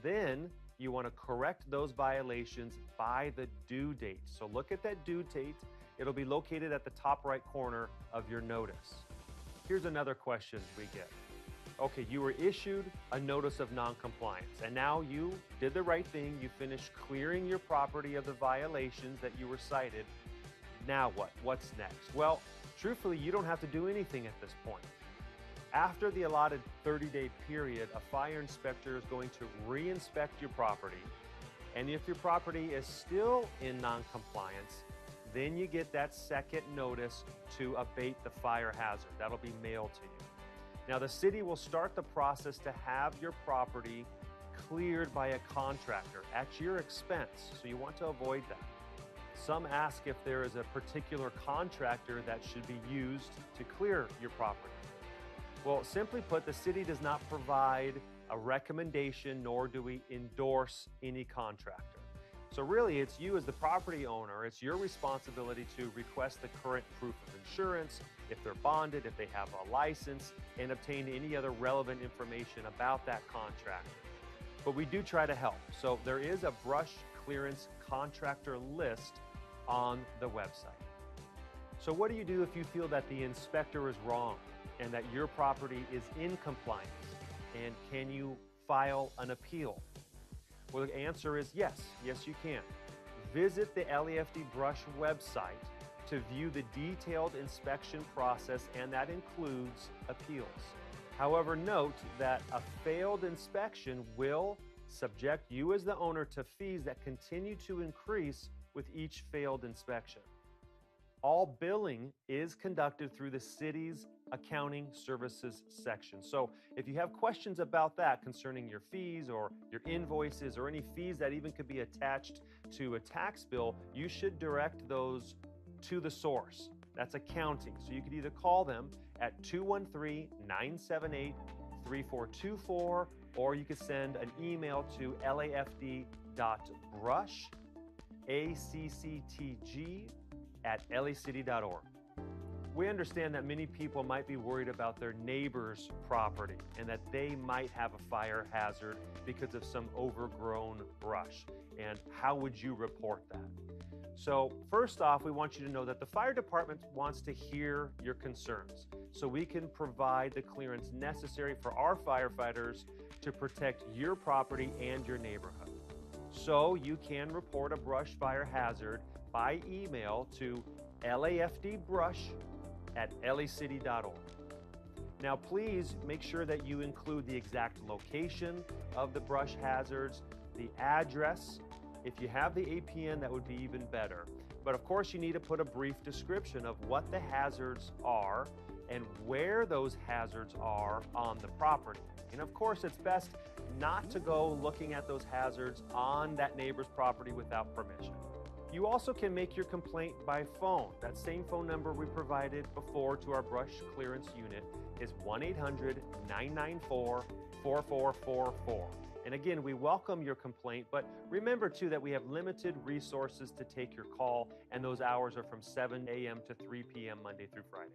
Speaker 9: Then you want to correct those violations by the due date. So look at that due date. It'll be located at the top right corner of your notice. Here's another question we get. Okay, you were issued a notice of non-compliance, and now you did the right thing. You finished clearing your property of the violations that you were cited. Now what? What's next? Well, truthfully, you don't have to do anything at this point. After the allotted 30-day period, a fire inspector is going to re-inspect your property, and if your property is still in non-compliance, then you get that second notice to abate the fire hazard. That'll be mailed to you. Now, the city will start the process to have your property cleared by a contractor at your expense, so you want to avoid that. Some ask if there is a particular contractor that should be used to clear your property. Well, simply put, the city does not provide a recommendation, nor do we endorse any contractor. So really, it's you as the property owner, it's your responsibility to request the current proof of insurance, if they're bonded, if they have a license, and obtain any other relevant information about that contractor. But we do try to help. So there is a brush clearance contractor list on the website. So what do you do if you feel that the inspector is wrong and that your property is in compliance? And can you file an appeal? Well, the answer is yes. Yes, you can. Visit the LAFD Brush website to view the detailed inspection process, and that includes appeals. However, note that a failed inspection will subject you as the owner to fees that continue to increase with each failed inspection. All billing is conducted through the city's accounting services section. So if you have questions about that concerning your fees or your invoices or any fees that even could be attached to a tax bill, you should direct those to the source. That's accounting. So you could either call them at 213-978 3424, or you can send an email to lafd.brush@lacctg@lacity.org. We understand that many people might be worried about their neighbor's property and that they might have a fire hazard because of some overgrown brush. And how would you report that? So first off, we want you to know that the fire department wants to hear your concerns so we can provide the clearance necessary for our firefighters to protect your property and your neighborhood. So you can report a brush fire hazard by email to lafdbrush@lacity.org. Now, please make sure that you include the exact location of the brush hazards, the address. If you have the APN, that would be even better. But of course, you need to put a brief description of what the hazards are and where those hazards are on the property. And of course, it's best not to go looking at those hazards on that neighbor's property without permission. You also can make your complaint by phone. That same phone number we provided before to our brush clearance unit is 1-800-994-4444. And again, we welcome your complaint, but remember too that we have limited resources to take your call, and those hours are from 7 a.m. to 3 p.m. Monday through Friday.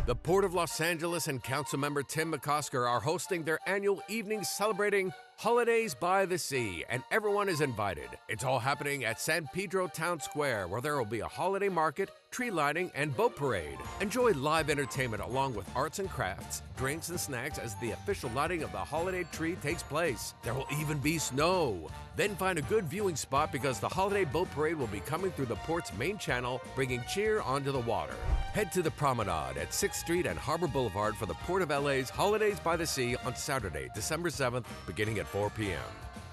Speaker 10: The Port of Los Angeles and Councilmember Tim McCosker are hosting their annual evening celebrating Holidays by the Sea, and everyone is invited. It's all happening at San Pedro Town Square, where there will be a holiday market, tree lighting, and boat parade. Enjoy live entertainment along with arts and crafts, drinks and snacks as the official lighting of the holiday tree takes place. There will even be snow. Then find a good viewing spot because the holiday boat parade will be coming through the port's main channel, bringing cheer onto the water. Head to the Promenade at 6th Street and Harbor Boulevard for the Port of LA's Holidays by the Sea on Saturday, December 7th, beginning at 4 p.m.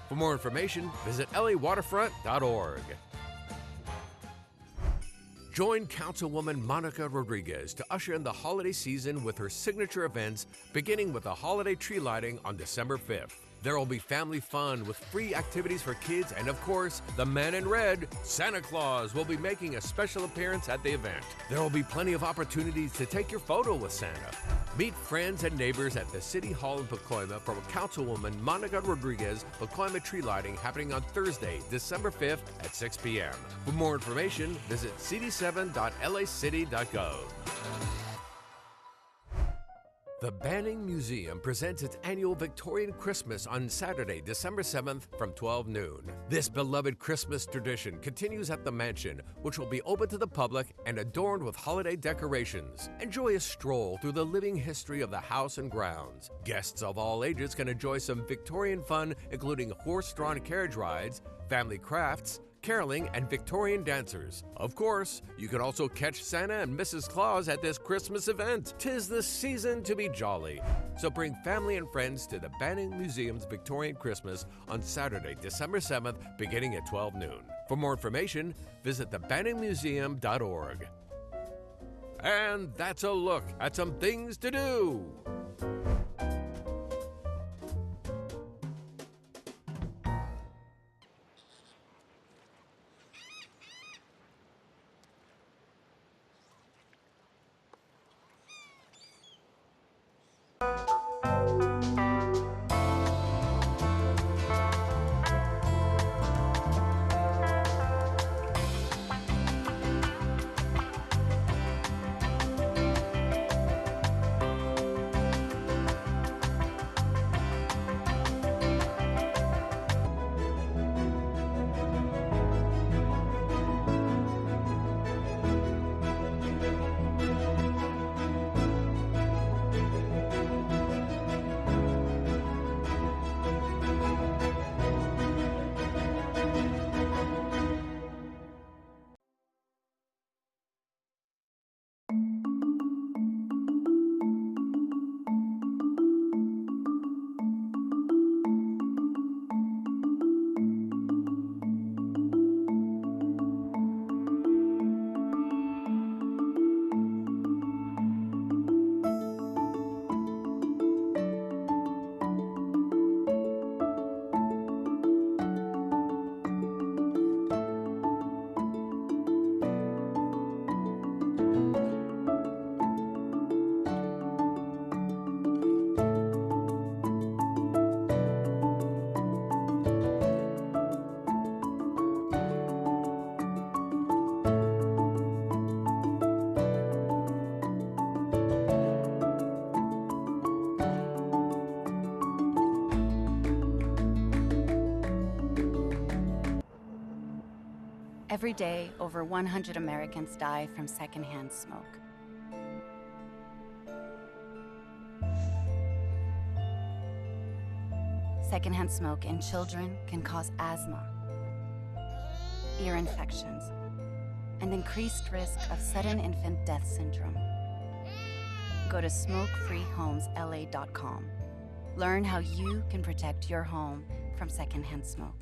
Speaker 10: For more information, visit lawaterfront.org. Join Councilwoman Monica Rodriguez to usher in the holiday season with her signature events, beginning with a holiday tree lighting on December 5th. There will be family fun with free activities for kids, and of course, the man in red, Santa Claus, will be making a special appearance at the event. There will be plenty of opportunities to take your photo with Santa. Meet friends and neighbors at the City Hall in Pacoima for Councilwoman Monica Rodriguez Pacoima tree lighting happening on Thursday, December 5th at 6 p.m. For more information, visit cd7.lacity.gov. The Banning Museum presents its annual Victorian Christmas on Saturday, December 7th from 12 noon. This beloved Christmas tradition continues at the mansion, which will be open to the public and adorned with holiday decorations. Enjoy a stroll through the living history of the house and grounds. Guests of all ages can enjoy some Victorian fun, including horse-drawn carriage rides, family crafts, caroling, and Victorian dancers. Of course, you can also catch Santa and Mrs. Claus at this Christmas event. 'Tis the season to be jolly. So bring family and friends to the Banning Museum's Victorian Christmas on Saturday, December 7th, beginning at 12 noon. For more information, visit thebanningmuseum.org. And that's a look at some things to do.
Speaker 5: Every day, over 100 Americans die from secondhand smoke. Secondhand smoke in children can cause asthma, ear infections, and increased risk of sudden infant death syndrome. Go to smokefreehomesla.com. Learn how you can protect your home from secondhand smoke.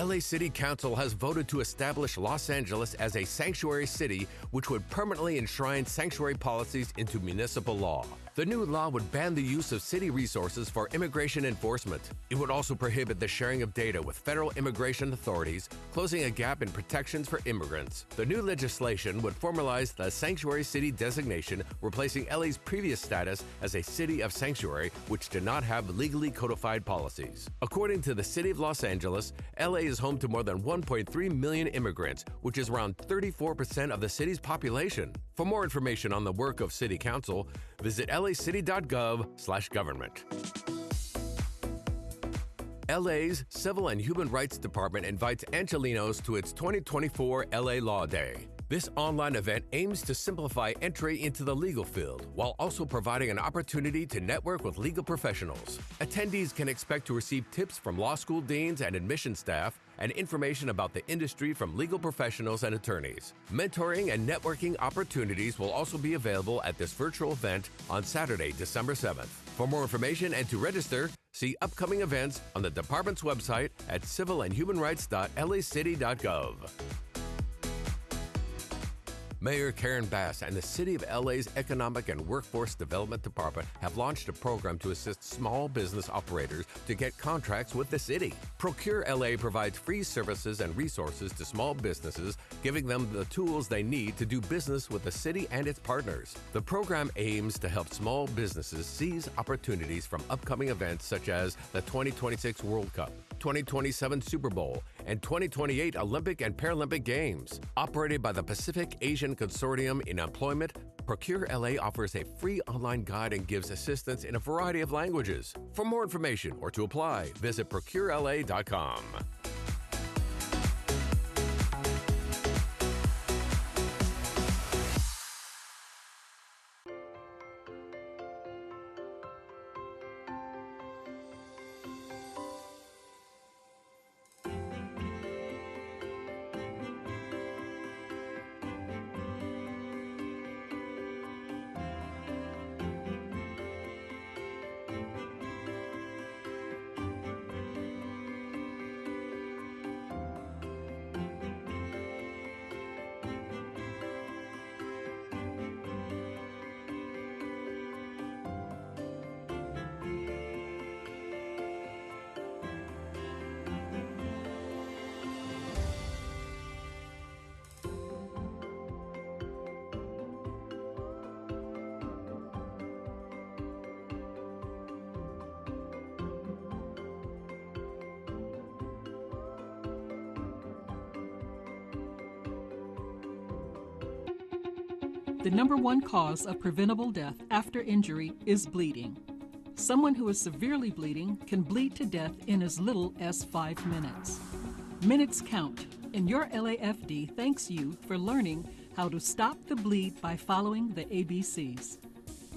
Speaker 10: LA City Council has voted to establish Los Angeles as a sanctuary city, which would permanently enshrine sanctuary policies into municipal law. The new law would ban the use of city resources for immigration enforcement. It would also prohibit the sharing of data with federal immigration authorities, closing a gap in protections for immigrants. The new legislation would formalize the sanctuary city designation, replacing LA's previous status as a city of sanctuary, which did not have legally codified policies. According to the City of Los Angeles, LA is home to more than 1.3 million immigrants, which is around 34% of the city's population. For more information on the work of City Council, visit lacity.gov/government. LA's Civil and Human Rights Department invites Angelenos to its 2024 LA Law Day. This online event aims to simplify entry into the legal field while also providing an opportunity to network with legal professionals. Attendees can expect to receive tips from law school deans and admission staff and information about the industry from legal professionals and attorneys. Mentoring and networking opportunities will also be available at this virtual event on Saturday, December 7th. For more information and to register, see upcoming events on the department's website at civilandhumanrights.lacity.gov. Mayor Karen Bass and the City of LA's Economic and Workforce Development Department have launched a program to assist small business operators to get contracts with the city. Procure LA provides free services and resources to small businesses, giving them the tools they need to do business with the city and its partners. The program aims to help small businesses seize opportunities from upcoming events such as the 2026 World Cup, 2027 Super Bowl, and 2028 Olympic and Paralympic Games. Operated by the Pacific Asian Consortium in Employment, Procure LA offers a free online guide and gives assistance in a variety of languages. For more information or to apply, visit procurela.com.
Speaker 11: The number one cause of preventable death after injury is bleeding. Someone who is severely bleeding can bleed to death in as little as 5 minutes. Minutes count, and your LAFD thanks you for learning how to stop the bleed by following the ABCs.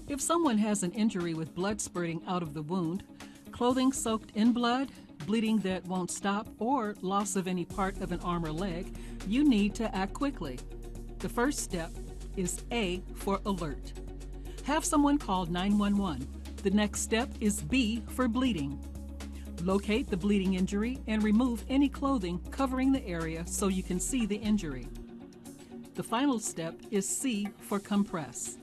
Speaker 11: If someone has an injury with blood spurting out of the wound, clothing soaked in blood, bleeding that won't stop, or loss of any part of an arm or leg, you need to act quickly. The first step is A for alert. Have someone call 911. The next step is B for bleeding. Locate the bleeding injury and remove any clothing covering the area so you can see the injury. The final step is C for compress.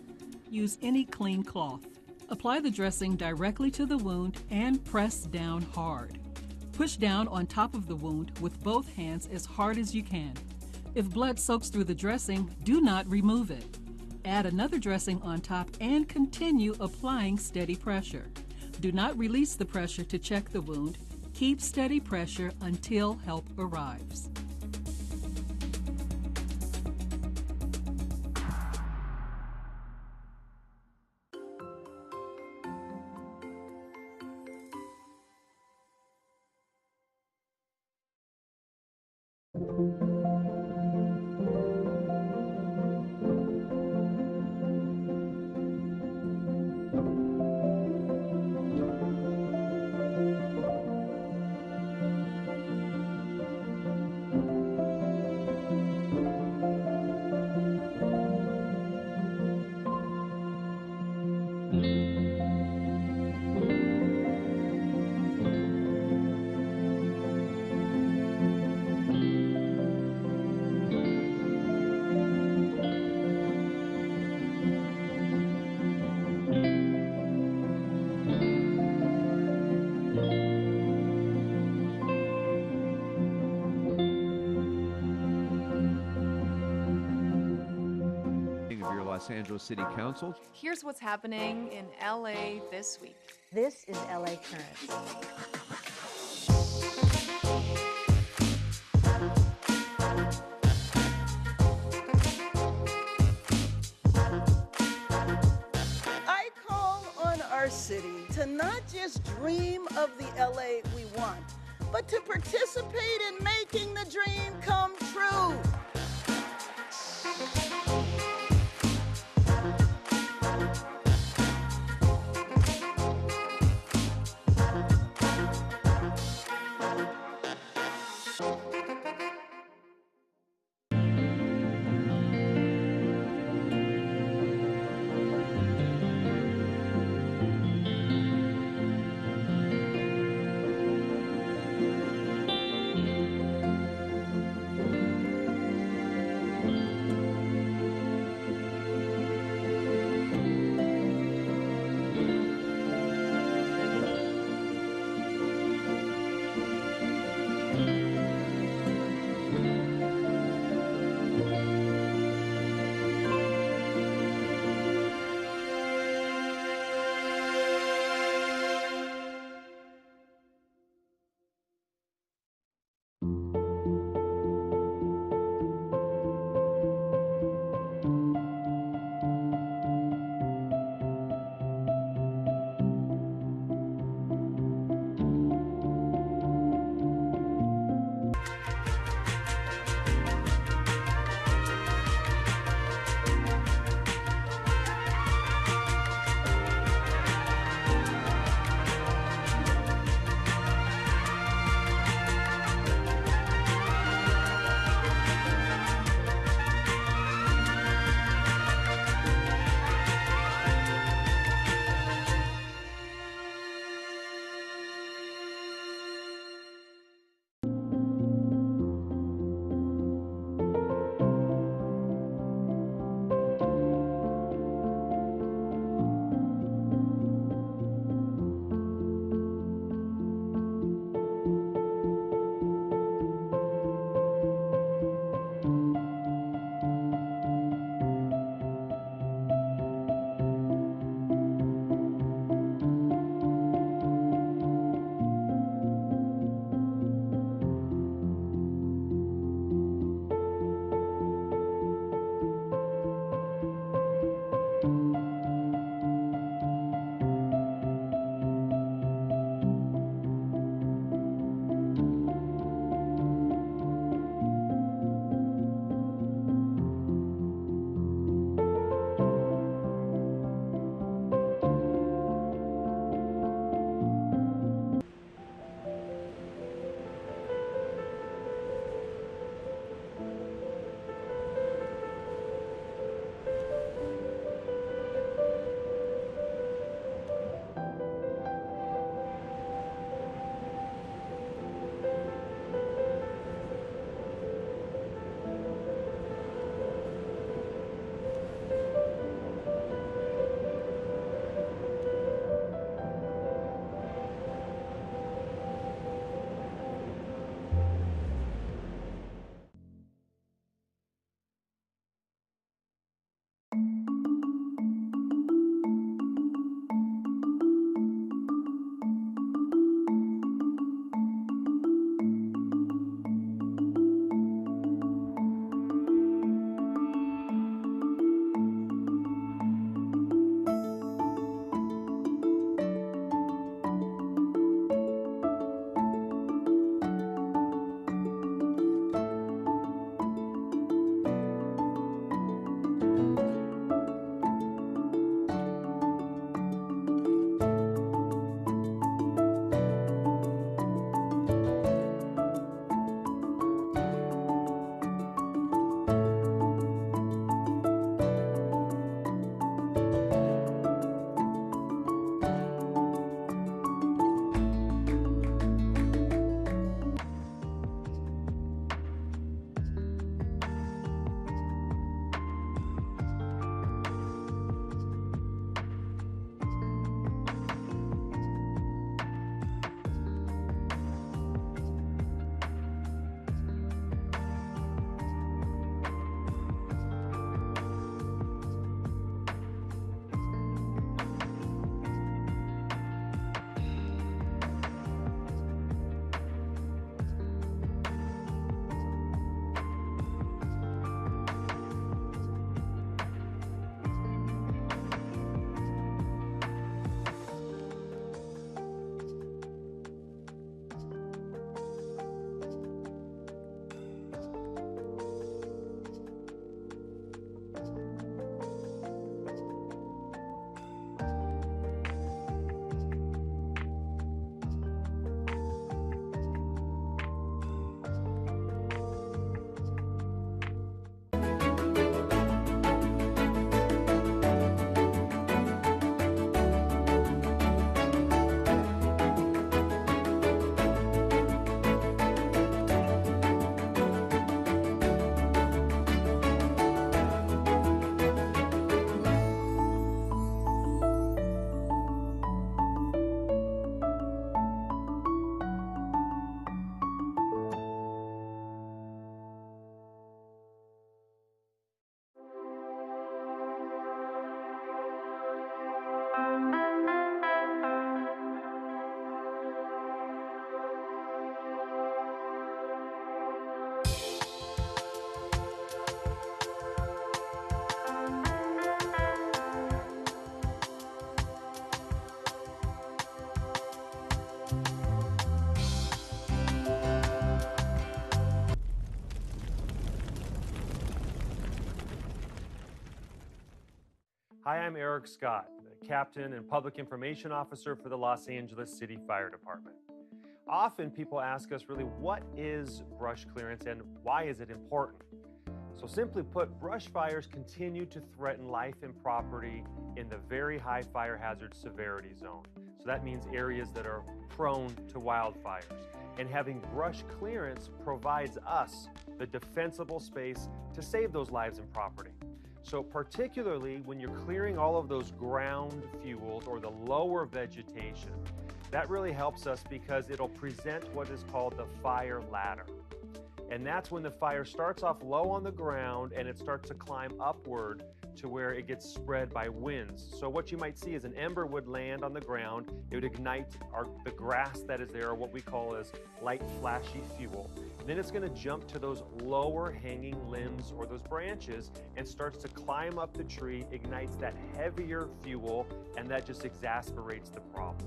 Speaker 11: Use any clean cloth. Apply the dressing directly to the wound and press down hard. Push down on top of the wound with both hands as hard as you can. If blood soaks through the dressing, do not remove it. Add another dressing on top and continue applying steady pressure. Do not release the pressure to check the wound. Keep steady pressure until help arrives.
Speaker 13: Los Angeles City Council.
Speaker 15: Here's what's happening in LA this week.
Speaker 22: This is LA Currents.
Speaker 24: I call on our city to not just dream of the LA we want, but to participate in making the dream come true.
Speaker 9: Hi, I'm Eric Scott, the Captain and Public Information Officer for the Los Angeles City Fire Department. Often people ask us really, what is brush clearance and why is it important? So simply put, brush fires continue to threaten life and property in the very high fire hazard severity zone. So that means areas that are prone to wildfires. And having brush clearance provides us the defensible space to save those lives and property. So particularly when you're clearing all of those ground fuels or the lower vegetation, that really helps us because it'll present what is called the fire ladder. And that's when the fire starts off low on the ground and it starts to climb upward to where it gets spread by winds. So what you might see is an ember would land on the ground, it would ignite the grass that is there, or what we call as light flashy fuel. Then it's gonna jump to those lower hanging limbs or those branches and starts to climb up the tree, ignites that heavier fuel, and that just exasperates the problem.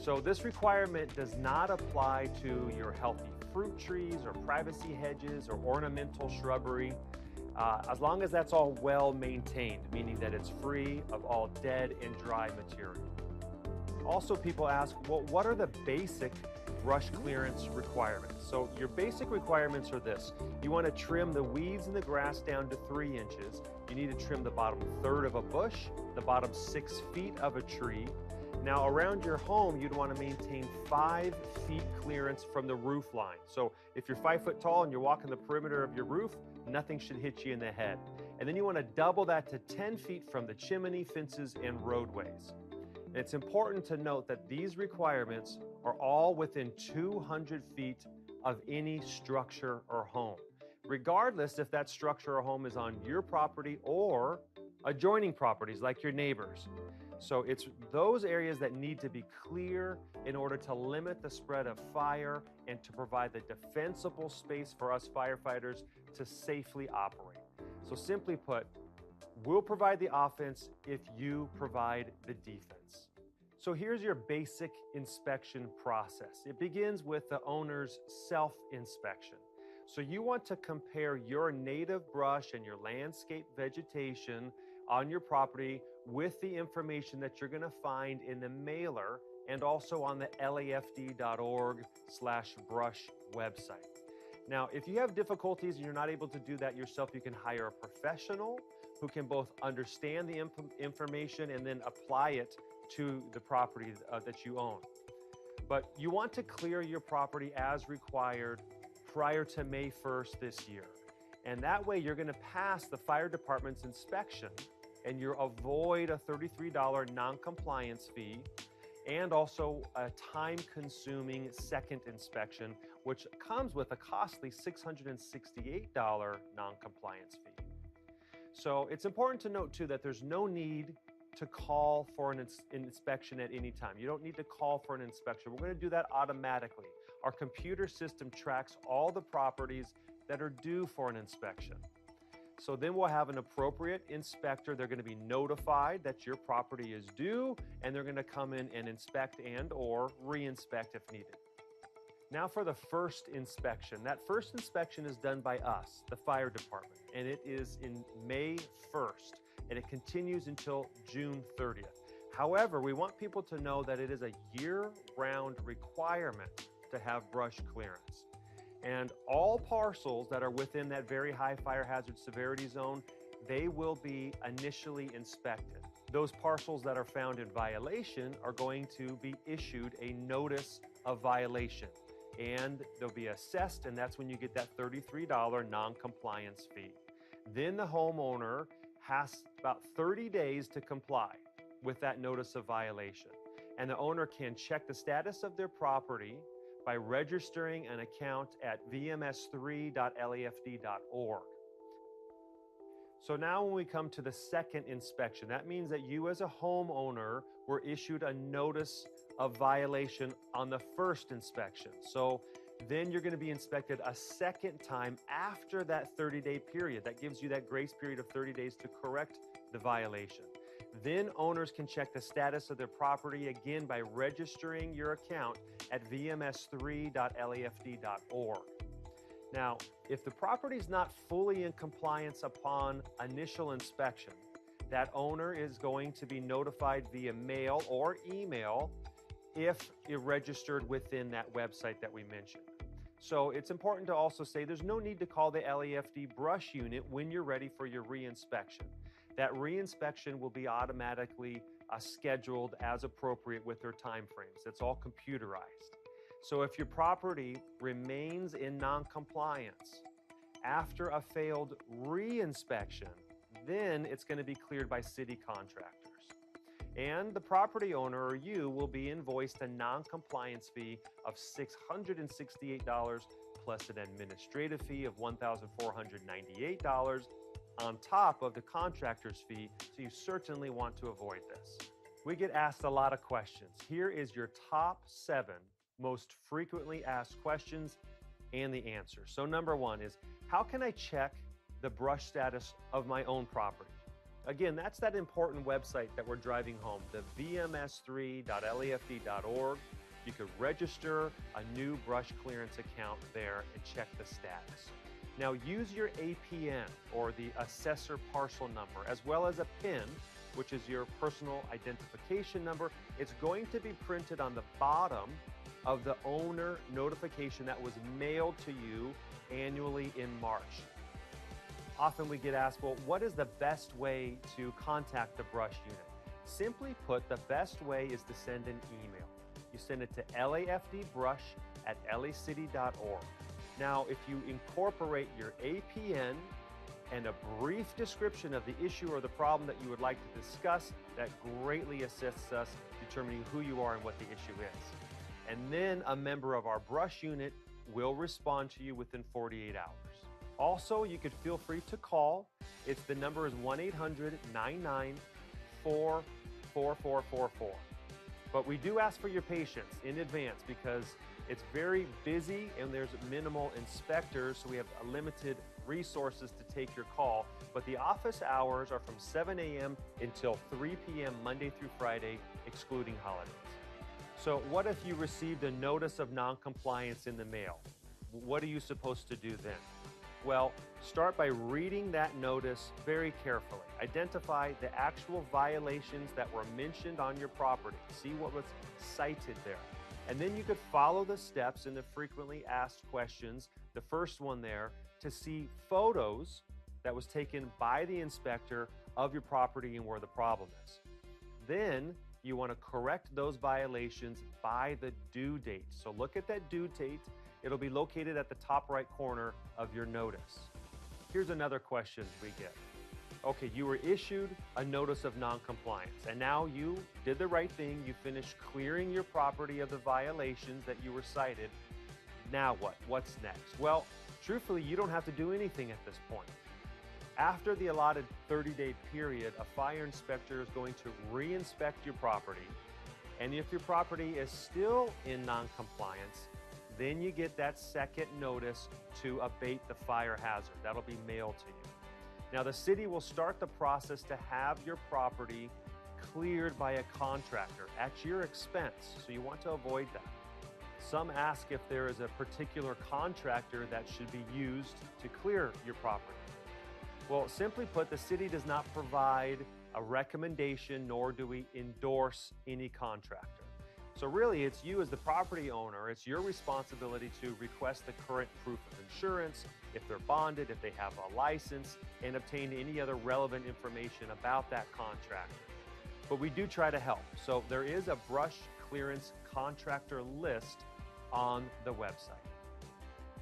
Speaker 9: So this requirement does not apply to your healthy fruit trees or privacy hedges or ornamental shrubbery, as long as that's all well maintained, meaning that it's free of all dead and dry material. Also, people ask, well, what are the basic brush clearance requirements? So your basic requirements are this. You want to trim the weeds and the grass down to 3 inches. You need to trim the bottom third of a bush, the bottom 6 feet of a tree. Now around your home, you'd want to maintain 5 feet clearance from the roof line. So if you're 5 foot tall and you're walking the perimeter of your roof, nothing should hit you in the head. And then you want to double that to 10 feet from the chimney, fences, and roadways. And it's important to note that these requirements are all within 200 feet of any structure or home, regardless if that structure or home is on your property or adjoining properties like your neighbors. So it's those areas that need to be clear in order to limit the spread of fire and to provide the defensible space for us firefighters to safely operate. So simply put, we'll provide the offense if you provide the defense. So here's your basic inspection process. It begins with the owner's self-inspection. So you want to compare your native brush and your landscape vegetation on your property with the information that you're going to find in the mailer and also on the lafd.org/brush website. Now, if you have difficulties and you're not able to do that yourself, you can hire a professional who can both understand the information and then apply it to the property that you own. But you want to clear your property as required prior to May 1st this year. And that way you're going to pass the fire department's inspection and you avoid a $33 non-compliance fee and also a time-consuming second inspection, which comes with a costly $668 non-compliance fee. So it's important to note too that there's no need to call for an inspection at any time. You don't need to call for an inspection. We're going to do that automatically. Our computer system tracks all the properties that are due for an inspection. So then we'll have an appropriate inspector. They're going to be notified that your property is due, and they're going to come in and inspect and or re-inspect if needed. Now for the first inspection. That first inspection is done by us, the fire department, and it is in May 1st, and it continues until June 30th. However, we want people to know that it is a year-round requirement to have brush clearance. And all parcels that are within that very high fire hazard severity zone, they will be initially inspected. Those parcels that are found in violation are going to be issued a notice of violation, and they'll be assessed, and that's when you get that $33 non-compliance fee. Then the homeowner has about 30 days to comply with that notice of violation. And the owner can check the status of their property by registering an account at vms3.lafd.org. So now when we come to the second inspection, that means that you as a homeowner were issued a notice of violation on the first inspection. So then you're going to be inspected a second time after that 30-day period. That gives you that grace period of 30 days to correct the violation. Then owners can check the status of their property again by registering your account at vms3.lafd.org. Now, if the property is not fully in compliance upon initial inspection, that owner is going to be notified via mail or email if you're registered within that website that we mentioned. So it's important to also say there's no need to call the LAFD brush unit when you're ready for your reinspection. That reinspection will be automatically scheduled as appropriate with their timeframes. It's all computerized. So if your property remains in non-compliance after a failed reinspection, then it's going to be cleared by city contractors. And the property owner or you will be invoiced a non-compliance fee of $668 plus an administrative fee of $1,498 on top of the contractor's fee, so you certainly want to avoid this. We get asked a lot of questions. Here is your top 7 most frequently asked questions and the answers. So number 1 is, how can I check the brush status of my own property? Again, that's that important website that we're driving home, the vms3.lafd.org. You could register a new brush clearance account there and check the status. Now use your APN or the assessor parcel number, as well as a PIN, which is your personal identification number. It's going to be printed on the bottom of the owner notification that was mailed to you annually in March. Often we get asked, well, what is the best way to contact the brush unit? Simply put, the best way is to send an email. You send it to lafdbrush@lacity.org. Now, if you incorporate your APN and a brief description of the issue or the problem that you would like to discuss, that greatly assists us determining who you are and what the issue is. And then a member of our brush unit will respond to you within 48 hours. Also, you could feel free to call. The number is 1-800-994-4444. But we do ask for your patience in advance because it's very busy and there's minimal inspectors, so we have limited resources to take your call. But the office hours are from 7 a.m. until 3 p.m. Monday through Friday, excluding holidays. So what if you received a notice of non-compliance in the mail? What are you supposed to do then? Well, start by reading that notice very carefully. Identify the actual violations that were mentioned on your property. See what was cited there. And then you could follow the steps in the frequently asked questions, the first one there, to see photos that was taken by the inspector of your property and where the problem is. Then you want to correct those violations by the due date. So look at that due date. It'll be located at the top right corner of your notice. Here's another question we get. Okay, you were issued a notice of non-compliance, and now you did the right thing. You finished clearing your property of the violations that you were cited. Now what? What's next? Well, truthfully, you don't have to do anything at this point. After the allotted 30-day period, a fire inspector is going to re-inspect your property, and if your property is still in non-compliance, then you get that second notice to abate the fire hazard. That'll be mailed to you. Now, the city will start the process to have your property cleared by a contractor at your expense, so you want to avoid that. Some ask if there is a particular contractor that should be used to clear your property. Well, simply put, the city does not provide a recommendation, nor do we endorse any contractor. So really, it's you as the property owner, it's your responsibility to request the current proof of insurance, if they're bonded, if they have a license, and obtain any other relevant information about that contractor. But we do try to help. So there is a brush clearance contractor list on the website.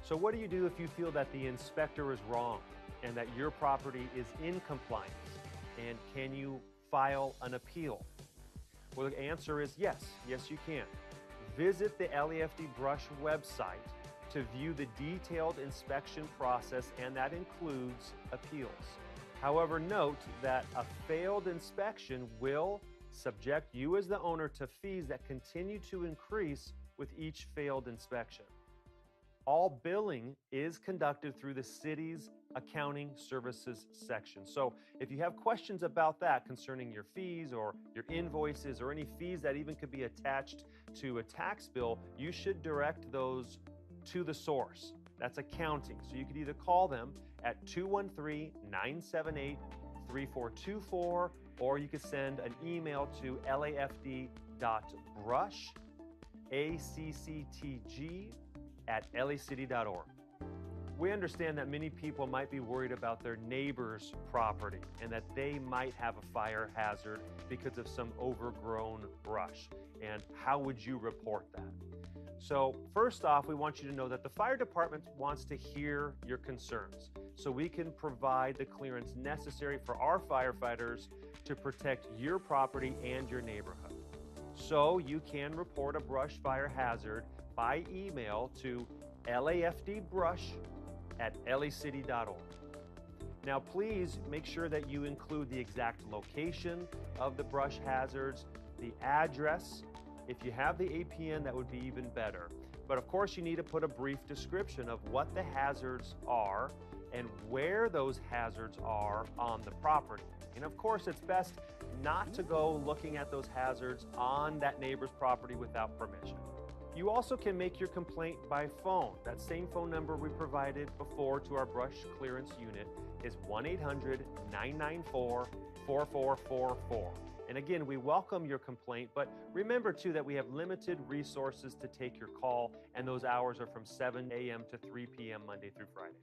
Speaker 9: So what do you do if you feel that the inspector is wrong and that your property is in compliance? And can you file an appeal? Well, the answer is yes. Yes, you can. Visit the LAFD Brush website to view the detailed inspection process, and that includes appeals. However, note that a failed inspection will subject you as the owner to fees that continue to increase with each failed inspection. All billing is conducted through the city's accounting services section. So if you have questions about that concerning your fees or your invoices or any fees that even could be attached to a tax bill, you should direct those to the source. That's accounting. So you could either call them at 213-978-3699 3424, or you can send an email to lafd.brush@lacctg@lacity.org. We understand that many people might be worried about their neighbor's property and that they might have a fire hazard because of some overgrown brush. And how would you report that? So first off, we want you to know that the fire department wants to hear your concerns so we can provide the clearance necessary for our firefighters to protect your property and your neighborhood. So you can report a brush fire hazard by email to lafdbrush@lacity.org. Now, please make sure that you include the exact location of the brush hazards, the address. If you have the APN, that would be even better. But of course, you need to put a brief description of what the hazards are and where those hazards are on the property. And of course, it's best not to go looking at those hazards on that neighbor's property without permission. You also can make your complaint by phone. That same phone number we provided before to our brush clearance unit is 1-800-994-4444. And again, we welcome your complaint, but remember too that we have limited resources to take your call, and those hours are from 7 a.m. to 3 p.m. Monday through Friday.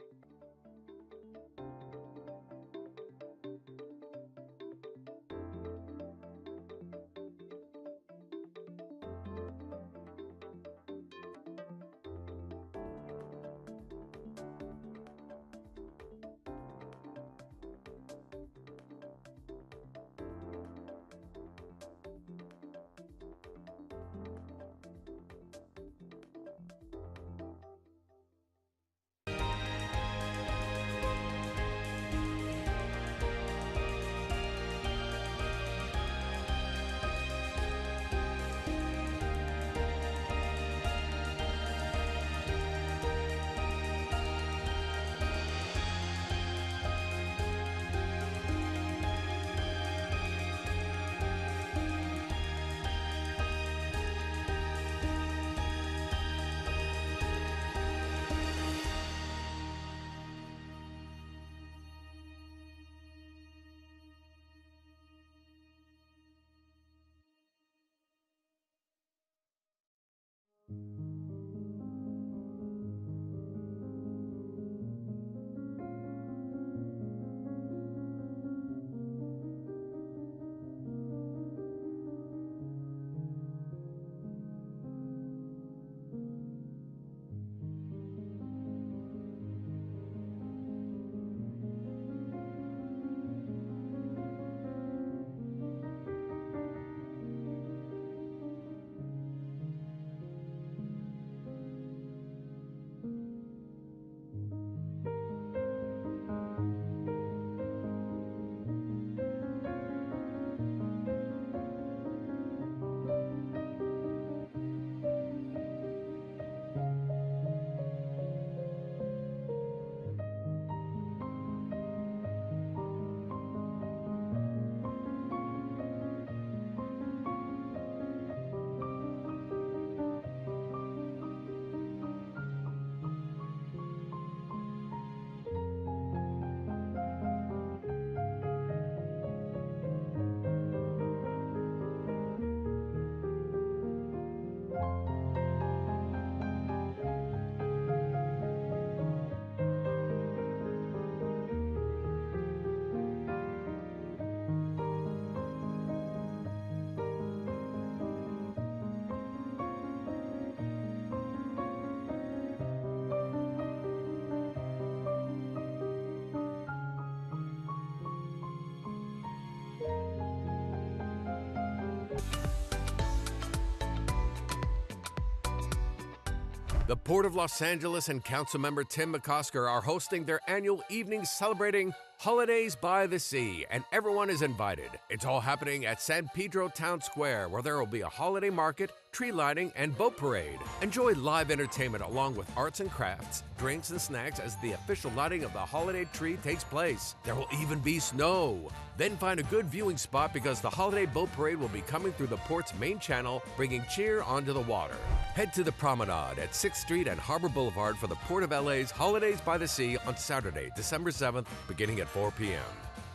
Speaker 10: The Port of Los Angeles and Councilmember Tim McCosker are hosting their annual evening celebrating Holidays by the Sea, and everyone is invited. It's all happening at San Pedro Town Square, where there will be a holiday market, tree lighting, and boat parade. Enjoy live entertainment along with arts and crafts, drinks and snacks as the official lighting of the holiday tree takes place. There will even be snow. Then find a good viewing spot because the holiday boat parade will be coming through the port's main channel, bringing cheer onto the water. Head to the promenade at 6th Street and Harbor Boulevard for the Port of LA's Holidays by the Sea on Saturday, December 7th, beginning at 4 p.m.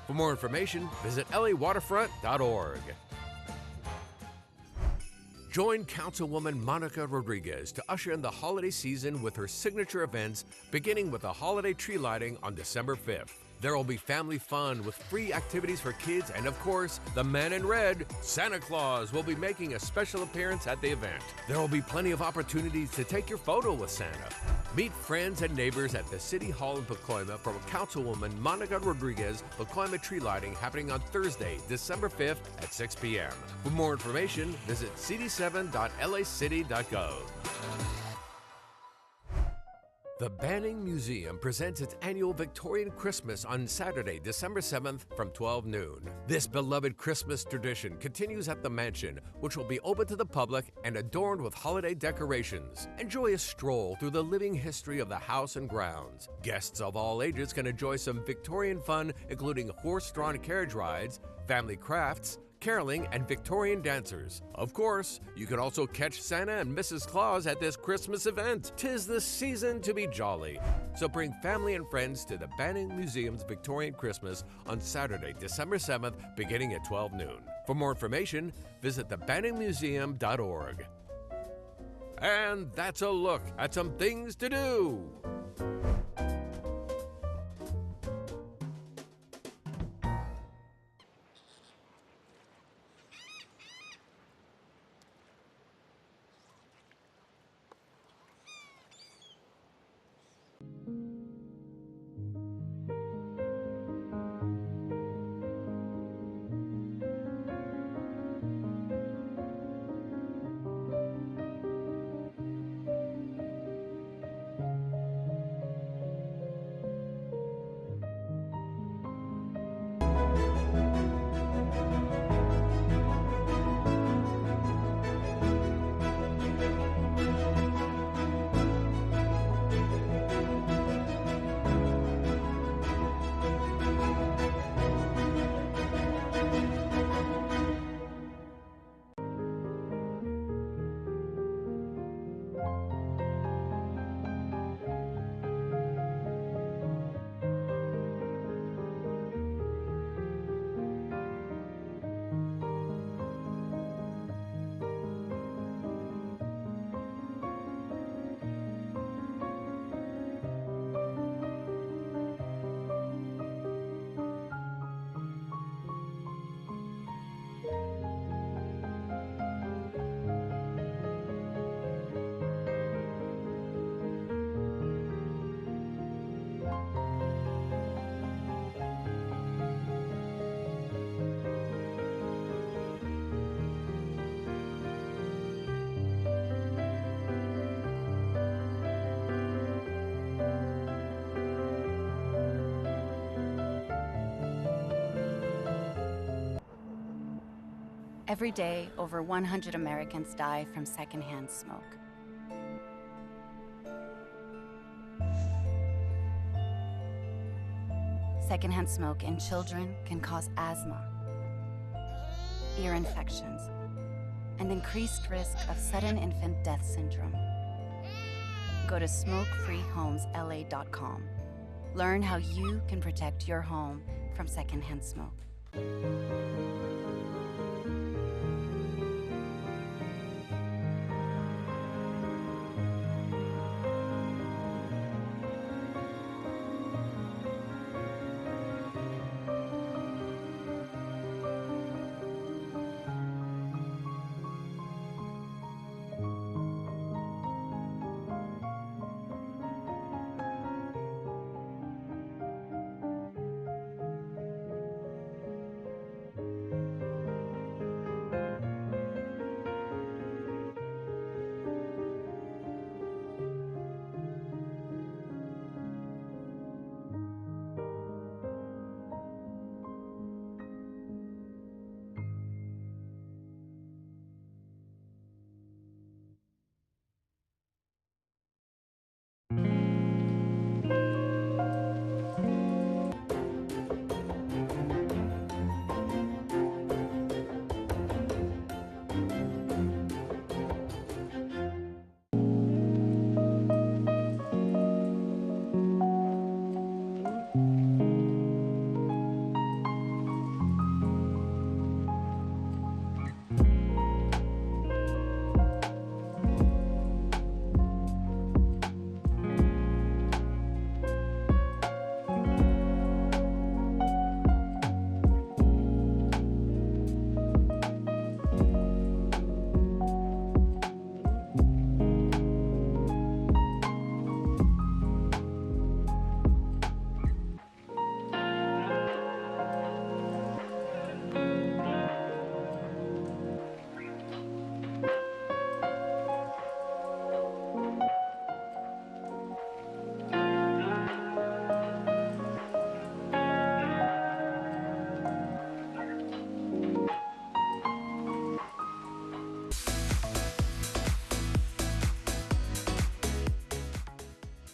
Speaker 10: For more information, visit lawaterfront.org. Join Councilwoman Monica Rodriguez to usher in the holiday season with her signature events, beginning with a holiday tree lighting on December 5th. There will be family fun with free activities for kids, and of course, the man in red, Santa Claus, will be making a special appearance at the event. There will be plenty of opportunities to take your photo with Santa. Meet friends and neighbors at the City Hall in Pacoima for Councilwoman Monica Rodriguez Pacoima tree lighting happening on Thursday, December 5th at 6 p.m. For more information, visit cd7.lacity.gov. The Banning Museum presents its annual Victorian Christmas on Saturday, December 7th from 12 noon. This beloved Christmas tradition continues at the mansion, which will be open to the public and adorned with holiday decorations. Enjoy a stroll through the living history of the house and grounds. Guests of all ages can enjoy some Victorian fun, including horse-drawn carriage rides, family crafts, caroling, and Victorian dancers. Of course, you can also catch Santa and Mrs. Claus at this Christmas event. 'Tis the season to be jolly. So bring family and friends to the Banning Museum's Victorian Christmas on Saturday, December 7th, beginning at 12 noon. For more information, visit thebanningmuseum.org. And that's a look at some things to do.
Speaker 5: Every day, over 100 Americans die from secondhand smoke. Secondhand smoke in children can cause asthma, ear infections, and increased risk of sudden infant death syndrome. Go to smokefreehomesla.com. Learn how you can protect your home from secondhand smoke.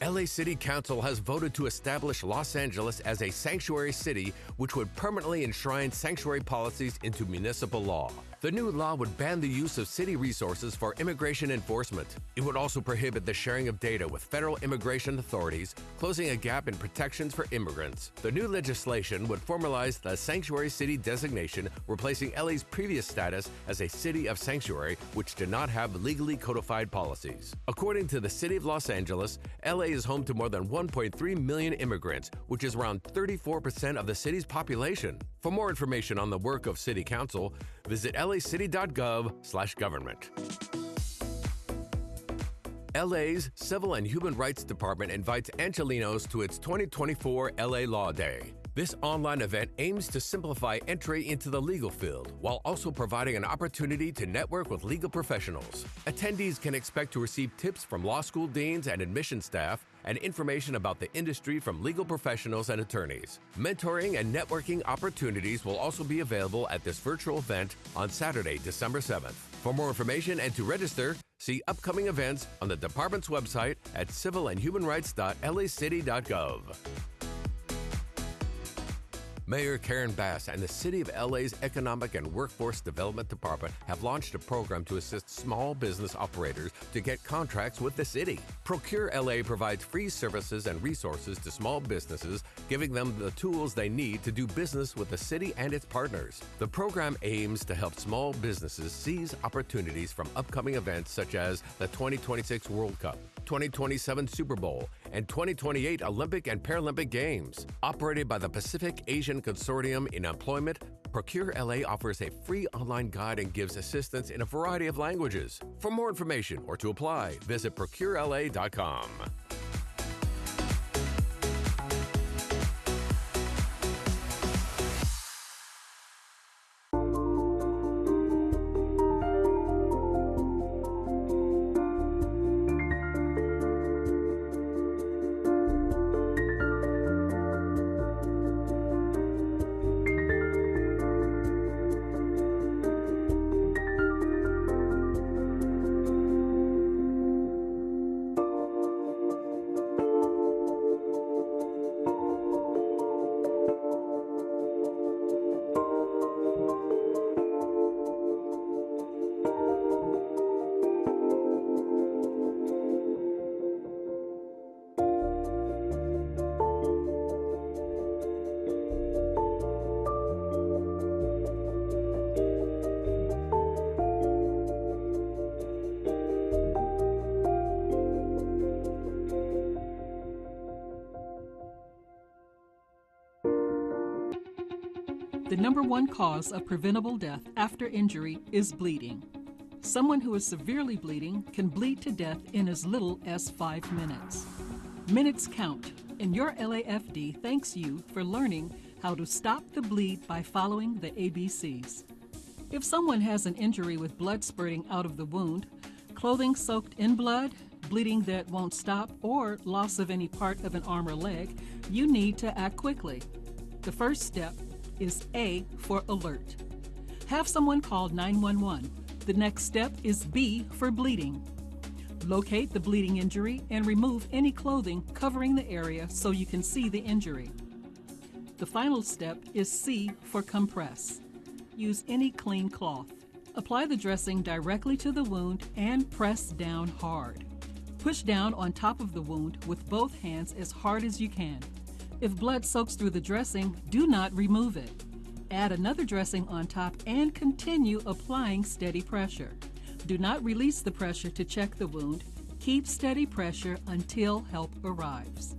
Speaker 10: LA City Council has voted to establish Los Angeles as a sanctuary city, which would permanently enshrine sanctuary policies into municipal law. The new law would ban the use of city resources for immigration enforcement. It would also prohibit the sharing of data with federal immigration authorities, closing a gap in protections for immigrants. The new legislation would formalize the sanctuary city designation, replacing LA's previous status as a city of sanctuary, which did not have legally codified policies. According to the City of Los Angeles, LA is home to more than 1.3 million immigrants, which is around 34% of the city's population. For more information on the work of City Council, visit lacity.gov/government. LA's Civil and Human Rights Department invites Angelenos to its 2024 LA Law Day. This online event aims to simplify entry into the legal field while also providing an opportunity to network with legal professionals. Attendees can expect to receive tips from law school deans and admission staff and information about the industry from legal professionals and attorneys. Mentoring and networking opportunities will also be available at this virtual event on Saturday, December 7th. For more information and to register, see upcoming events on the department's website at civilandhumanrights.lacity.gov. Mayor Karen Bass and the City of LA's Economic and Workforce Development Department have launched a program to assist small business operators to get contracts with the city. Procure LA provides free services and resources to small businesses, giving them the tools they need to do business with the city and its partners. The program aims to help small businesses seize opportunities from upcoming events such as the 2026 World Cup, 2027 Super Bowl, and 2028 Olympic and Paralympic Games. Operated by the Pacific Asian Consortium in Employment, Procure LA offers a free online guide and gives assistance in a variety of languages. For more information or to apply, visit procurela.com.
Speaker 11: The number one cause of preventable death after injury is bleeding. Someone who is severely bleeding can bleed to death in as little as 5 minutes. Minutes count, and your LAFD thanks you for learning how to stop the bleed by following the ABCs. If someone has an injury with blood spurting out of the wound, clothing soaked in blood, bleeding that won't stop, or loss of any part of an arm or leg, you need to act quickly. The first step is A for alert. Have someone call 911. The next step is B for bleeding. Locate the bleeding injury and remove any clothing covering the area so you can see the injury. The final step is C for compress. Use any clean cloth. Apply the dressing directly to the wound and press down hard. Push down on top of the wound with both hands as hard as you can. If blood soaks through the dressing, do not remove it. Add another dressing on top and continue applying steady pressure. Do not release the pressure to check the wound. Keep steady pressure until help arrives.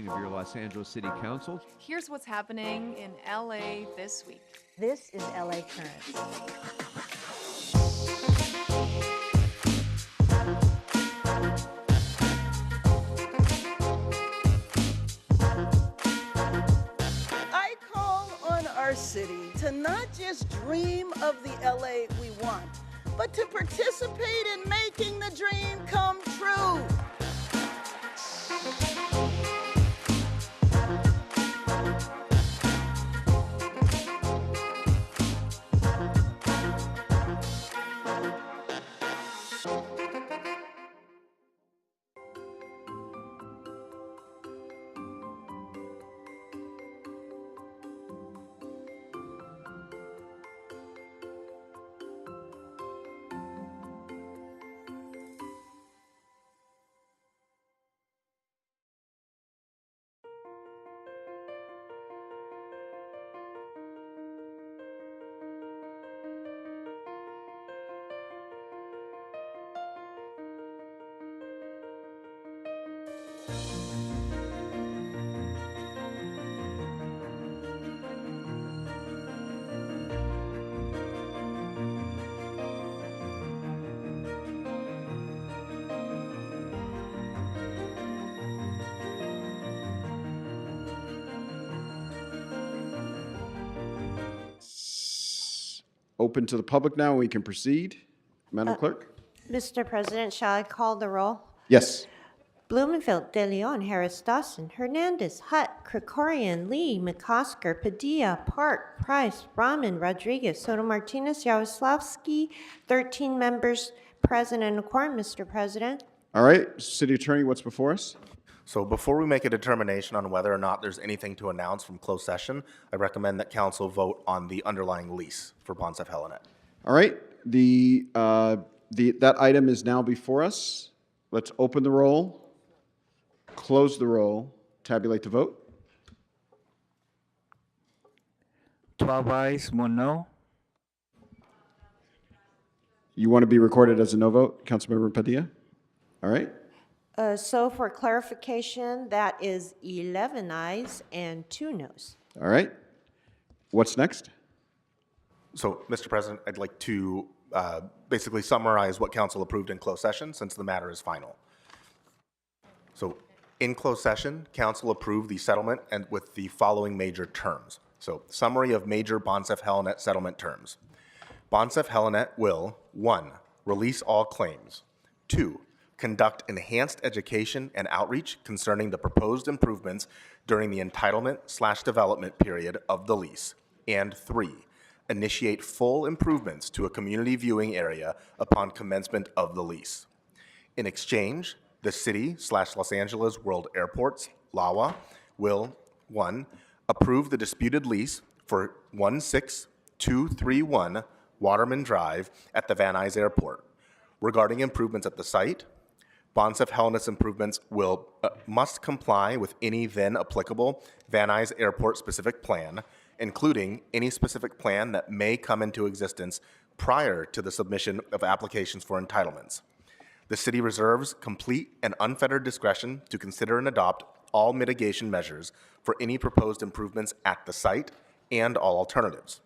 Speaker 13: meeting of your Los Angeles City Council.
Speaker 15: Here's what's happening in LA this week.
Speaker 22: This is LA Currents.
Speaker 24: I call on our city to not just dream of the LA we want, but to participate in making the dream come true.
Speaker 12: Open to the public now, we can proceed. Madam Clerk?
Speaker 21: Mr. President, shall I call the roll?
Speaker 12: Yes.
Speaker 21: Blumenfield, De Leon, Harris Dawson, Hernandez, Hutt, Krikorian, Lee, McCosker, Padilla, Park, Price, Rahman, Rodriguez, Soto Martinez, Yaroslavsky, 13 members present and a quorum, Mr. President.
Speaker 12: All right, City Attorney, what's before us?
Speaker 17: So before we make a determination on whether or not there's anything to announce from closed session, I recommend that council vote on the underlying lease for Bonsef Helenet.
Speaker 12: All right, that item is now before us. Let's open the roll, close the roll, tabulate the vote.
Speaker 4: 12 ayes, 1 no.
Speaker 12: You want to be recorded as a no vote, Councilmember Padilla? All right.
Speaker 21: So for clarification, that is 11 ayes and 2 noes.
Speaker 12: All right. What's next?
Speaker 17: So, Mr. President, I'd like to basically summarize what council approved in closed session since the matter is final. So, in closed session, council approved the settlement and with the following major terms. So, summary of major Bonsef Helenet settlement terms. Bonsef Helenet will 1. Release all claims. 2. Conduct enhanced education and outreach concerning the proposed improvements during the entitlement/development period of the lease. And 3. Initiate full improvements to a community viewing area upon commencement of the lease. In exchange, the city/Los Angeles World Airports, LAWA, will 1. Approve the disputed lease for 16231 Waterman Drive at the Van Nuys Airport. Regarding improvements at the site, Bonsef Helenet's improvements must comply with any then applicable Van Nuys Airport specific plan, including any specific plan that may come into existence prior to the submission of applications for entitlements. The city reserves complete and unfettered discretion to consider and adopt all mitigation measures for any proposed improvements at the site and all alternatives.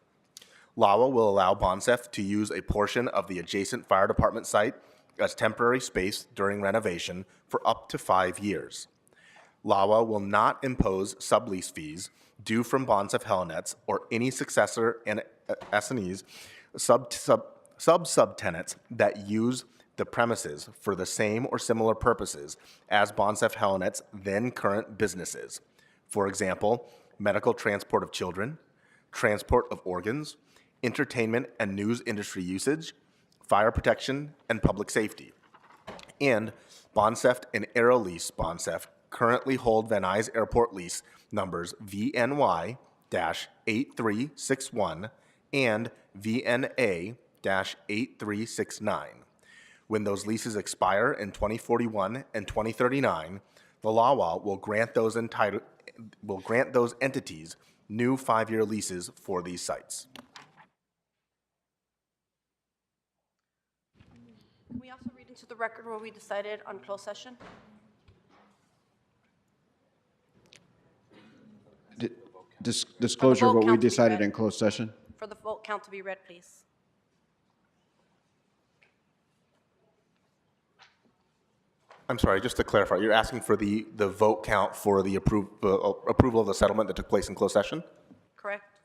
Speaker 17: LAWA will allow Bonsef to use a portion of the adjacent fire department site as temporary space during renovation for up to 5 years. LAWA will not impose sublease fees due from Bonsef Helenet's or any successor and S&Es subtenants that use the premises for the same or similar purposes as Bonsef Helenet's then current businesses. For example, medical transport of children, transport of organs, entertainment and news industry usage, fire protection, and public safety. And Bonsef and Aerolease Bonsef currently hold Van Nuys Airport lease numbers VNY-8361 and VNA-8369. When those leases expire in 2041 and 2039, the LAWA will grant those entities new 5-year leases for these sites.
Speaker 23: Can we also read into the record where we decided on closed session?
Speaker 12: disclosure of
Speaker 23: vote
Speaker 12: what we
Speaker 23: count to be
Speaker 12: decided
Speaker 23: read.
Speaker 12: in closed session?
Speaker 23: For the vote count to be read, please.
Speaker 17: I'm sorry, just to clarify, you're asking for the vote count for the approval of the settlement that took place in closed session?
Speaker 23: Correct?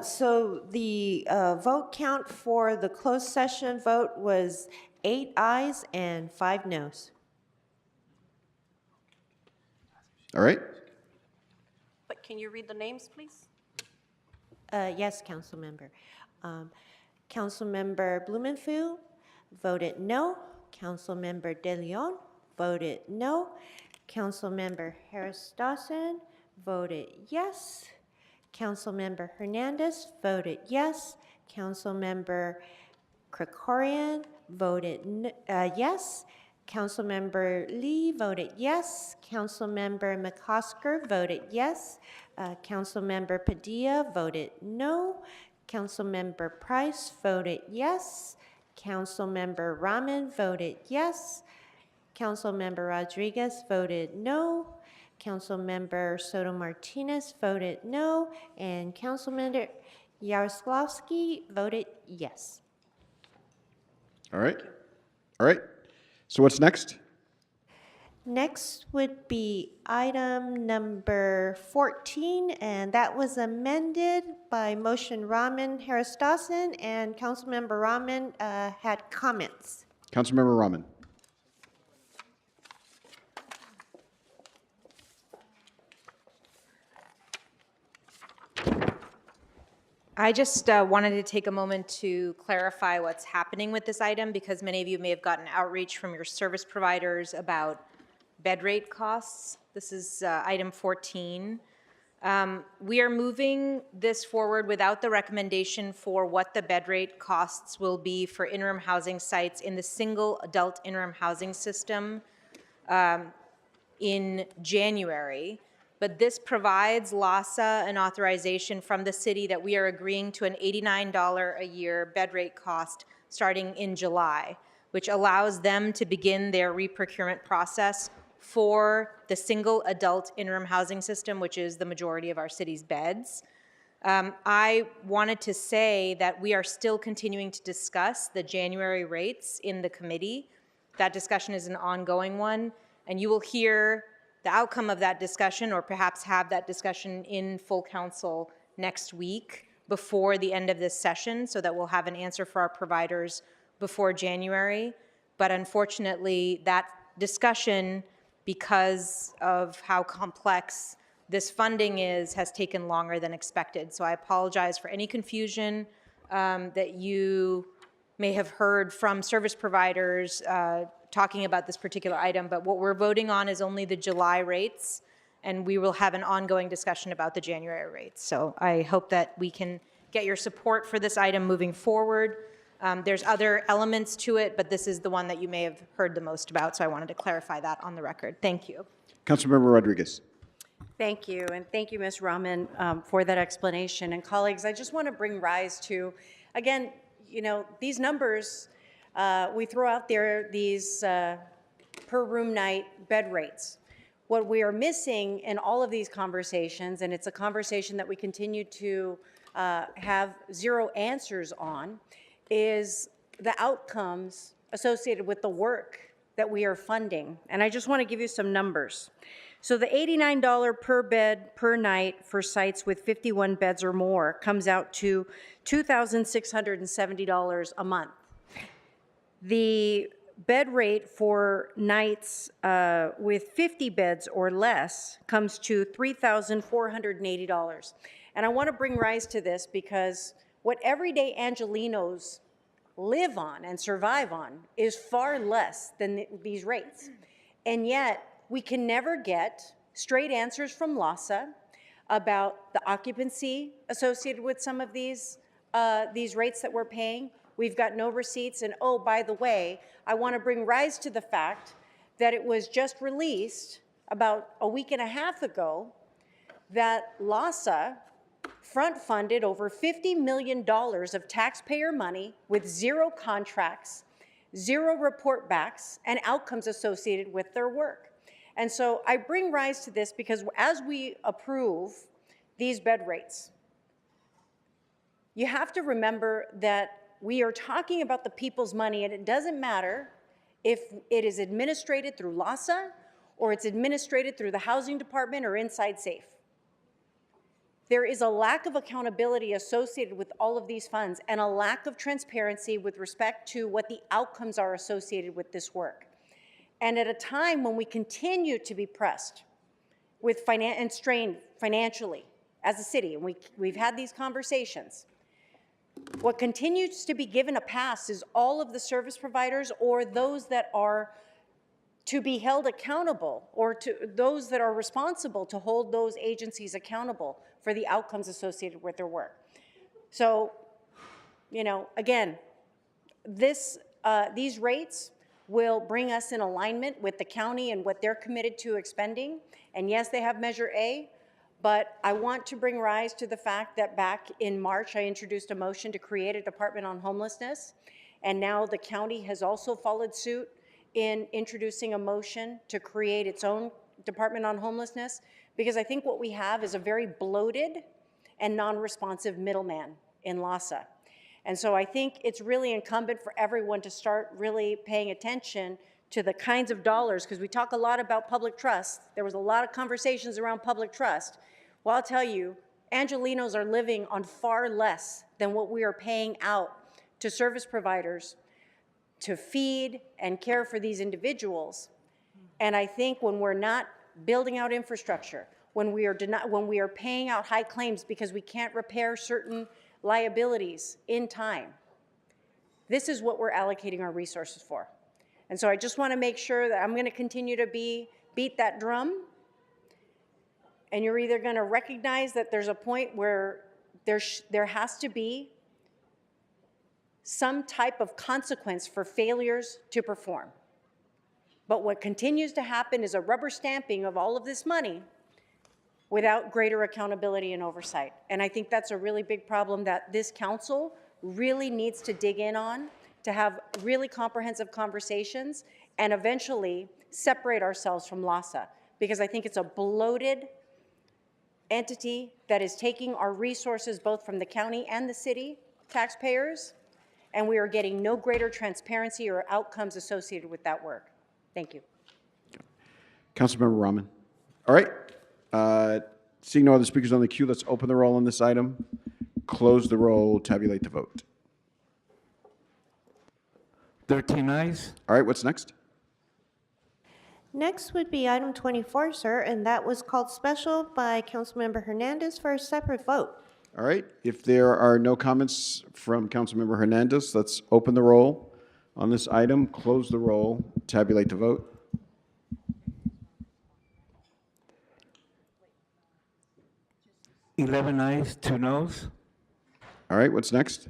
Speaker 21: So the vote count for the closed session vote was 8 ayes and 5 noes.
Speaker 12: All right?
Speaker 23: But can you read the names, please?
Speaker 21: Yes, council member. Councilmember Blumenfield voted no. Councilmember De Leon voted no. Councilmember Harris Dawson voted yes. Councilmember Hernandez voted yes. Councilmember Krikorian voted yes. Councilmember Lee voted yes. Councilmember McCosker voted yes. Councilmember Padilla voted no. Councilmember Price voted yes. Councilmember Rahman voted yes. Councilmember Rodriguez voted no. Councilmember Soto Martinez voted no. And Councilmember Yaroslavsky voted yes.
Speaker 12: All right? All right. So what's next?
Speaker 21: Next would be item number 14, and that was amended by motion Rahman Harris Dawson, and Councilmember Rahman had comments.
Speaker 12: Councilmember Rahman.
Speaker 1: I just wanted to take a moment to clarify what's happening with this item because many of you may have gotten outreach from your service providers about bed rate costs. This is item 14. We are moving this forward without the recommendation for what the bed rate costs will be for interim housing sites in the single adult interim housing system in January. But this provides LAHSA an authorization from the city that we are agreeing to an $89 a year bed rate cost starting in July, which allows them to begin their reprocurement process for the single adult interim housing system, which is the majority of our city's beds. I wanted to say that we are still continuing to discuss the January rates in the committee. That discussion is an ongoing one, and you will hear the outcome of that discussion, or perhaps have that discussion in full council next week before the end of this session, so that we'll have an answer for our providers before January. But unfortunately, that discussion, because of how complex this funding is, has taken longer than expected. So I apologize for any confusion that you may have heard from service providers talking about this particular item, but what we're voting on is only the July rates, and we will have an ongoing discussion about the January rates. So I hope that we can get your support for this item moving forward. There's other elements to it, but this is the one that you may have heard the most about, so I wanted to clarify that on the record. Thank you.
Speaker 12: Councilmember Rodriguez.
Speaker 22: Thank you, and thank you, Ms. Rahman, for that explanation. And colleagues, I just want to bring rise to, again, you know, these numbers, we throw out there these per room night bed rates. What we are missing in all of these conversations, and it's a conversation that we continue to have zero answers on, is the outcomes associated with the work that we are funding. And I just want to give you some numbers. So the $89 per bed per night for sites with 51 beds or more comes out to $2,670 a month. The bed rate for nights with 50 beds or less comes to $3,480. And I want to bring rise to this because what everyday Angelenos live on and survive on is far less than these rates. And yet, we can never get straight answers from LAHSA about the occupancy associated with some of these rates that we're paying. We've got no receipts. And oh, by the way, I want to bring rise to the fact that it was just released about a week and a half ago that LAHSA front-funded over $50 million of taxpayer money with zero contracts, zero report backs, and outcomes associated with their work. And so I bring rise to this because as we approve these bed rates, you have to remember that we are talking about the people's money, and it doesn't matter if it is administrated through LAHSA or it's administrated through the housing department or Inside Safe. There is a lack of accountability associated with all of these funds and a lack of transparency with respect to what the outcomes are associated with this work. And at a time when we continue to be pressed with and strained financially as a city, and we've had these conversations, what continues to be given a pass is all of the service providers or those that are to be held accountable, or to those that are responsible to hold those agencies accountable for the outcomes associated with their work. So, you know, again, these rates will bring us in alignment with the county and what they're committed to expending. And yes, they have Measure A, but I want to bring rise to the fact that back in March, I introduced a motion to create a Department on Homelessness, and now the county has also followed suit in introducing a motion to create its own Department on Homelessness, because I think what we have is a very bloated and non-responsive middleman in LAHSA. And so I think it's really incumbent for everyone to start really paying attention to the kinds of dollars, because we talk a lot about public trust. There was a lot of conversations around public trust. Well, I'll tell you, Angelenos are living on far less than what we are paying out to service providers to feed and care for these individuals. And I think when we're not building out infrastructure, when we are paying out high claims because we can't repair certain liabilities in time, this is what we're allocating our resources for. And so I just want to make sure that I'm going to continue to beat that drum, and you're either going to recognize that there's a point where there has to be some type of consequence for failures to perform. But what continues to happen is a rubber stamping of all of this money without greater accountability and oversight. And I think that's a really big problem that this council really needs to dig in on, to have really comprehensive conversations and eventually separate ourselves from LAHSA, because I think it's a bloated entity that is taking our resources both from the county and the city taxpayers, and we are getting no greater transparency or outcomes associated with that work. Thank you.
Speaker 12: Councilmember Rahman. All right. Seeing no other speakers on the queue, let's open the roll on this item, close the roll, tabulate the vote.
Speaker 4: 13 ayes.
Speaker 12: All right, what's next?
Speaker 21: Next would be item 24, sir, and that was called special by Councilmember Hernandez for a separate vote.
Speaker 12: All right, if there are no comments from Councilmember Hernandez, let's open the roll on this item, close the roll, tabulate the vote.
Speaker 4: $11 ayes, 2 noes.
Speaker 12: All right, what's next?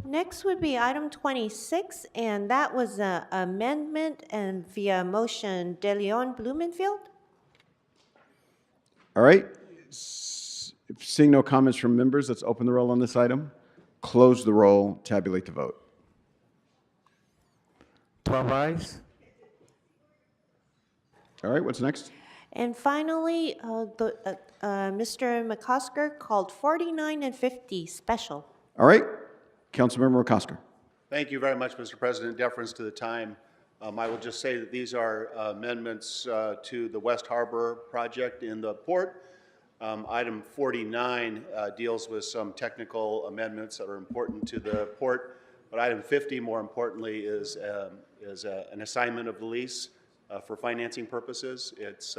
Speaker 21: Next would be item 26, and that was an amendment and via motion De Leon Blumenfield.
Speaker 12: All right, seeing no comments from members, let's open the roll on this item, close the roll, tabulate the vote.
Speaker 4: 12 ayes.
Speaker 12: All right, what's next?
Speaker 21: And finally, Mr. McCosker called 49 and 50 special.
Speaker 12: All right, Councilmember McCosker.
Speaker 14: Thank you very much, Mr. President. Deference to the time. I will just say that these are amendments to the West Harbor project in the port. Item 49 deals with some technical amendments that are important to the port, but item 50, more importantly, is an assignment of the lease for financing purposes. It's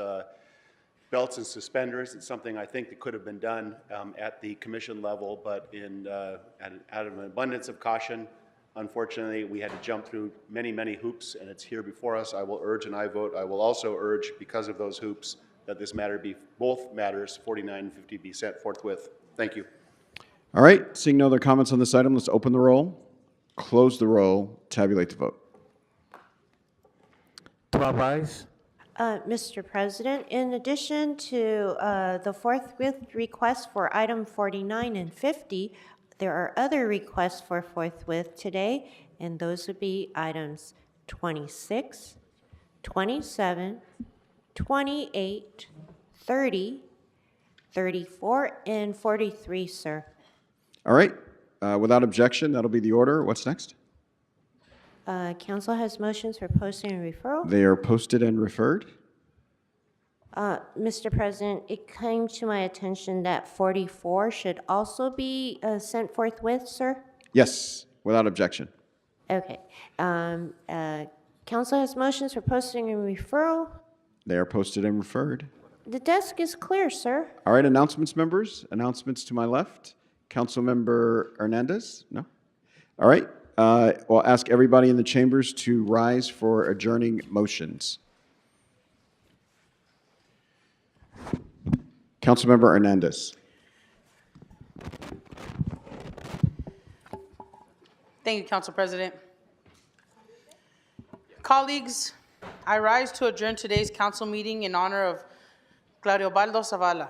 Speaker 14: belts and suspenders. It's something I think that could have been done at the commission level, but out of an abundance of caution, unfortunately, we had to jump through many, many hoops, and it's here before us. I will urge, and I vote, I will also urge, because of those hoops, that this matter be, both matters, 49 and 50, be sent forthwith. Thank you.
Speaker 12: All right, seeing no other comments on this item, let's open the roll, close the roll, tabulate the vote.
Speaker 4: 12 ayes.
Speaker 21: Mr. President, in addition to the forthwith request for item 49 and 50, there are other requests for forthwith today, and those would be items 26, 27, 28, 30, 34, and 43, sir.
Speaker 12: All right. Without objection, that'll be the order. What's next?
Speaker 21: Council has motions for posting and referral.
Speaker 12: They are posted and referred.
Speaker 21: Mr. President, it came to my attention that 44 should also be sent forthwith, sir.
Speaker 12: Yes, without objection.
Speaker 21: Okay. Council has motions for posting and referral.
Speaker 12: They are posted and referred.
Speaker 21: The desk is clear, sir.
Speaker 12: All right, announcements, members. Announcements to my left. Councilmember Hernandez? No? All right. I'll ask everybody in the chambers to rise for adjourning motions. Councilmember Hernandez.
Speaker 2: Thank you, Council President. Colleagues, I rise to adjourn today's council meeting in honor of Clariobaldo Zavala.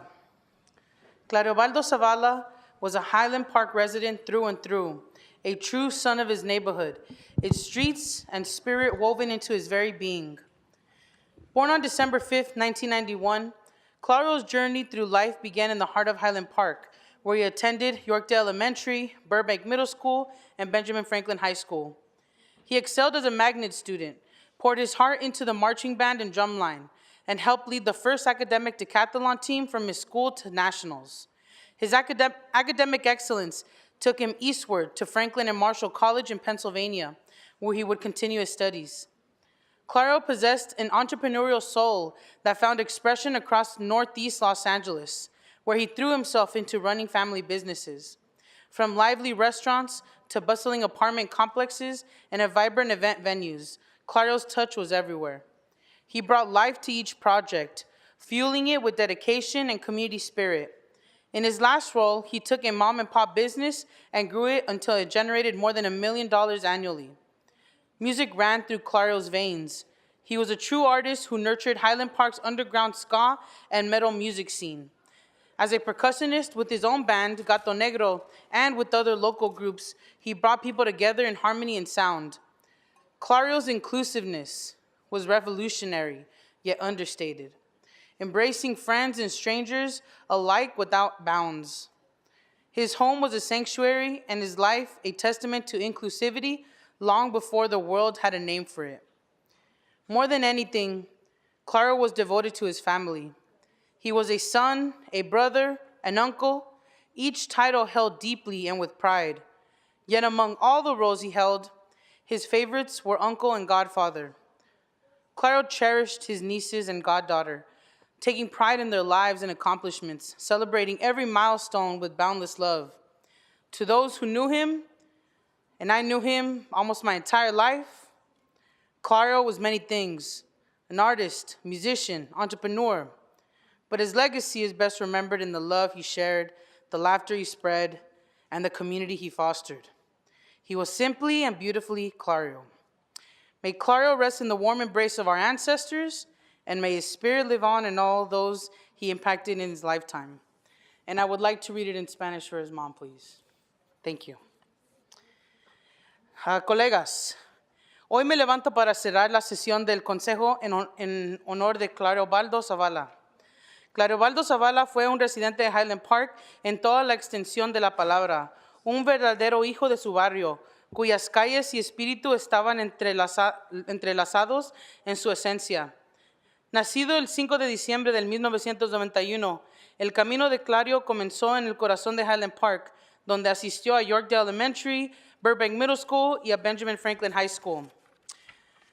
Speaker 2: Clariobaldo Zavala was a Highland Park resident through and through, a true son of his neighborhood, its streets and spirit woven into his very being. Born on December 5th, 1991, Clario's journey through life began in the heart of Highland Park, where he attended Yorkdale Elementary, Burbank Middle School, and Benjamin Franklin High School. He excelled as a magnet student, poured his heart into the marching band and drumline, and helped lead the first academic decathlon team from his school to nationals. His academic excellence took him eastward to Franklin and Marshall College in Pennsylvania, where he would continue his studies. Clario possessed an entrepreneurial soul that found expression across Northeast Los Angeles, where he threw himself into running family businesses. From lively restaurants to bustling apartment complexes and vibrant event venues, Clario's touch was everywhere. He brought life to each project, fueling it with dedication and community spirit. In his last role, he took a mom-and-pop business and grew it until it generated more than $1 million annually. Music ran through Clario's veins. He was a true artist who nurtured Highland Park's underground ska and metal music scene. As a percussionist with his own band, Gato Negro, and with other local groups, he brought people together in harmony and sound. Clario's inclusiveness was revolutionary, yet understated, embracing friends and strangers alike without bounds. His home was a sanctuary and his life a testament to inclusivity long before the world had a name for it. More than anything, Clario was devoted to his family. He was a son, a brother, an uncle, each title held deeply and with pride. Yet among all the roles he held, his favorites were uncle and godfather. Clario cherished his nieces and goddaughter, taking pride in their lives and accomplishments, celebrating every milestone with boundless love. To those who knew him, and I knew him almost my entire life, Clario was many things: an artist, musician, entrepreneur. But his legacy is best remembered in the love he shared, the laughter he spread, and the community he fostered. He was simply and beautifully Clario. May Clario rest in the warm embrace of our ancestors, and may his spirit live on in all those he impacted in his lifetime. And I would like to read it in Spanish for his mom, please. Thank you. Colegas, hoy me levanto para cerrar la sesión del Consejo en honor de Clariobaldo Zavala. Clariobaldo Zavala fue un residente de Highland Park en toda la extensión de la palabra, un verdadero hijo de su barrio, cuyas calles y espíritu estaban entrelazados en su esencia. Nacido el 5 de diciembre de 1991, el camino de Clario comenzó en el corazón de Highland Park, donde asistió a Yorkdale Elementary, Burbank Middle School y a Benjamin Franklin High School.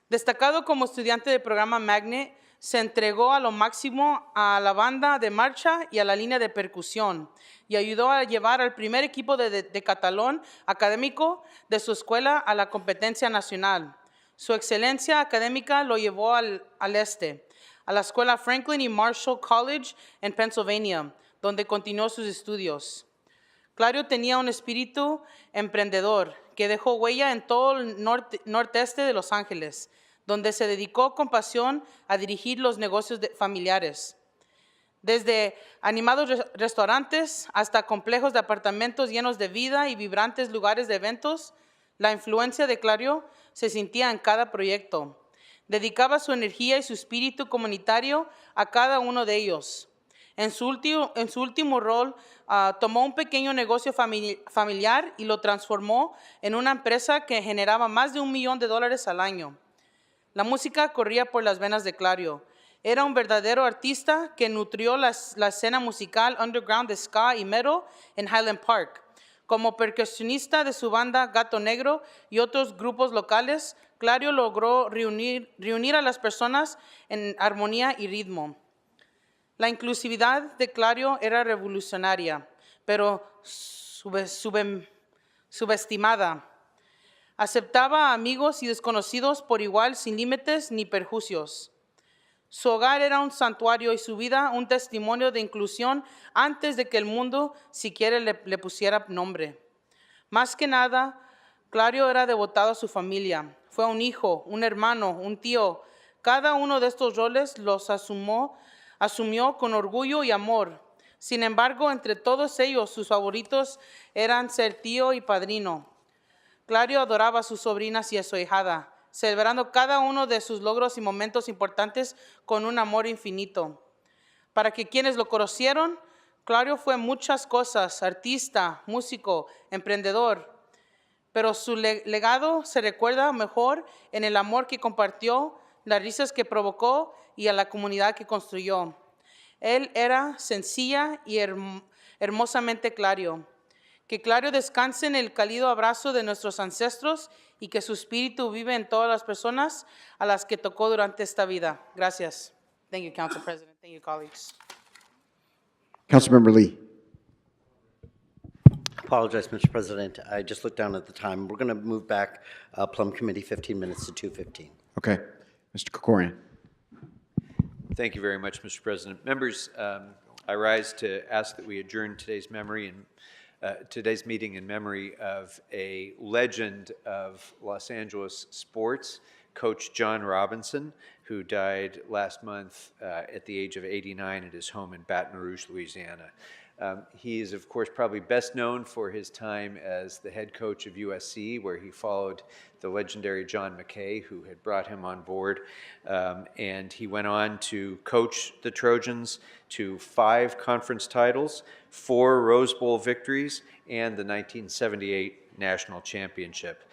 Speaker 2: Destacado como estudiante del programa Magnet, se entregó a lo máximo a la banda de marcha y a la línea de percusión, y ayudó a llevar al primer equipo de decatlón académico de su escuela a la competencia nacional. Su excelencia académica lo llevó al este, a la escuela Franklin y Marshall College en Pennsylvania, donde continuó sus estudios. Clario tenía un espíritu emprendedor que dejó huella en todo el noreste de Los Ángeles, donde se dedicó con pasión a dirigir los negocios familiares. Desde animados restaurantes hasta complejos de apartamentos llenos de vida y vibrantes lugares de eventos, La influencia de Clario se sentía en cada proyecto. Dedicaba su energía y su espíritu comunitario a cada uno de ellos. En su último rol, tomó un pequeño negocio familiar y lo transformó en una empresa que generaba más de $1 millón al año. La música corría por las venas de Clario. Era un verdadero artista que nutrió la escena musical underground de ska y metal en Highland Park. Como percusionista de su banda Gato Negro y otros grupos locales, Clario logró reunir a las personas en armonía y ritmo. La inclusividad de Clario era revolucionaria, pero subestimada. Aceptaba a amigos y desconocidos por igual, sin límites ni perjuicios. Su hogar era un santuario y su vida un testimonio de inclusión antes de que el mundo siquiera le pusiera nombre. Más que nada, Clario era devotado a su familia. Fue un hijo, un hermano, un tío. Cada uno de estos roles los asumió con orgullo y amor. Sin embargo, entre todos ellos, sus favoritos eran ser tío y padrino. Clario adoraba a sus sobrinas y a su ahijada, celebrando cada uno de sus logros y momentos importantes con un amor infinito. Para que quienes lo conocieron, Clario fue muchas cosas: artista, músico, emprendedor. Pero su legado se recuerda mejor en el amor que compartió, las risas que provocó y a la comunidad que construyó. Él era sencilla y hermosamente Clario. Que Clario descanse en el cálido abrazo de nuestros ancestros y que su espíritu vive en todas las personas a las que tocó durante esta vida. Gracias. Thank you, Council President. Thank you, colleagues.
Speaker 12: Councilmember Lee.
Speaker 16: Apologize, Mr. President. I just looked down at the time. We're going to move back Plum Committee 15 minutes to 2:15.
Speaker 12: Okay. Mr. Krikorian.
Speaker 18: Thank you very much, Mr. President. Members, I rise to ask that we adjourn today's meeting in memory of a legend of Los Angeles sports, Coach John Robinson, who died last month at the age of 89 at his home in Baton Rouge, Louisiana. He is, of course, probably best known for his time as the head coach of USC, where he followed the legendary John McKay, who had brought him on board. And he went on to coach the Trojans to 5 conference titles, 4 Rose Bowl victories, and the 1978 national championship,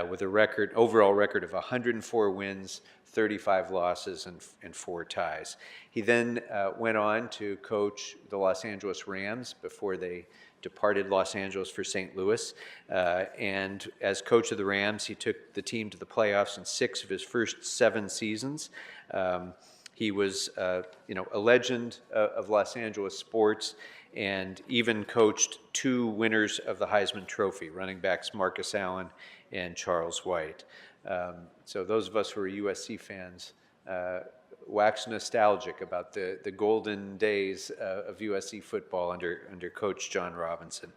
Speaker 18: with a overall record of 104 wins, 35 losses, and 4 ties. He then went on to coach the Los Angeles Rams before they departed Los Angeles for St. Louis. And as coach of the Rams, he took the team to the playoffs in 6 of his first 7 seasons. He was, a legend of Los Angeles sports, and even coached 2 winners of the Heisman Trophy, running backs Marcus Allen and Charles White. So those of us who are USC fans wax nostalgic about the golden days of USC football under Coach John Robinson.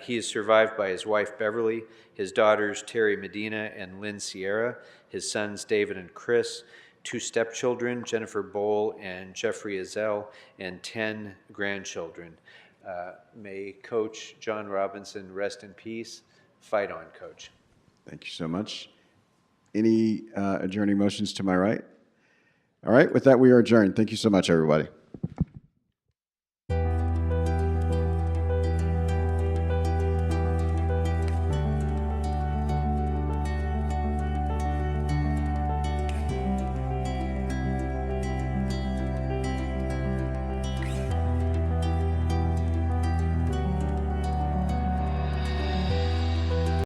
Speaker 18: He is survived by his wife Beverly, his daughters Terry Medina and Lynn Sierra, his sons David and Chris, 2 stepchildren, Jennifer Bowl and Jeffrey Azell, and 10 grandchildren. May Coach John Robinson rest in peace. Fight on, Coach.
Speaker 12: Thank you so much. Any adjourning motions to my right? All right, with that, we are adjourned. Thank you so much, everybody.